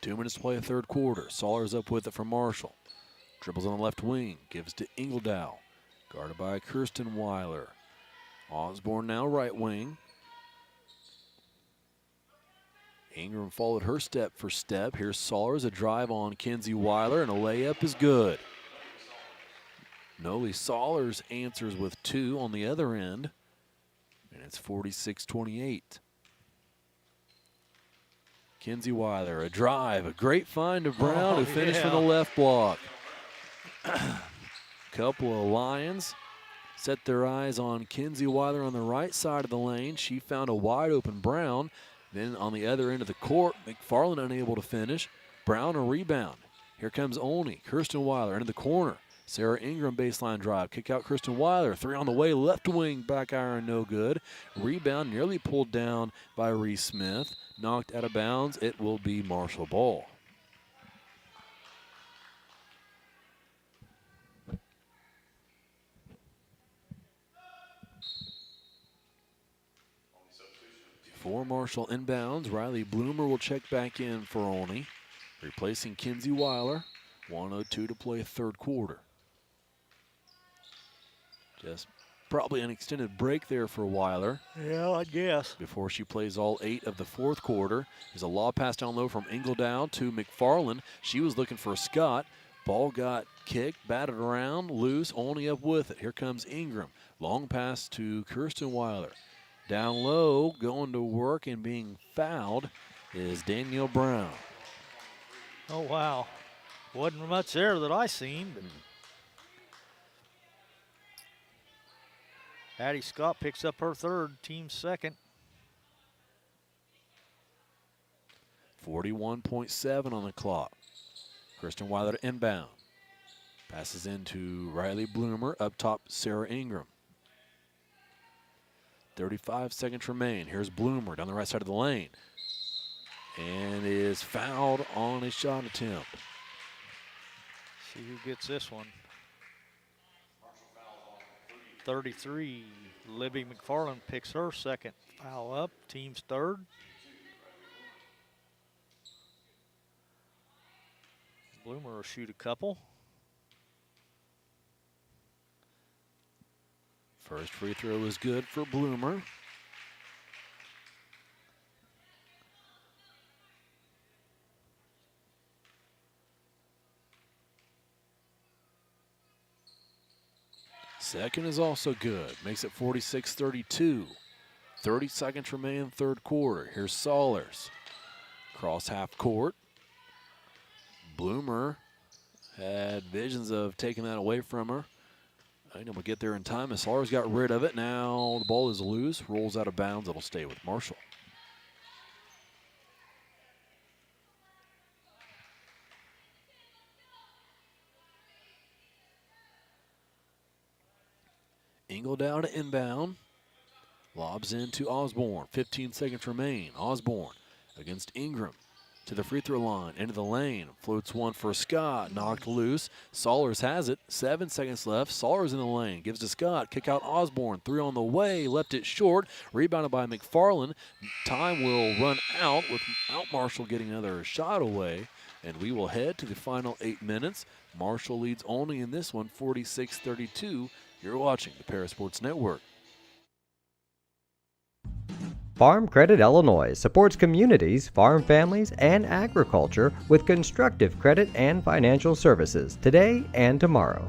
2 minutes to play the third quarter. Sollers up with it for Marshall. Dribbles on the left wing, gives to Ingledow. Guarded by Kirsten Weiler. Osborne now right wing. Ingram followed her step for step. Here's Sollers, a drive on Kinsey Weiler, and a layup is good. Noli Sollers answers with 2 on the other end, and it's 46-28. Kinsey Weiler, a drive, a great find of Brown, who finished from the left block. Couple of Lions set their eyes on Kinsey Weiler on the right side of the lane. She found a wide open Brown. Then on the other end of the court, McFarland unable to finish. Brown a rebound. Here comes Olney. Kirsten Weiler into the corner. Sarah Ingram baseline drive. Kick out Kirsten Weiler. 3 on the way. Left wing back iron no good. Rebound nearly pulled down by Reese Smith. Knocked out of bounds. It will be Marshall ball. For Marshall inbounds, Riley Bloomer will check back in for Olney, replacing Kinsey Weiler. 1:02 to play third quarter. Just probably an extended break there for Weiler. Yeah, I guess. Before she plays all 8 of the fourth quarter. There's a lob pass down low from Ingledow to McFarland. She was looking for Scott. Ball got kicked, batted around, loose, Olney up with it. Here comes Ingram. Long pass to Kirsten Weiler. Down low, going to work and being fouled is Danielle Brown. Oh, wow. Wasn't much there that I seen, but Addie Scott picks up her third, team's second. 41.7 on the clock. Kirsten Weiler to inbound. Passes into Riley Bloomer. Up top, Sarah Ingram. 35 seconds remain. Here's Bloomer down the right side of the lane. And is fouled on a shot attempt. See who gets this one. 33, Libby McFarland picks her second foul up. Team's third. Bloomer will shoot a couple. First free throw is good for Bloomer. Second is also good. Makes it 46-32. 30 seconds remain in third quarter. Here's Saulers. Cross half court. Bloomer had visions of taking that away from her. Unable to get there in time. As Saulers got rid of it. Now the ball is loose. Rolls out of bounds. It'll stay with Marshall. Ingledow to inbound. Lobs into Osborne. 15 seconds remain. Osborne against Ingram. To the free throw line. Into the lane. Floats one for Scott. Knocked loose. Saulers has it. 7 seconds left. Saulers in the lane. Gives to Scott. Kick out Osborne. 3 on the way. Left it short. Rebounded by McFarland. Time will run out without Marshall getting another shot away. And we will head to the final 8 minutes. Marshall leads only in this one, 46-32. You're watching the Paris Sports Network. Farm Credit Illinois supports communities, farm families, and agriculture with constructive credit and financial services today and tomorrow.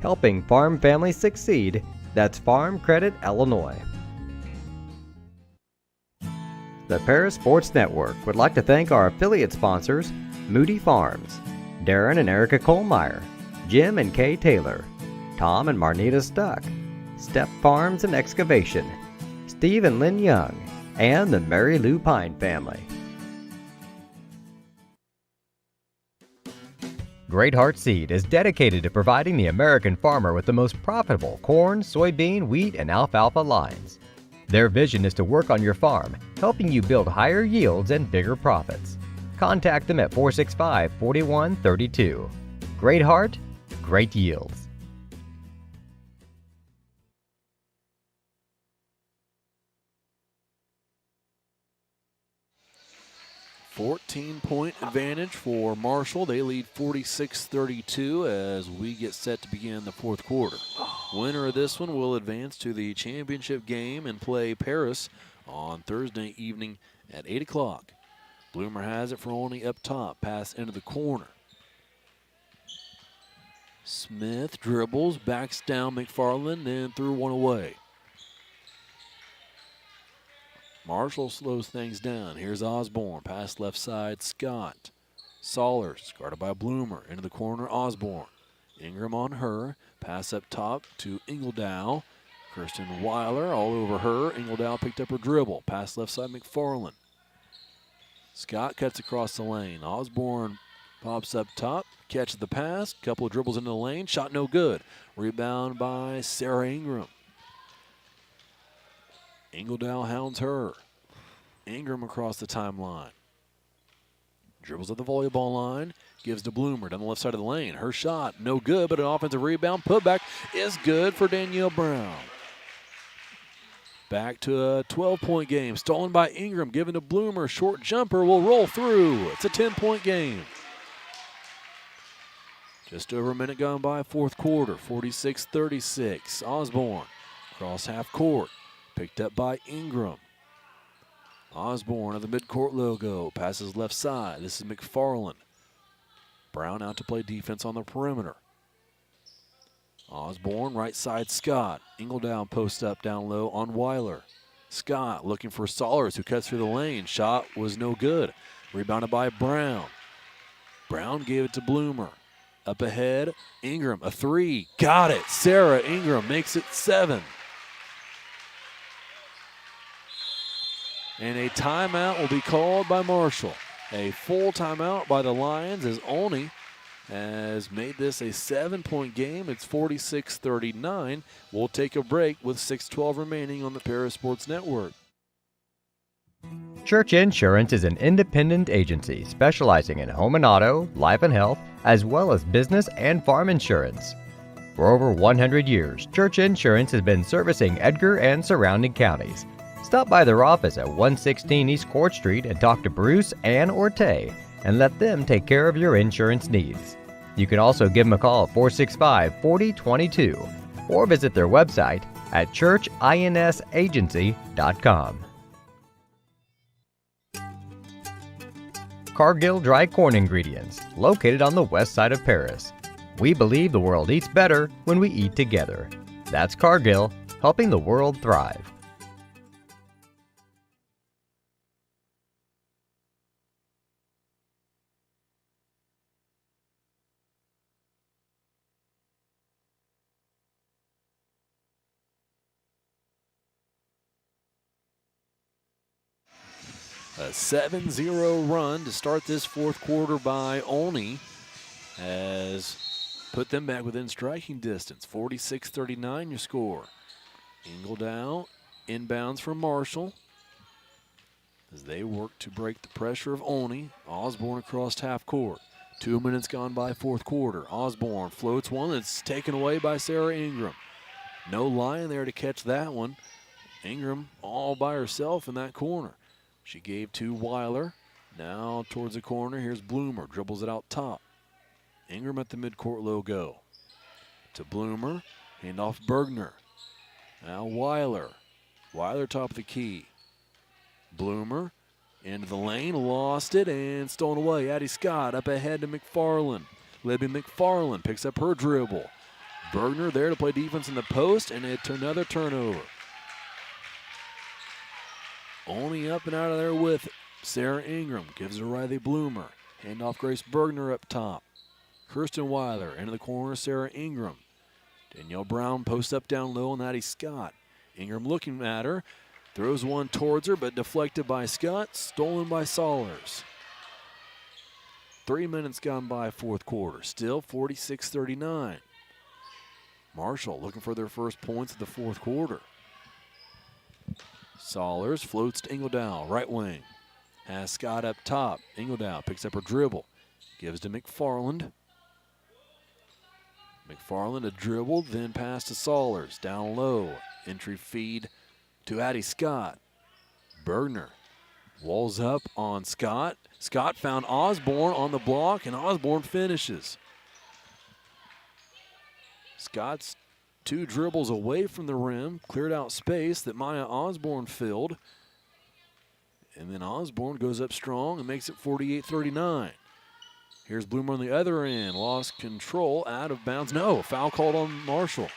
Helping farm families succeed, that's Farm Credit Illinois. The Paris Sports Network would like to thank our affiliate sponsors, Moody Farms, Darren and Erica Kohlmeyer, Jim and Kay Taylor, Tom and Marnita Stuck, Step Farms and Excavation, Steve and Lynn Young, and the Mary Lou Pine family. Great Heart Seed is dedicated to providing the American farmer with the most profitable corn, soybean, wheat, and alfalfa lines. Their vision is to work on your farm, helping you build higher yields and bigger profits. Contact them at 465-4132. Great Heart, great yields. 14-point advantage for Marshall. They lead 46-32 as we get set to begin the fourth quarter. Winner of this one will advance to the championship game and play Paris on Thursday evening at 8 o'clock. Bloomer has it for Olney up top. Pass into the corner. Smith dribbles, backs down McFarland, and threw one away. Marshall slows things down. Here's Osborne. Pass left side, Scott. Saulers, guarded by Bloomer. Into the corner, Osborne. Ingram on her. Pass up top to Ingledow. Kirsten Weiler all over her. Ingledow picked up her dribble. Pass left side, McFarland. Scott cuts across the lane. Osborne pops up top. Catches the pass. Couple of dribbles into the lane. Shot no good. Rebound by Sarah Ingram. Ingledow hounds her. Ingram across the timeline. Dribbles at the volleyball line. Gives to Bloomer down the left side of the lane. Her shot, no good, but an offensive rebound. Putback is good for Danielle Brown. Back to a 12-point game. Stolen by Ingram. Given to Bloomer. Short jumper will roll through. It's a 10-point game. Just over a minute gone by, fourth quarter. 46-36. Osborne cross half court. Picked up by Ingram. Osborne of the midcourt logo. Passes left side. This is McFarland. Brown out to play defense on the perimeter. Osborne, right side, Scott. Ingledown post up down low on Weiler. Scott looking for Saulers, who cuts through the lane. Shot was no good. Rebounded by Brown. Brown gave it to Bloomer. Up ahead, Ingram, a three. Got it. Sarah Ingram makes it 7. And a timeout will be called by Marshall. A full timeout by the Lions as Olney has made this a 7-point game. It's 46-39. We'll take a break with 6:12 remaining on the Paris Sports Network. Church Insurance is an independent agency specializing in home and auto, life and health, as well as business and farm insurance. For over 100 years, Church Insurance has been servicing Edgar and surrounding counties. Stop by their office at 116 East Court Street and talk to Bruce, Ann, or Tay and let them take care of your insurance needs. You can also give them a call at 465-4022 or visit their website at churchinsagency.com. Cargill Dry Corn Ingredients, located on the west side of Paris. We believe the world eats better when we eat together. That's Cargill, helping the world thrive. A 7-0 run to start this fourth quarter by Olney has put them back within striking distance. 46-39 your score. Ingledow inbounds from Marshall as they work to break the pressure of Olney. Osborne across half court. 2 minutes gone by fourth quarter. Osborne floats one that's taken away by Sarah Ingram. No line there to catch that one. Ingram all by herself in that corner. She gave to Weiler. Now towards the corner. Here's Bloomer. Dribbles it out top. Ingram at the midcourt logo. To Bloomer. Handoff Bergner. Now Weiler. Weiler top of the key. Bloomer into the lane. Lost it and stolen away. Addie Scott up ahead to McFarland. Libby McFarland picks up her dribble. Bergner there to play defense in the post, and it's another turnover. Only up and out of there with it. Sarah Ingram gives it to Riley Bloomer. Handoff Grace Bergner up top. Kirsten Weiler into the corner. Sarah Ingram. Danielle Brown posts up down low on Addie Scott. Ingram looking at her. Throws one towards her, but deflected by Scott. Stolen by Sollers. 3 minutes gone by fourth quarter. Still 46-39. Marshall looking for their first points of the fourth quarter. Sollers floats to Ingledow, right wing. Has Scott up top. Ingledow picks up her dribble. Gives to McFarland. McFarland a dribble, then pass to Sollers. Down low. Entry feed to Addie Scott. Bergner walls up on Scott. Scott found Osborne on the block, and Osborne finishes. Scott's 2 dribbles away from the rim, cleared out space that Maya Osborne filled. And then Osborne goes up strong and makes it 48-39. Here's Bloomer on the other end, lost control, out of bounds. No, foul called on Marshall.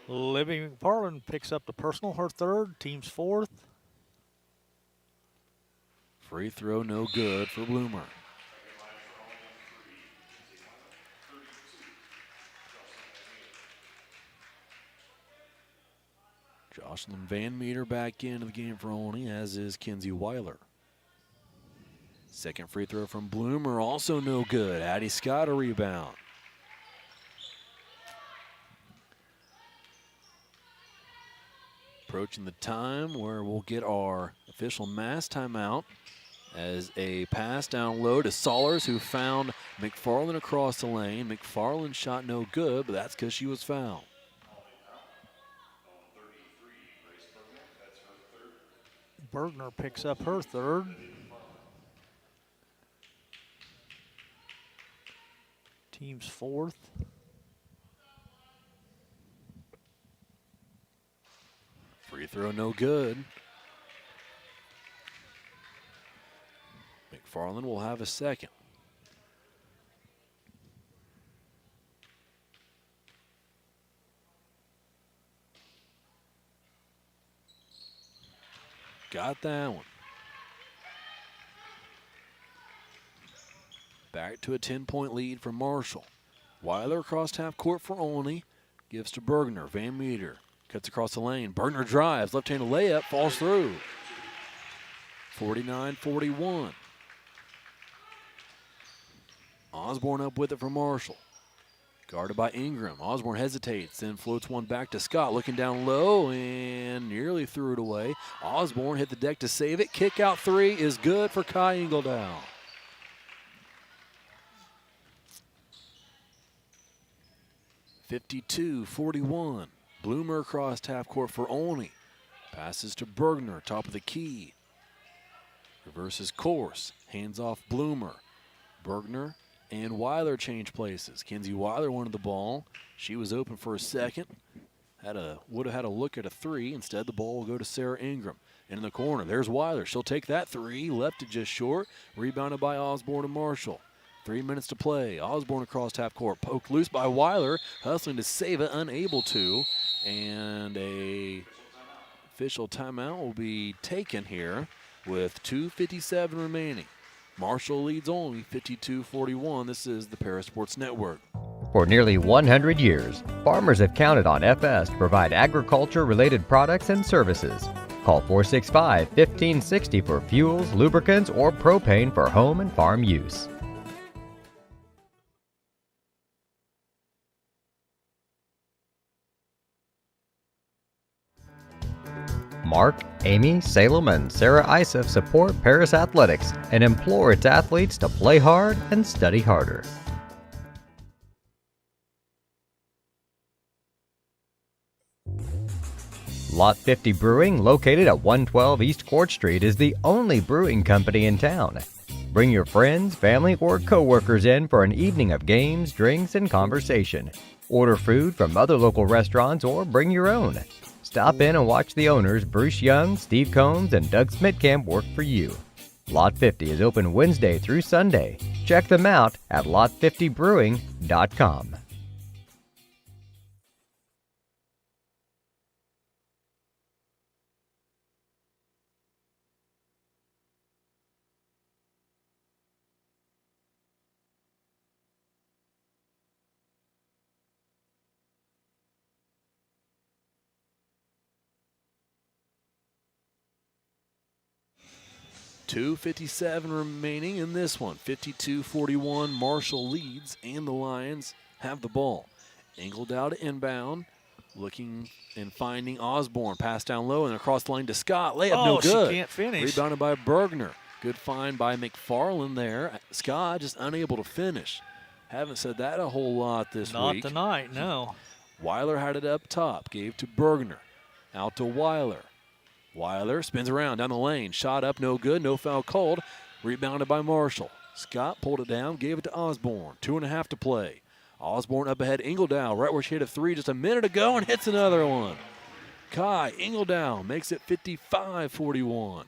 Libby McFarland picks up the personal, her third, team's fourth. Free throw no good for Bloomer. Jocelyn Van Meter back into the game for Olney, as is Kenzie Weiler. Second free throw from Bloomer, also no good. Addie Scott a rebound. Approaching the time where we'll get our official mass timeout as a pass down low to Sollers, who found McFarland across the lane. McFarland shot no good, but that's because she was fouled. Bergner picks up her third. Team's fourth. Free throw no good. McFarland will have a second. Got that one. Back to a 10-point lead for Marshall. Weiler across half court for Olney. Gives to Bergner. Van Meter Cuts across the lane. Bergner drives. Left-handed layup. Falls through. 49-41. Osborne up with it for Marshall. Guarded by Ingram. Osborne hesitates, then floats one back to Scott. Looking down low and nearly threw it away. Osborne hit the deck to save it. Kick out three is good for Kai Ingledow. (52-41). Bloomer across half court for Olney. Passes to Bergner, top of the key. Reverses course. Hands off Bloomer. Bergner and Weiler change places. Kenzie Weiler wanted the ball. She was open for a second. Would have had a look at a three. Instead, the ball will go to Sarah Ingram. And in the corner, there's Weiler. She'll take that three. Left it just short. Rebounded by Osborne and Marshall. 3 minutes to play. Osborne across half court. Poked loose by Weiler. Hustling to save it. Unable to. And a official timeout will be taken here with 2:57 remaining. Marshall leads only 52-41. This is the Paris Sports Network. For nearly 100 years, farmers have counted on FS to provide agriculture-related products and services. Call 465-1560 for fuels, lubricants, or propane for home and farm use. Mark, Amy, Salem, and Sarah Isef support Paris Athletics and implore its athletes to play hard and study harder. Lot 50 Brewing, located at 112 East Court Street, is the only brewing company in town. Bring your friends, family, or co-workers in for an evening of games, drinks, and conversation. Order food from other local restaurants or bring your own. Stop in and watch the owners, Bruce Young, Steve Combs, and Doug Smitkamp, work for you. Lot 50 is open Wednesday through Sunday. Check them out at lot50brewing.com. .257 remaining in this one. 52-41. Marshall leads, and the Lions have the ball. Ingledow to inbound. Looking and finding Osborne. Pass down low and across the line to Scott. Layup no good. She can't finish. Rebounded by Bergner. Good find by McFarland there. Scott just unable to finish. Haven't said that a whole lot this week. Not tonight, no. Weiler had it up top. Gave to Bergner. Out to Weiler. Weiler spins around down the lane. Shot up, no good. No foul called. Rebounded by Marshall. Scott pulled it down, gave it to Osborne. 2.5 to play. Osborne up ahead. Ingledow right where she hit a three just a minute ago and hits another one. Kai Ingledow makes it 55-41.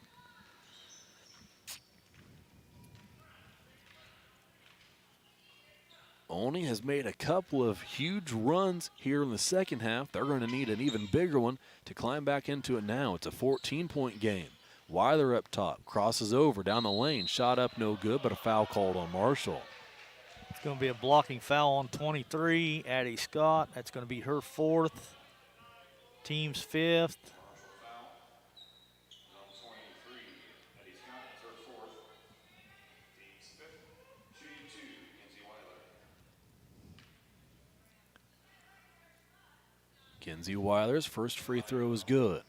Olney has made a couple of huge runs here in the second half. They're going to need an even bigger one to climb back into it now. It's a 14-point game. Weiler up top, crosses over down the lane. Shot up, no good, but a foul called on Marshall. It's going to be a blocking foul on 23, Addie Scott. That's going to be her fourth, team's fifth. Kenzie Weiler's first free throw is good.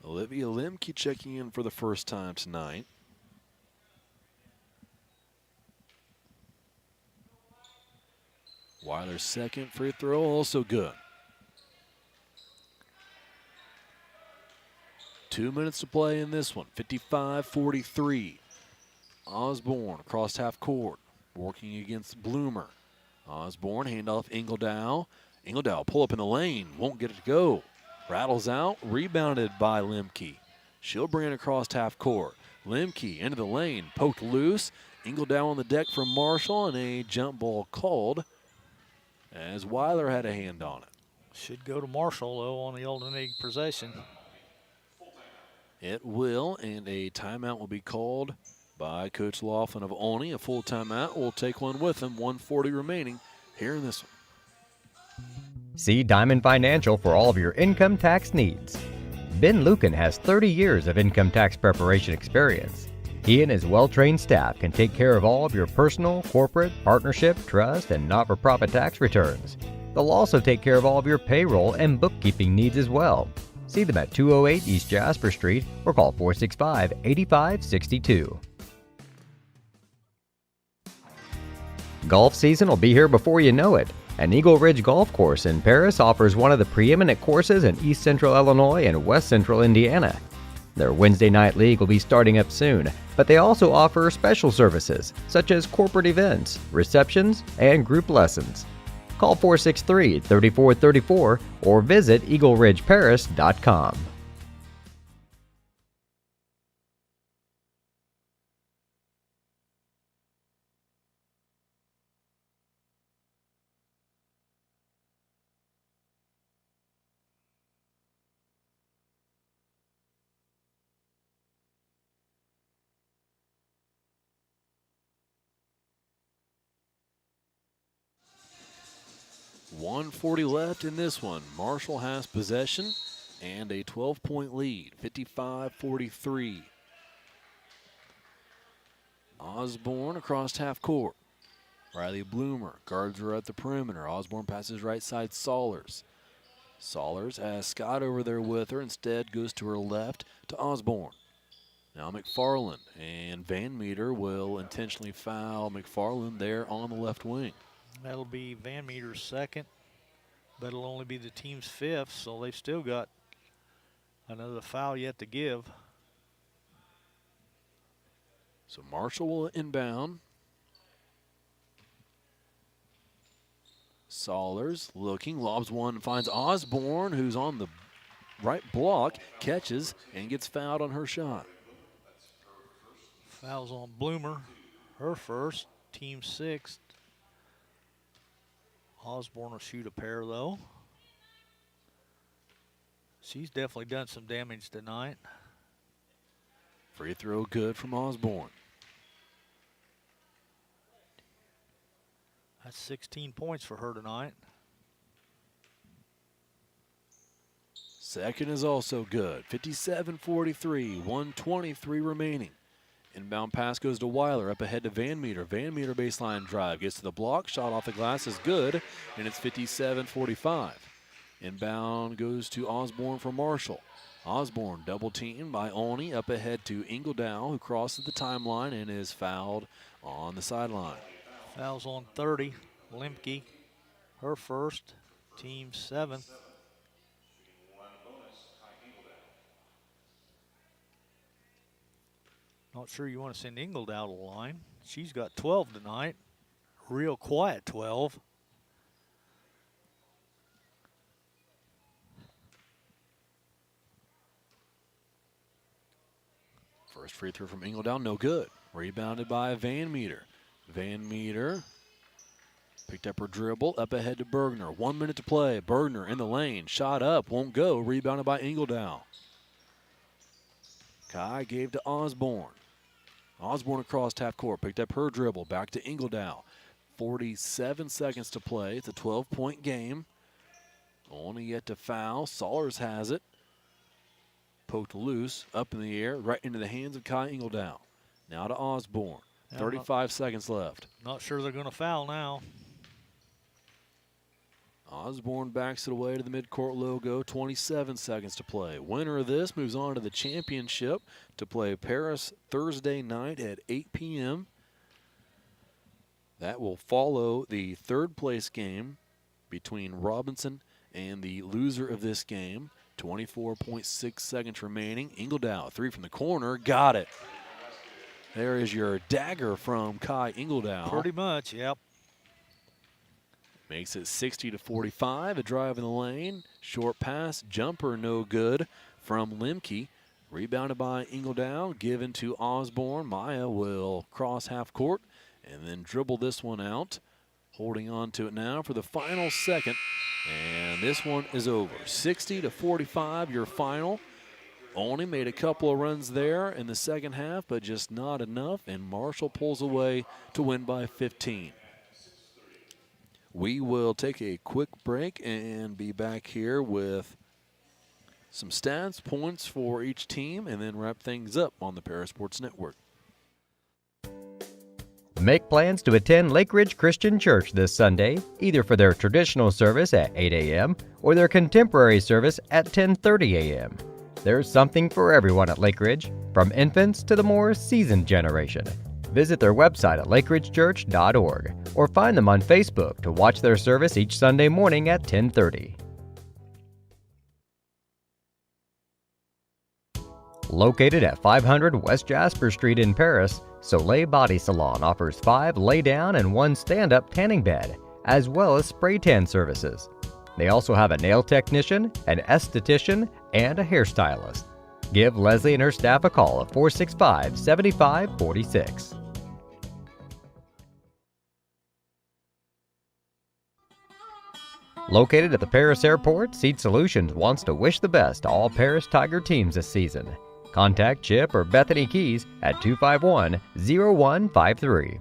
Olivia Limke checking in for the first time tonight. Weiler's second free throw also good. 2 minutes to play in this one. 55-43. Osborne across half court, working against Bloomer. Osborne, handoff Ingledow. Ingledow pull up in the lane, won't get it to go. Rattles out, rebounded by Limke. She'll bring it across half court. Limke into the lane, poked loose. Ingledow on the deck from Marshall, and a jump ball called as Weiler had a hand on it. Should go to Marshall, though, on the alternating possession. It will, and a timeout will be called by Coach Laughlin of Olney. A full timeout. We'll take one with him. 1:40 remaining here in this one. See Diamond Financial for all of your income tax needs. Ben Lucan has 30 years of income tax preparation experience. He and his well-trained staff can take care of all of your personal, corporate, partnership, trust, and not-for-profit tax returns. They'll also take care of all of your payroll and bookkeeping needs as well. See them at 208 East Jasper Street or call 465-8562. Golf season will be here before you know it, and Eagle Ridge Golf Course in Paris offers one of the preeminent courses in East Central Illinois and West Central Indiana. Their Wednesday night league will be starting up soon, but they also offer special services such as corporate events, receptions, and group lessons. Call 463-3434 or visit eagleridgeparis.com. .140 left in this one. Marshall has possession and a 12-point lead, 55-43. Osborne across half court. Riley Bloomer guards her at the perimeter. Osborne passes right side Saulers. Saulers has Scott over there with her. Instead goes to her left to Osborne. Now McFarland, and Van Meter will intentionally foul McFarland there on the left wing. That'll be Van Meter's second, but it'll only be the team's fifth, so they've still got another foul yet to give. So Marshall will inbound. Saulers looking, lobs one, finds Osborne, who's on the right block, catches, and gets fouled on her shot. Fouls on Bloomer, her first, team sixth. Osborne will shoot a pair, though. She's definitely done some damage tonight. Free throw good from Osborne. That's 16 points for her tonight. Second is also good. 57-43, 1:23 remaining. Inbound pass goes to Weiler, up ahead to Van Meter. Van Meter baseline drive, gets to the block, shot off the glass is good, and it's 57-45. Inbound goes to Osborne for Marshall. Osborne double teamed by Olney, up ahead to Ingledow, who crosses the timeline and is fouled on the sideline. Fouls on 30, Lemke, her first, team seventh. Not sure you want to send Ingledow to the line. She's got 12 tonight. Real quiet 12. First free throw from Ingledow, no good. Rebounded by Van Meter. Van Meter picked up her dribble, up ahead to Bergner. 1 minute to play. Bergner in the lane, shot up, won't go. Rebounded by Ingledow. Kai gave to Osborne. Osborne across half court, picked up her dribble, back to Ingledow. 47 seconds to play. It's a 12-point game. Only yet to foul. Saulers has it. Poked loose, up in the air, right into the hands of Kai Ingledow. Now to Osborne. 35 seconds left. Not sure they're going to foul now. Osborne backs it away to the midcourt logo. 27 seconds to play. Winner of this moves on to the championship to play Paris Thursday night at 8 p.m. That will follow the third place game between Robinson and the loser of this game. 24.6 seconds remaining. Ingledow, three from the corner, got it. There is your dagger from Kai Ingledow. Pretty much, yep. Makes it 60-45, a drive in the lane. Short pass, jumper no good from Lemke. Rebounded by Ingledow, given to Osborne. Maya will cross half court and then dribble this one out. Holding on to it now for the final second. And this one is over. 60-45, your final. Only made a couple of runs there in the second half, but just not enough. And Marshall pulls away to win by 15. We will take a quick break and be back here with some stats, points for each team, and then wrap things up on the Parasports Network. Make plans to attend Lake Ridge Christian Church this Sunday, either for their traditional service at 8 a.m. or their contemporary service at 10:30 a.m. There's something for everyone at Lake Ridge, from infants to the more seasoned generation. Visit their website at lakeridgechurch.org or find them on Facebook to watch their service each Sunday morning at 10:30. Located at 500 West Jasper Street in Paris, Soleil Body Salon offers 5 lay-down and 1 stand-up tanning bed, as well as spray tan services. They also have a nail technician, an esthetician, and a hairstylist. Give Leslie and her staff a call at 465-7546. Located at the Paris Airport, Seed Solutions wants to wish the best to all Paris Tiger teams this season. Contact Chip or Bethany Keys at 251-0153.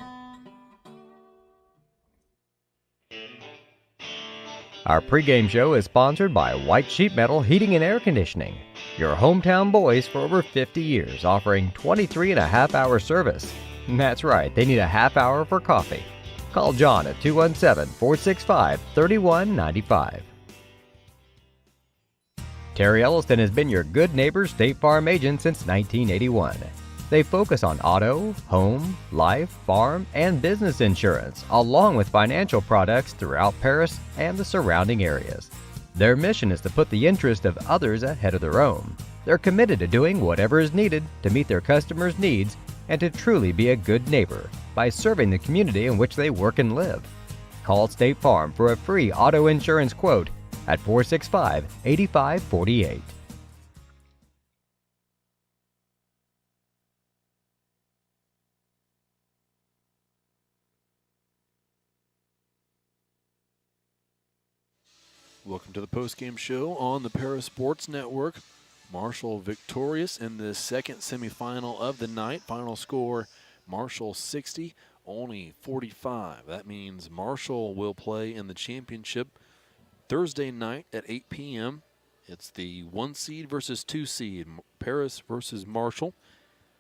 Our pregame show is sponsored by White Sheet Metal Heating and Air Conditioning, your hometown boys for over 50 years, offering 23.5-hour service. That's right, they need a half hour for coffee. Call John at 217-465-3195. Terry Elliston has been your good neighbor State Farm agent since 1981. They focus on auto, home, life, farm, and business insurance, along with financial products throughout Paris and the surrounding areas. Their mission is to put the interest of others ahead of their own. They're committed to doing whatever is needed to meet their customers' needs and to truly be a good neighbor by serving the community in which they work and live. Call State Farm for a free auto insurance quote at 465-8548. Welcome to the postgame show on the Parasports Network. Marshall victorious in the second semifinal of the night. Final score, Marshall 60, Olney 45. That means Marshall will play in the championship Thursday night at 8 p.m. It's the 1 seed versus 2 seed, Paris versus Marshall.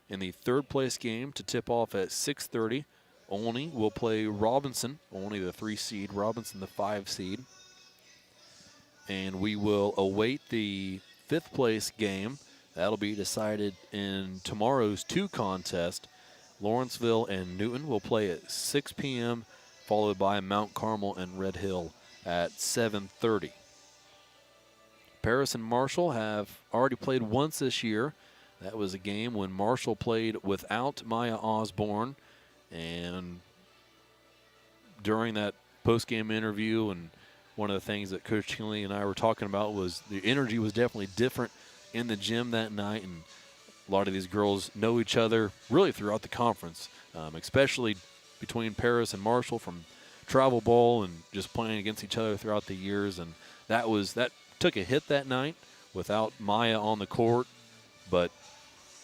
In the third place game to tip off at 6:30, Olney will play Robinson. Olney the 3 seed, Robinson the 5 seed. And we will await the 5th place game. That'll be decided in tomorrow's 2 contest. Lawrenceville and Newton will play at 6 p.m., followed by Mount Carmel and Red Hill at 7:30. Paris and Marshall have already played once this year. That was a game when Marshall played without Maya Osborne. And during that post-game interview, and one of the things that Coach Tingley and I were talking about was the energy was definitely different in the gym that night. And a lot of these girls know each other really throughout the conference, especially between Paris and Marshall from travel ball and just playing against each other throughout the years. And that took a hit that night without Maya on the court, but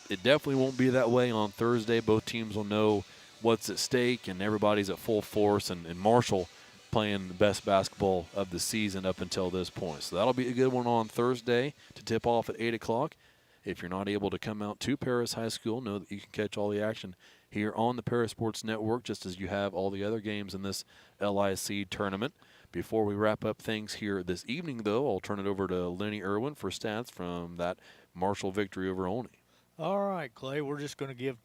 it definitely won't be that way on Thursday. Both teams will know what's at stake, and everybody's at full force, and Marshall playing the best basketball of the season up until this point. So that'll be a good one on Thursday to tip off at 8 o'clock. If you're not able to come out to Paris High School, know that you can catch all the action here on the Parasports Network, just as you have all the other games in this LIC tournament. Before we wrap up things here this evening, though, I'll turn it over to Lenny Irwin for stats from that Marshall victory over Olney. All right, Clay, we're just going to give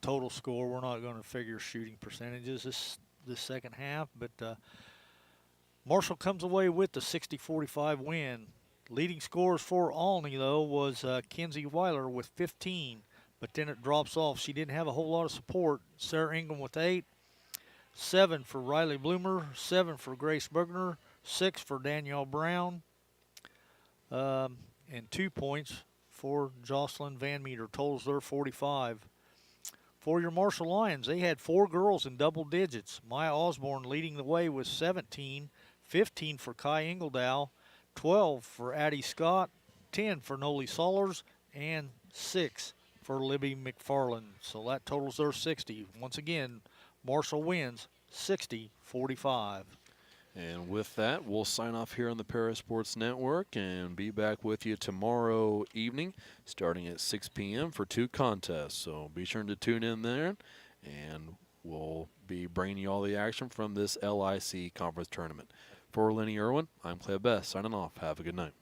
total score. We're not going to figure shooting percentages this second half, but Marshall comes away with the 60-45 win. Leading scores for Olney, though, was Kenzie Weiler with 15, but then it drops off. She didn't have a whole lot of support. Sarah Ingram with 8, 7 for Riley Bloomer, 7 for Grace Bergner, 6 for Danielle Brown, and 2 points for Jocelyn Van Meter. Totals there 45. For your Marshall Lions, they had 4 girls in double digits. Maya Osborne leading the way with 17, 15 for Kai Engeldow, 12 for Addie Scott, 10 for Noli Sollers, and 6 for Libby McFarland. So that totals their 60. Once again, Marshall wins 60-45. And with that, we'll sign off here on the Parasports Network and be back with you tomorrow evening starting at 6 p.m. for 2 contests. So be sure to tune in there, and we'll be bringing you all the action from this LIC conference tournament. For Lenny Irwin, I'm Clay Best signing off. Have a good night.